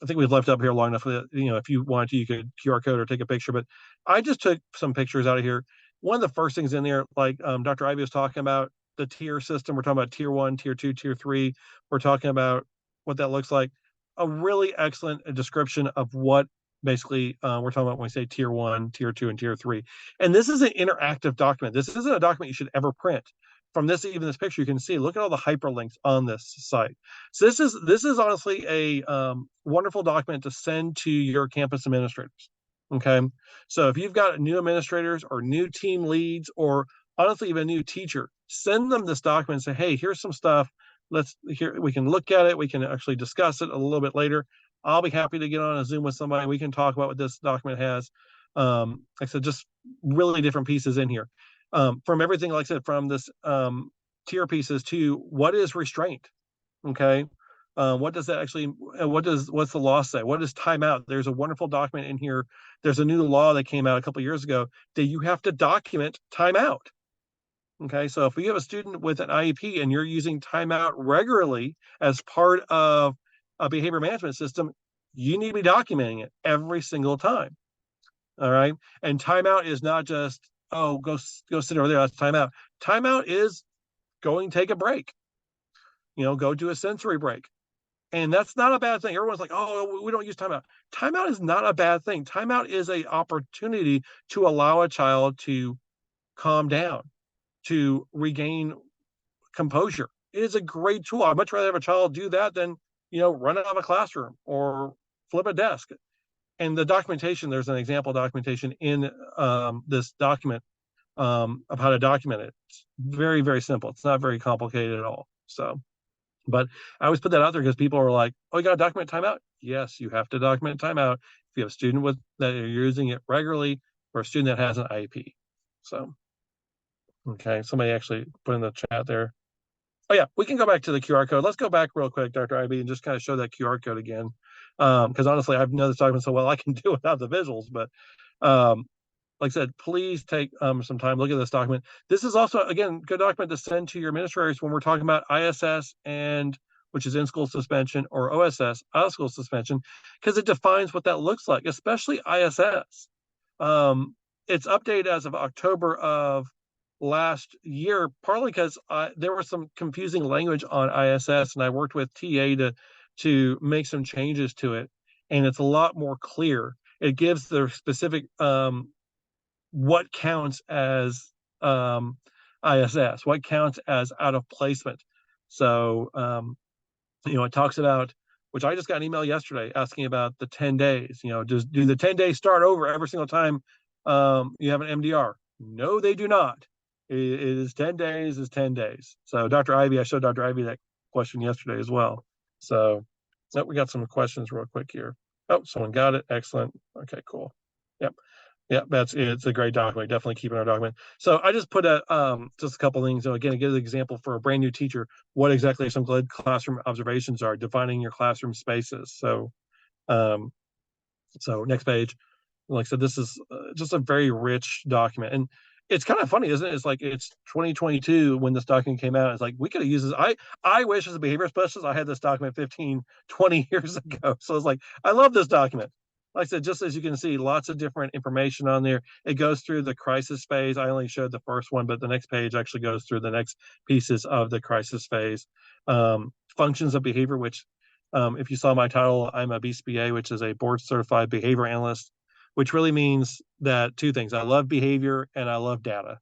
J: I think we've left up here long enough that, if you wanted to, you could QR code or take a picture, but I just took some pictures out of here. One of the first things in there, like Dr. Ivy was talking about the tier system. We're talking about tier 1, tier 2, tier 3. We're talking about what that looks like. A really excellent description of what basically we're talking about when we say tier 1, tier 2, and tier 3. And this is an interactive document. This isn't a document you should ever print. from this, even this picture, you can see, look at all the hyperlinks on this site. So this is honestly a wonderful document to send to your campus administrators. Okay. So if you've got new administrators or new team leads, or honestly, even a new teacher, send them this document and say, hey, here's some stuff. We can look at it. We can actually discuss it a little bit later. I'll be happy to get on a Zoom with somebody. We can talk about what this document has. Like I said, just really different pieces in here. From everything, like I said, from this tier pieces to what is restraint. Okay. What does that actually, what's the law say? What is timeout? There's a wonderful document in here. There's a new law that came out a couple of years ago that you have to document timeout. Okay, so if you have a student with an IEP and you're using timeout regularly as part of a behavior management system, you need to be documenting it every single time. All right, and timeout is not just, oh, go sit over there, that's timeout. Timeout is going to take a break. Go do a sensory break. And that's not a bad thing. Everyone's like, oh, we don't use timeout. Timeout is not a bad thing. Timeout is an opportunity to allow a child to calm down, to regain composure. It is a great tool. I'd much rather have a child do that than, run out of a classroom or flip a desk. And the documentation, there's an example documentation in this document of how to document it. It's very, very simple. It's not very complicated at all. So, but I always put that out there because people are like, oh, you got to document timeout? Yes, you have to document timeout if you have a student that are using it regularly, or a student that has an IEP. So, okay, somebody actually put in the chat there. Oh yeah, we can go back to the QR code. Let's go back real quick, Dr. IB, and just kind of show that QR code again. Because honestly, I've known this document so well, I can do it without the visuals. But like I said, please take some time, look at this document. This is also, again, good document to send to your administrators when we're talking about ISS, which is in-school suspension, or OSS, out-of-school suspension, because it defines what that looks like, especially ISS. It's updated as of October of last year, partly because there was some confusing language on ISS, and I worked with TA to make some changes to it, and it's a lot more clear. It gives the specific what counts as ISS, what counts as out of placement. So it talks about, which I just got an email yesterday asking about the 10 days. Do the 10 days start over every single time you have an MDR? No, they do not. It is 10 days is 10 days. So Dr. Ivy, I showed Dr. Ivy that question yesterday as well. So we got some questions real quick here. Oh, someone got it. Excellent. Okay, cool. Yep. It's a great document. Definitely keeping our document. So I just put just a couple things. Again, to give an example for a brand new teacher, what exactly some good classroom observations are, defining your classroom spaces. So, so next page. Like I said, this is just a very rich document, and it's kind of funny, isn't it? It's like it's 2022 when this document came out. It's like we could have used this. I wish as a behavior specialist I had this document 15, 20 years ago. So it's like I love this document. Like I said, just as you can see, lots of different information on there. It goes through the crisis phase. I only showed the first one, but the next page actually goes through the next pieces of the crisis phase. Functions of behavior, which if you saw my title, I'm a BCBA, which is a board certified behavior analyst, which really means that two things. I love behavior and I love data.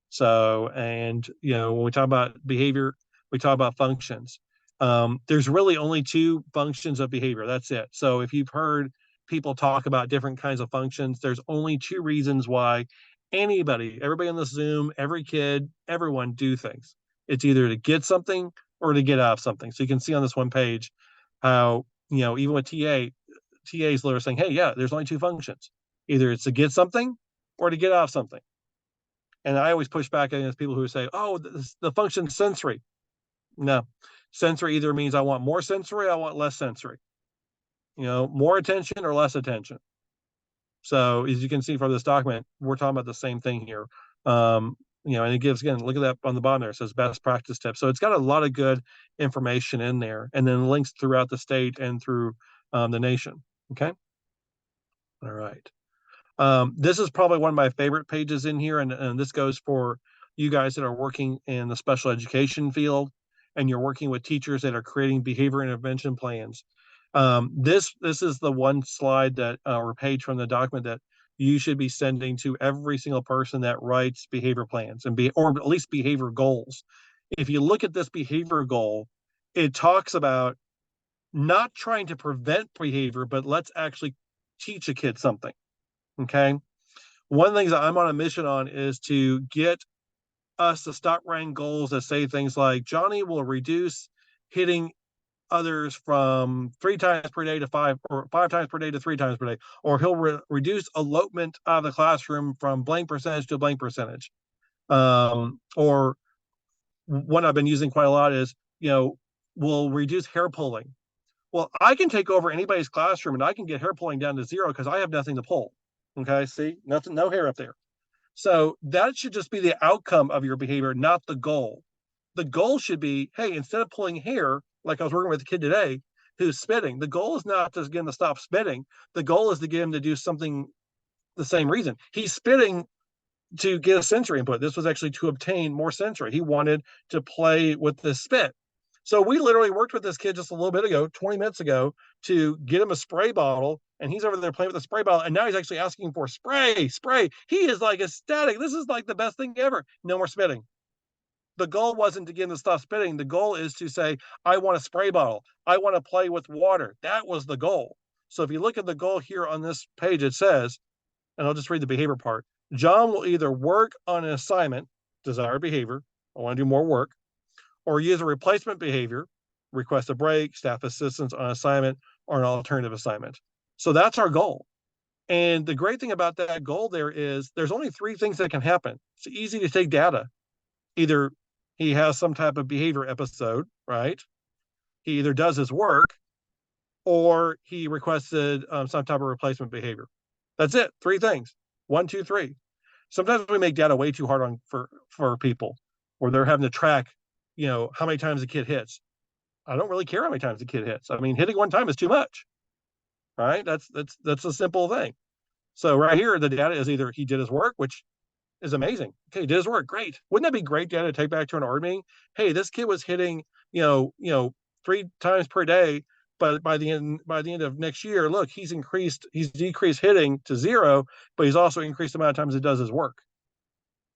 J: So, and when we talk about behavior, we talk about functions. There's really only two functions of behavior. That's it. So if you've heard people talk about different kinds of functions, there's only two reasons why everybody on the Zoom, every kid, everyone do things. It's either to get something or to get out of something. So you can see on this one page how, even with TAs literally saying, hey, yeah, there's only two functions. Either it's to get something or to get out of something. And I always push back against people who say, oh, the function sensory. No, sensory either means I want more sensory, I want less sensory. More attention or less attention. So as you can see from this document, we're talking about the same thing here. And it gives, again, look at that on the bottom there. It says best practice tips. So it's got a lot of good information in there, and then links throughout the state and through the nation. Okay. All right. This is probably one of my favorite pages in here, and this goes for you guys that are working in the special education field, and you're working with teachers that are creating behavior intervention plans. This is the one slide that or page from the document that you should be sending to every single person that writes behavior plans or at least behavior goals. if you look at this behavior goal, it talks about not trying to prevent behavior, but let's actually teach a kid something. Okay. One of the things that I'm on a mission on is to get us to stop writing goals that say things like Johnny will reduce hitting others from 3 times per day to 5, or 5 times per day to 3 times per day, or he'll reduce elopement out of the classroom from blank percentage to blank percentage. Or one I've been using quite a lot is, we'll reduce hair pulling. Well, I can take over anybody's classroom and I can get hair pulling down to 0 because I have nothing to pull. Okay, see, nothing, no hair up there. So that should just be the outcome of your behavior, not the goal. The goal should be, hey, instead of pulling hair, like I was working with a kid today who's spitting, the goal is not to get him to stop spitting. The goal is to get him to do something the same reason. He's spitting to get a sensory input. This was actually to obtain more sensory. He wanted to play with the spit. So we literally worked with this kid just a little bit ago, 20 minutes ago, to get him a spray bottle. And he's over there playing with the spray bottle. And now he's actually asking for spray. He is like ecstatic. This is like the best thing ever. No more spitting. The goal wasn't to get him to stop spitting. The goal is to say, I want a spray bottle. I want to play with water. That was the goal. So if you look at the goal here on this page, it says, and I'll just read the behavior part. John will either work on an assignment, desired behavior, I want to do more work, or use a replacement behavior, request a break, staff assistance on assignment, or an alternative assignment. So that's our goal. And the great thing about that goal there is there's only 3 things that can happen. It's easy to take data. Either he has some type of behavior episode, right? He either does his work, or he requested some type of replacement behavior. That's it. 3 things. 1, 2, 3. Sometimes we make data way too hard on for people, where they're having to track, how many times a kid hits. I don't really care how many times a kid hits. I mean, hitting 1 time is too much, right? That's a simple thing. So right here, the data is either he did his work, which is amazing. Okay, he did his work, great. Wouldn't that be great data to take back to an ARD meeting? Hey, this kid was hitting, 3 times per day, but by the end of next year, look, he's decreased hitting to 0, but he's also increased the amount of times he does his work.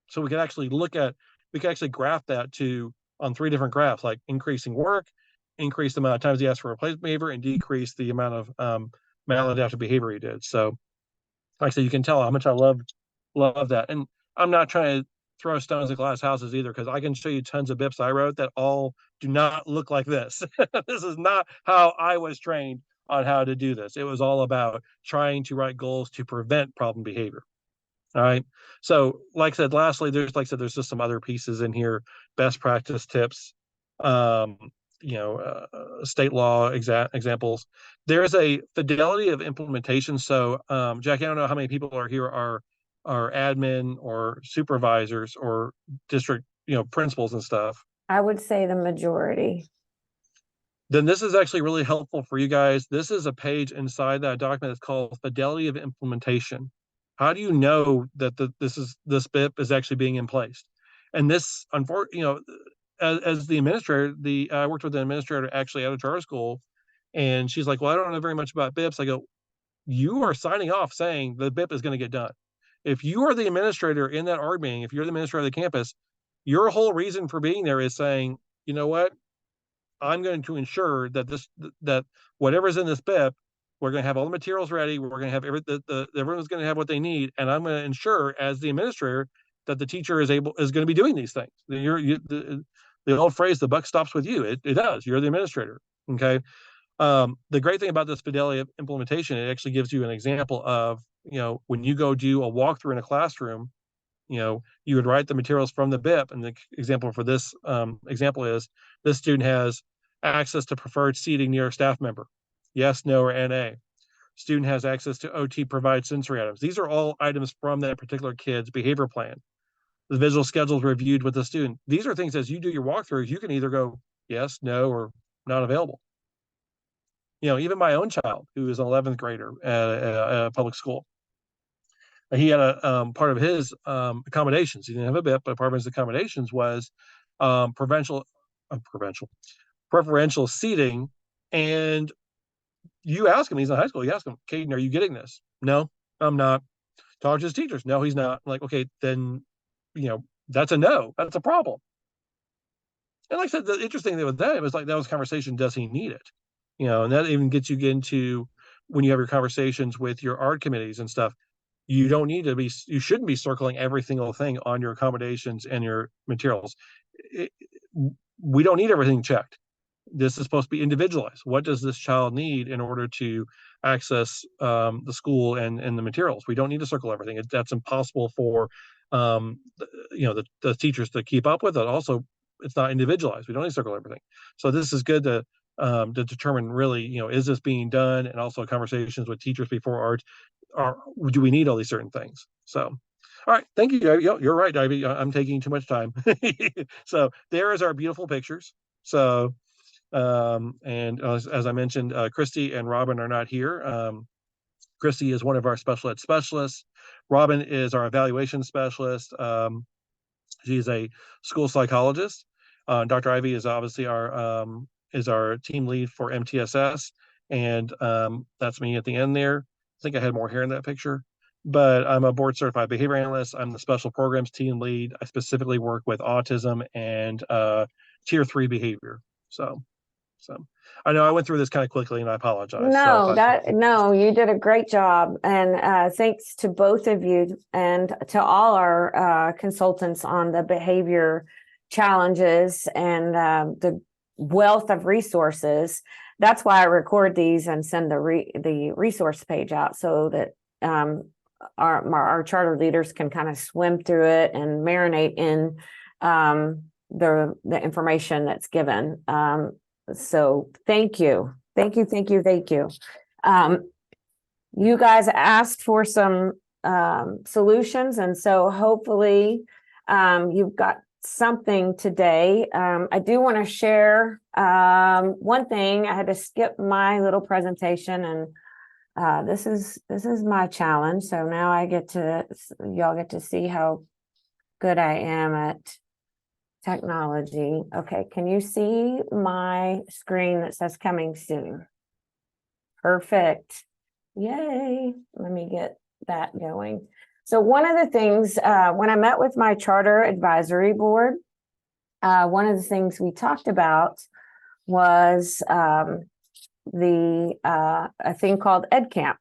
J: So we can actually graph that on 3 different graphs, like increasing work, increase the amount of times he asked for replacement behavior, and decrease the amount of maladaptive behavior he did. So like I said, you can tell how much I love that. And I'm not trying to throw stones at glass houses either, because I can show you tons of BIPs I wrote that all do not look like this. This is not how I was trained on how to do this. It was all about trying to write goals to prevent problem behavior. All right. So like I said, lastly, there's just some other pieces in here, best practice tips, state law examples. There's a fidelity of implementation. So Jackie, I don't know how many people are here are admin or supervisors or district, principals and stuff.
A: I would say the majority.
J: Then this is actually really helpful for you guys. This is a page inside that document that's called fidelity of implementation. How do you know that this BIP is actually being in place? And this, unfortunately, as the administrator, I worked with an administrator actually at a charter school, and she's like, well, I don't know very much about BIPs. I go, you are signing off saying the BIP is going to get done. If you are the administrator in that ARD meeting, if you're the administrator of the campus, your whole reason for being there is saying, you know what, I'm going to ensure that whatever's in this BIP, we're going to have all the materials ready. We're going to have everyone's going to have what they need, and I'm going to ensure, as the administrator, that the teacher is going to be doing these things. The old phrase, "The buck stops with you." It does. You're the administrator. Okay. The great thing about this fidelity of implementation, it actually gives you an example of, when you go do a walkthrough in a classroom, you would write the materials from the BIP. And the example for this example is this student has access to preferred seating near a staff member. Yes, no, or NA. Student has access to OT provide sensory items. These are all items from that particular kid's behavior plan. The visual schedule is reviewed with the student. These are things, as you do your walkthroughs, you can either go yes, no, or not available. Even my own child, who is an 11th grader at a public school, he had a part of his accommodations. He didn't have a BIP, but part of his accommodations was preferential seating. And you ask him, he's in high school, you ask him, Caden, are you getting this? No, I'm not. Talk to his teachers. No, he's not. I'm like, okay, then, that's a no. That's a problem. And like I said, the interesting thing with that was like that was conversation, does he need it? You know, and that even gets you into when you have your conversations with your art committees and stuff, you don't need to be, you shouldn't be circling every single thing on your accommodations and your materials. We don't need everything checked. This is supposed to be individualized. What does this child need in order to access the school and the materials? We don't need to circle everything. That's impossible for the teachers to keep up with it. Also, it's not individualized. We don't need to circle everything. So this is good to determine really, is this being done? And also conversations with teachers before art. Do we need all these certain things? So, all right, thank you. You're right, Ivy. I'm taking too much time. So there is our beautiful pictures. So, and as I mentioned, Christy and Robin are not here. Christy is one of our special ed specialists. Robin is our evaluation specialist. She's a school psychologist. Dr. Ivy is obviously our team lead for MTSS, and that's me at the end there. I think I had more hair in that picture, but I'm a board certified behavior analyst. I'm the special programs team lead. I specifically work with autism and tier 3 behavior. So I know I went through this kind of quickly, and I apologize.
A: No, you did a great job. And thanks to both of you and to all our consultants on the behavior challenges and the wealth of resources. That's why I record these and send the resource page out so that our charter leaders can kind of swim through it and marinate in the information that's given. So thank you. You guys asked for some solutions, and so hopefully you've got something today. I do want to share one thing. I had to skip my little presentation, and this is my challenge. So now y'all get to see how good I am at technology. Okay, can you see my screen that says coming soon? Perfect. Yay. Let me get that going. So one of the things, when I met with my charter advisory board, one of the things we talked about was a thing called EdCamp.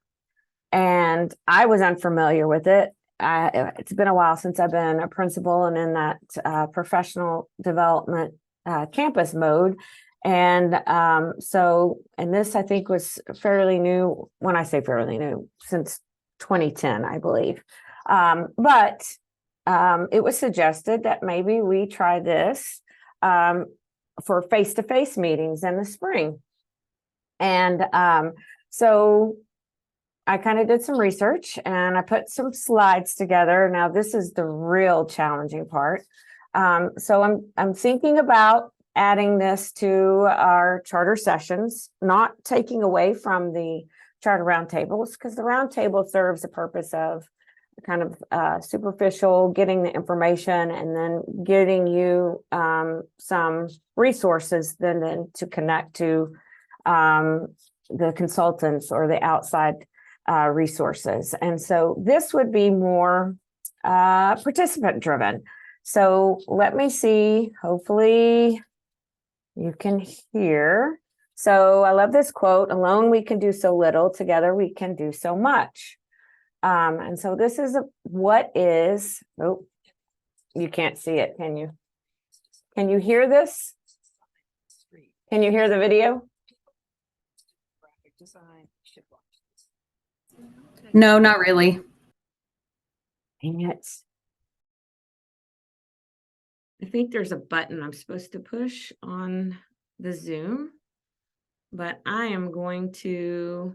A: And I was unfamiliar with it. It's been a while since I've been a principal and in that professional development campus mode. And and this I think was fairly new. When I say fairly new, since 2010, I believe. But it was suggested that maybe we try this for face-to-face meetings in the spring. And so I kind of did some research and I put some slides together. Now this is the real challenging part. So I'm thinking about adding this to our charter sessions, not taking away from the charter roundtables, because the roundtable serves the purpose of kind of superficial, getting the information and then getting you some resources then to connect to the consultants or the outside resources. And so this would be more participant driven. So let me see, hopefully you can hear. So I love this quote, alone we can do so little, together we can do so much. And so this is oh, you can't see it, can you? Can you hear this? Can you hear the video?
L: No, not really.
A: Dang it. I think there's a button I'm supposed to push on the Zoom, but I am going to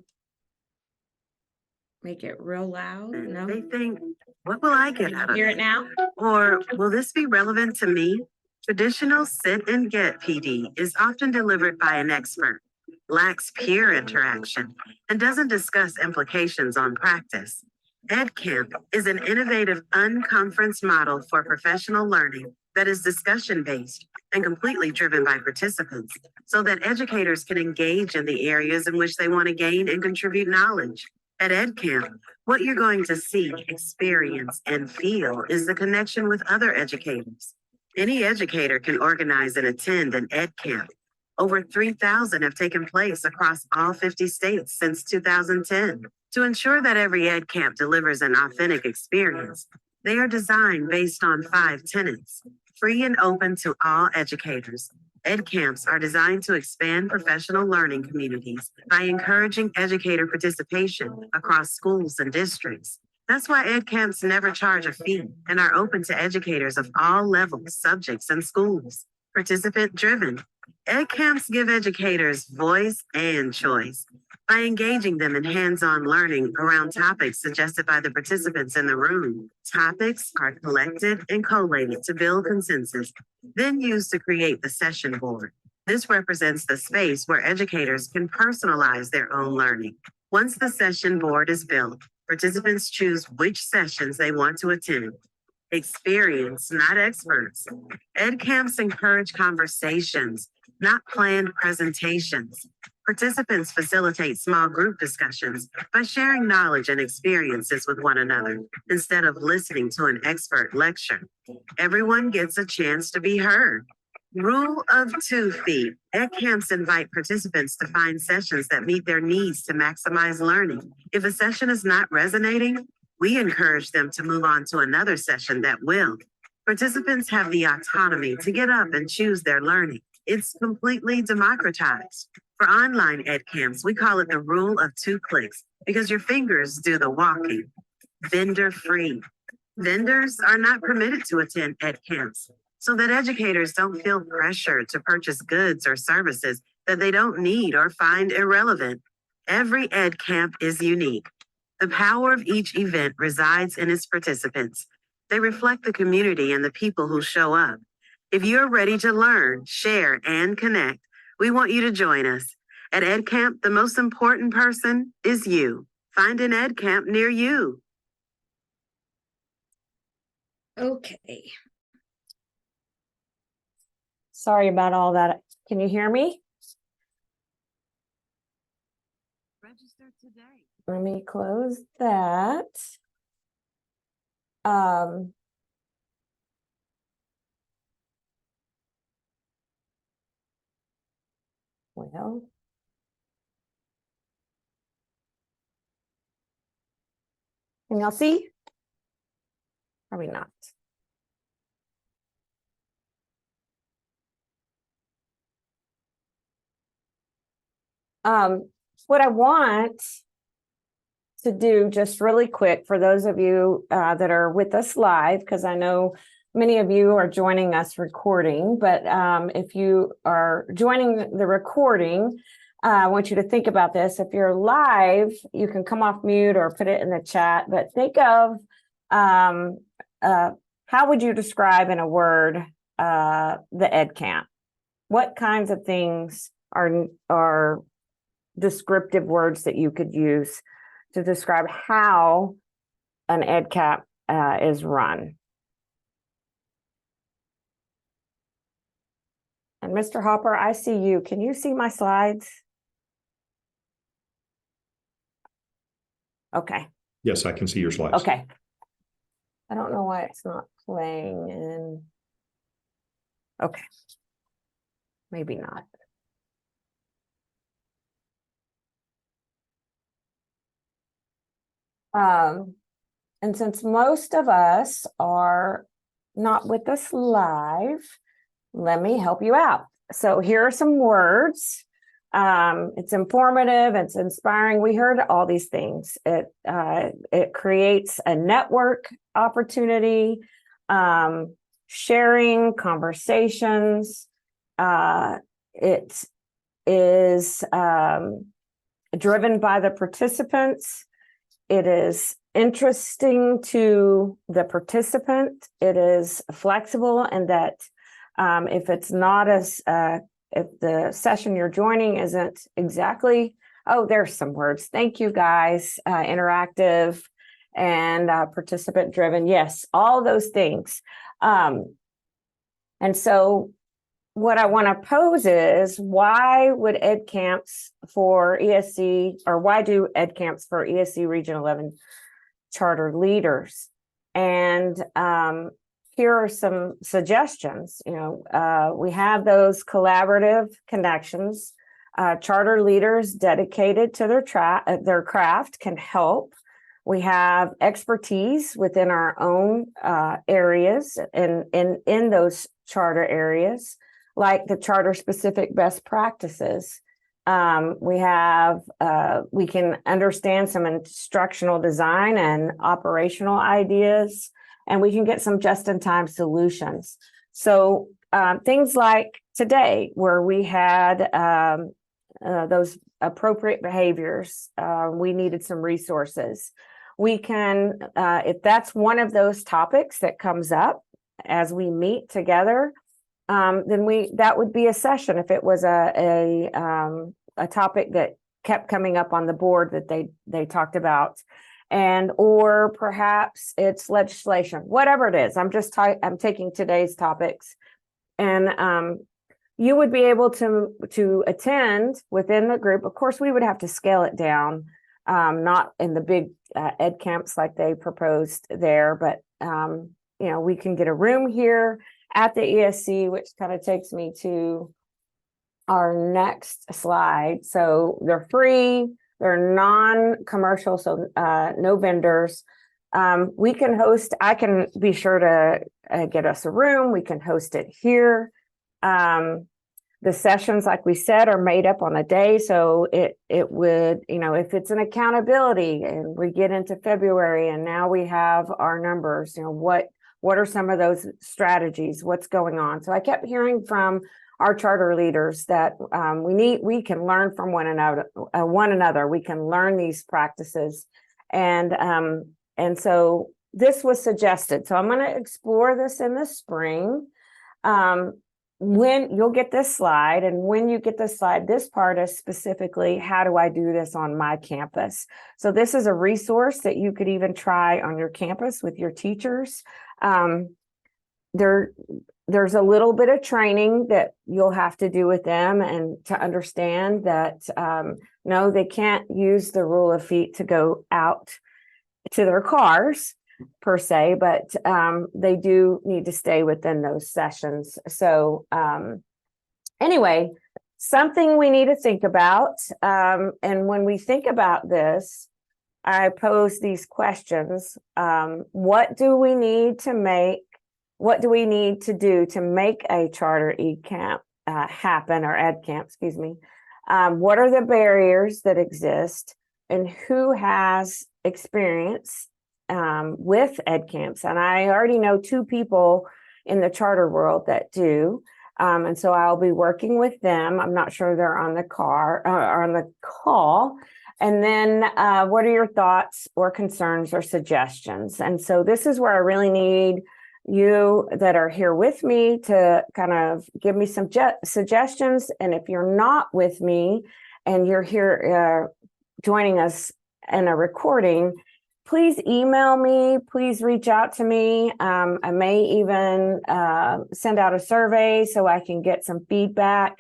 A: make it real loud. No.
M: They think, what will I get out of
A: Hear
M: it?
A: it now?
M: Or will this be relevant to me? Traditional sit and get PD is often delivered by an expert, lacks peer interaction, and doesn't discuss implications on practice. EdCamp is an innovative unconference model for professional learning that is discussion-based and completely driven by participants, so that educators can engage in the areas in which they want to gain and contribute knowledge. At EdCamp, what you're going to see, experience, and feel is the connection with other educators. Any educator can organize and attend an ed camp. Over 3,000 have taken place across all 50 states since 2010. To ensure that every ed camp delivers an authentic experience, they are designed based on 5 tenets: free and open to all educators. Ed camps are designed to expand professional learning communities by encouraging educator participation across schools and districts. That's why ed camps never charge a fee and are open to educators of all levels, subjects, and schools. Participant driven. Ed camps give educators voice and choice by engaging them in hands-on learning around topics suggested by the participants in the room. Topics are collected and collated to build consensus, then used to create the session board. This represents the space where educators can personalize their own learning. Once the session board is built, participants choose which sessions they want to attend. Experience, not experts. Ed camps encourage conversations, not planned presentations. Participants facilitate small group discussions by sharing knowledge and experiences with one another instead of listening to an expert lecture. Everyone gets a chance to be heard. Rule of 2 feet. Ed camps invite participants to find sessions that meet their needs to maximize learning. If a session is not resonating, we encourage them to move on to another session that will. Participants have the autonomy to get up and choose their learning. It's completely democratized. For online ed camps, we call it the rule of 2 clicks because your fingers do the walking. Vendor free. Vendors are not permitted to attend ed camps so that educators don't feel pressured to purchase goods or services that they don't need or find irrelevant. Every ed camp is unique. The power of each event resides in its participants. They reflect the community and the people who show up. If you're ready to learn, share, and connect, we want you to join us. At Ed Camp, the most important person is you. Find an Ed Camp near you.
F: Okay.
A: Sorry about all that. Can you hear me?
M: Register today.
A: Let me close that. Well, can y'all see? Probably not. What I want to do just really quick for those of you that are with us live, because I know many of you are joining us recording, but if you are joining the recording, I want you to think about this. If you're live, you can come off mute or put it in the chat, but think of how would you describe in a word the Ed Camp? What kinds of things are descriptive words that you could use to describe how an Ed Camp is run? And Mr. Hopper, I see you. Can you see my slides? Okay.
G: Yes, I can see your slides.
A: Okay. I don't know why it's not playing in. Okay. Maybe not. And since most of us are not with us live, let me help you out. So here are some words. It's informative, it's inspiring. We heard all these things. It creates a network opportunity, sharing, conversations. It is driven by the participants. It is interesting to the participant. It is flexible, and that if it's not as if the session you're joining isn't exactly, oh, there's some words. Thank you, guys. Interactive and participant driven. Yes, all those things. And so what I want to pose is, why would ed camps for ESC, or why do ed camps for ESC Region 11 charter leaders? And here are some suggestions. We have those collaborative connections. Charter leaders dedicated to their craft can help. We have expertise within our own areas and in those charter areas, like the charter specific best practices. We can understand some instructional design and operational ideas, and we can get some just-in-time solutions. So things like today, where we had those appropriate behaviors, we needed some resources. We can, if that's one of those topics that comes up as we meet together, then that would be a session. If it was a topic that kept coming up on the board that they talked about, or perhaps it's legislation, whatever it is. I'm taking today's topics, and you would be able to attend within the group. Of course, we would have to scale it down, not in the big ed camps like they proposed there, but we can get a room here at the ESC, which kind of takes me to our next slide. So they're free, they're non-commercial, so no vendors. We can host, I can be sure to get us a room. We can host it here. The sessions, like we said, are made up on a day. So it would, if it's an accountability and we get into February and now we have our numbers, what are some of those strategies? What's going on? So I kept hearing from our charter leaders that we can learn from one another. We can learn these practices. And so this was suggested. So I'm going to explore this in the spring. When you'll get this slide, and when you get this slide, this part is specifically, how do I do this on my campus? So this is a resource that you could even try on your campus with your teachers. There's a little bit of training that you'll have to do with them, and to understand that no, they can't use the rule of feet to go out to their cars per se, but they do need to stay within those sessions. So anyway, something we need to think about. And when we think about this, I pose these questions. What do we need to do to make a charter ed-camp happen, or ed-camp, excuse me? What are the barriers that exist, and who has experience with ed camps? And I already know 2 people in the charter world that do. And so I'll be working with them. I'm not sure they're on the call. And then what are your thoughts or concerns or suggestions? And so this is where I really need you that are here with me to kind of give me some suggestions. And if you're not with me and you're here joining us in a recording, please email me, please reach out to me. I may even send out a survey so I can get some feedback,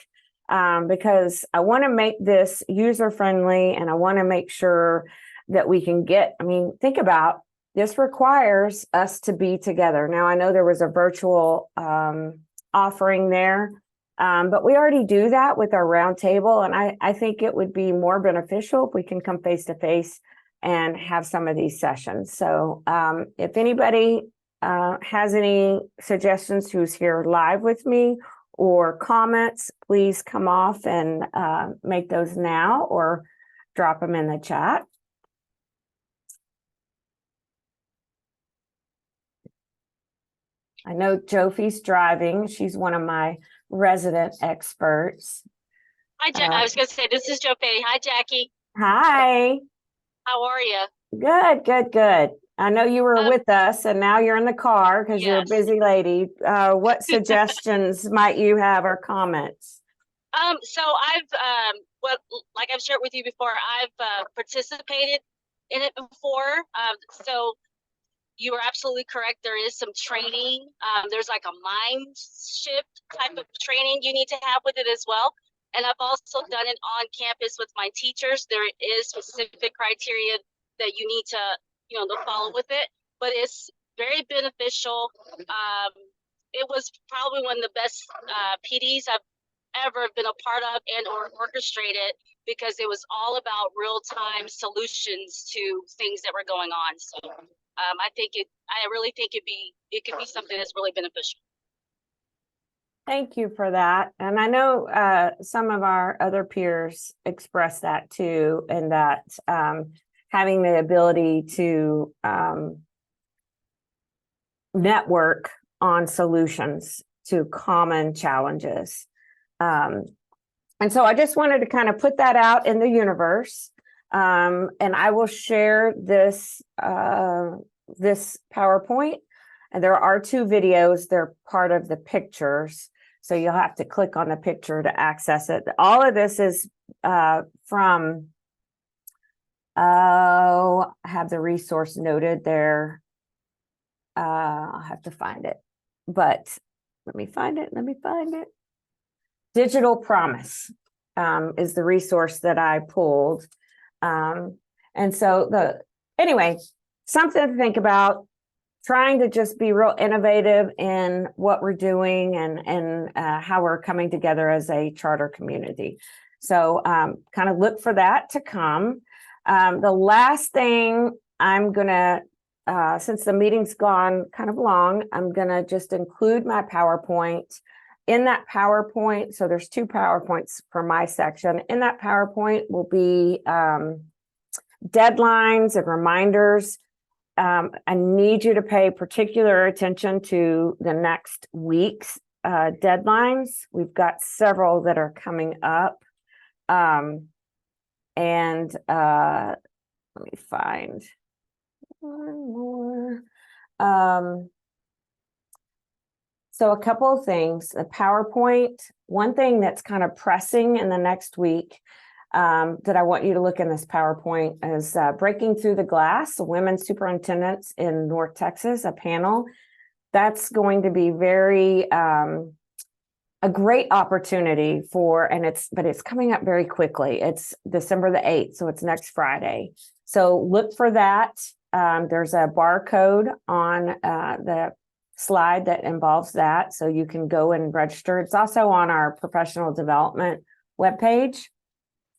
A: because I want to make this user-friendly, and I want to make sure that we can think about, this requires us to be together. Now, I know there was a virtual offering there, but we already do that with our roundtable, and I think it would be more beneficial if we can come face-to-face and have some of these sessions. So if anybody has any suggestions who's here live with me, or comments, please come off and make those now, or drop them in the chat. I know Jofie's driving. She's one of my resident experts.
N: Hi, I was going to say, this is Jofie. Hi, Jackie.
A: Hi.
N: How are you?
A: Good. I know you were with us, and now you're in the car because you're a busy lady. What suggestions might you have, or comments?
N: So I've, like I've shared with you before, I've participated in it before. So you are absolutely correct. There is some training. There's like a mind shift type of training you need to have with it as well. And I've also done it on campus with my teachers. There is specific criteria that you need to, to follow with it. But it's very beneficial. It was probably one of the best PDs I've ever been a part of and or orchestrated, because it was all about real-time solutions to things that were going on. So I really think it could be something that's really beneficial.
A: Thank you for that. And I know some of our other peers express that too, and that having the ability to network on solutions to common challenges. And so I just wanted to kind of put that out in the universe. And I will share this this PowerPoint. And there are 2 videos. They're part of the pictures. So you'll have to click on the picture to access it. All of this is from, I have the resource noted there. I'll have to find it, but let me find it. Digital Promise is the resource that I pulled. And so anyway, something to think about, trying to just be real innovative in what we're doing and how we're coming together as a charter community. So kind of look for that to come. The last thing I'm gonna, since the meeting's gone kind of long, I'm gonna just include my PowerPoint. In that PowerPoint, so there's 2 PowerPoints for my section. In that PowerPoint will be deadlines and reminders. I need you to pay particular attention to the next week's deadlines. We've got several that are coming up. And let me find one more. So a couple of things, the PowerPoint, one thing that's kind of pressing in the next week that I want you to look in this PowerPoint is Breaking Through the Glass, Women Superintendents in North Texas, a panel. That's going to be very, a great opportunity for, but it's coming up very quickly. It's December the 8th, so it's next Friday. So look for that. There's a barcode on the slide that involves that, so you can go and register. It's also on our professional development webpage.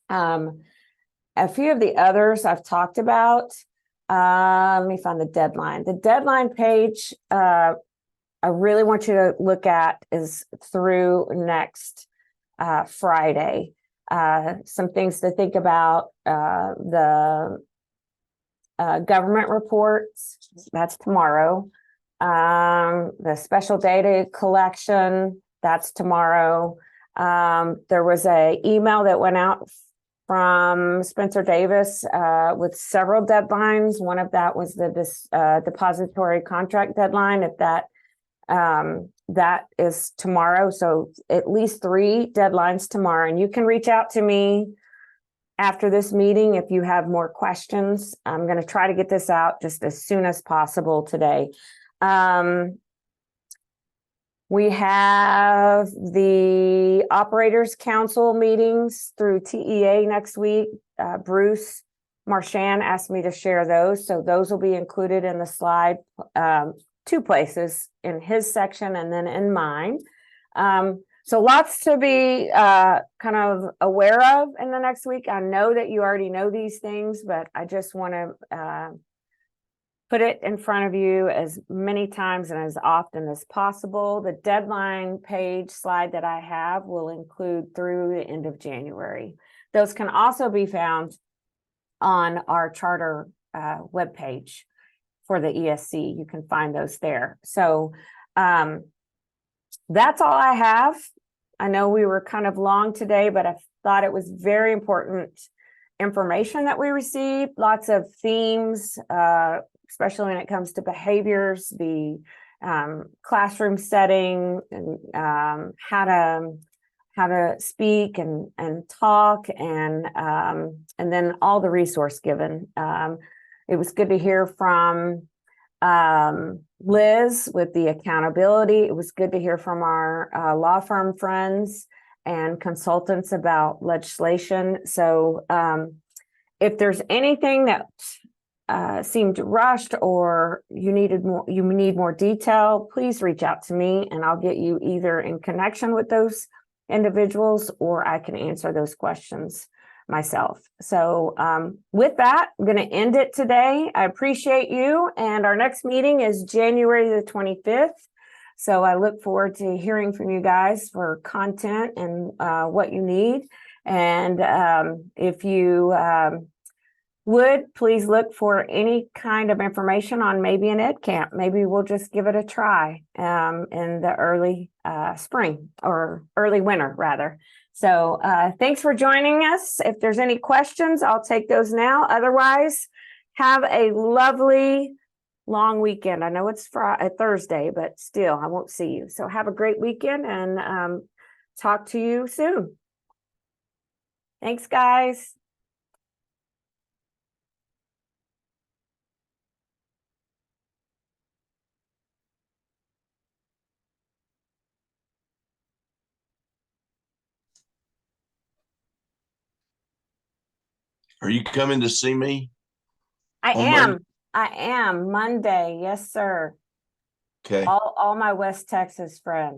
A: A few of the others I've talked about. Let me find the deadline. The deadline page I really want you to look at is through next Friday. Some things to think about, the government reports, that's tomorrow. The special data collection, that's tomorrow. There was an email that went out from Spencer Davis with several deadlines. One of that was the depository contract deadline. If that is tomorrow, so at least 3 deadlines tomorrow. And you can reach out to me after this meeting if you have more questions. I'm going to try to get this out just as soon as possible today. We have the Operators Council meetings through TEA next week. Bruce Marchand asked me to share those, so those will be included in the slide, 2 places, in his section and then in mine. So lots to be kind of aware of in the next week. I know that you already know these things, but I just want to put it in front of you as many times and as often as possible. The deadline page slide that I have will include through the end of January. Those can also be found on our charter webpage for the ESC. You can find those there. So that's all I have. I know we were kind of long today, but I thought it was very important information that we received. Lots of themes, especially when it comes to behaviors, the classroom setting, and how to speak and talk, and then all the resource given. It was good to hear from Liz with the accountability. It was good to hear from our law firm friends and consultants about legislation. So if there's anything that seemed rushed or you need more detail, please reach out to me and I'll get you either in connection with those individuals or I can answer those questions myself. So with that, I'm going to end it today. I appreciate you. And our next meeting is January the 25th. So I look forward to hearing from you guys for content and what you need. And if you would, please look for any kind of information on maybe an ed camp. Maybe we'll just give it a try in the early spring or early winter rather. So thanks for joining us. If there's any questions, I'll take those now. Otherwise, have a lovely long weekend. I know it's Thursday, but still, I won't see you. So have a great weekend and talk to you soon. Thanks, guys.
O: Are you coming to see me?
A: I
O: On
A: am.
O: Monday?
A: I am Monday. Yes, sir.
O: Okay.
A: All my West Texas friends.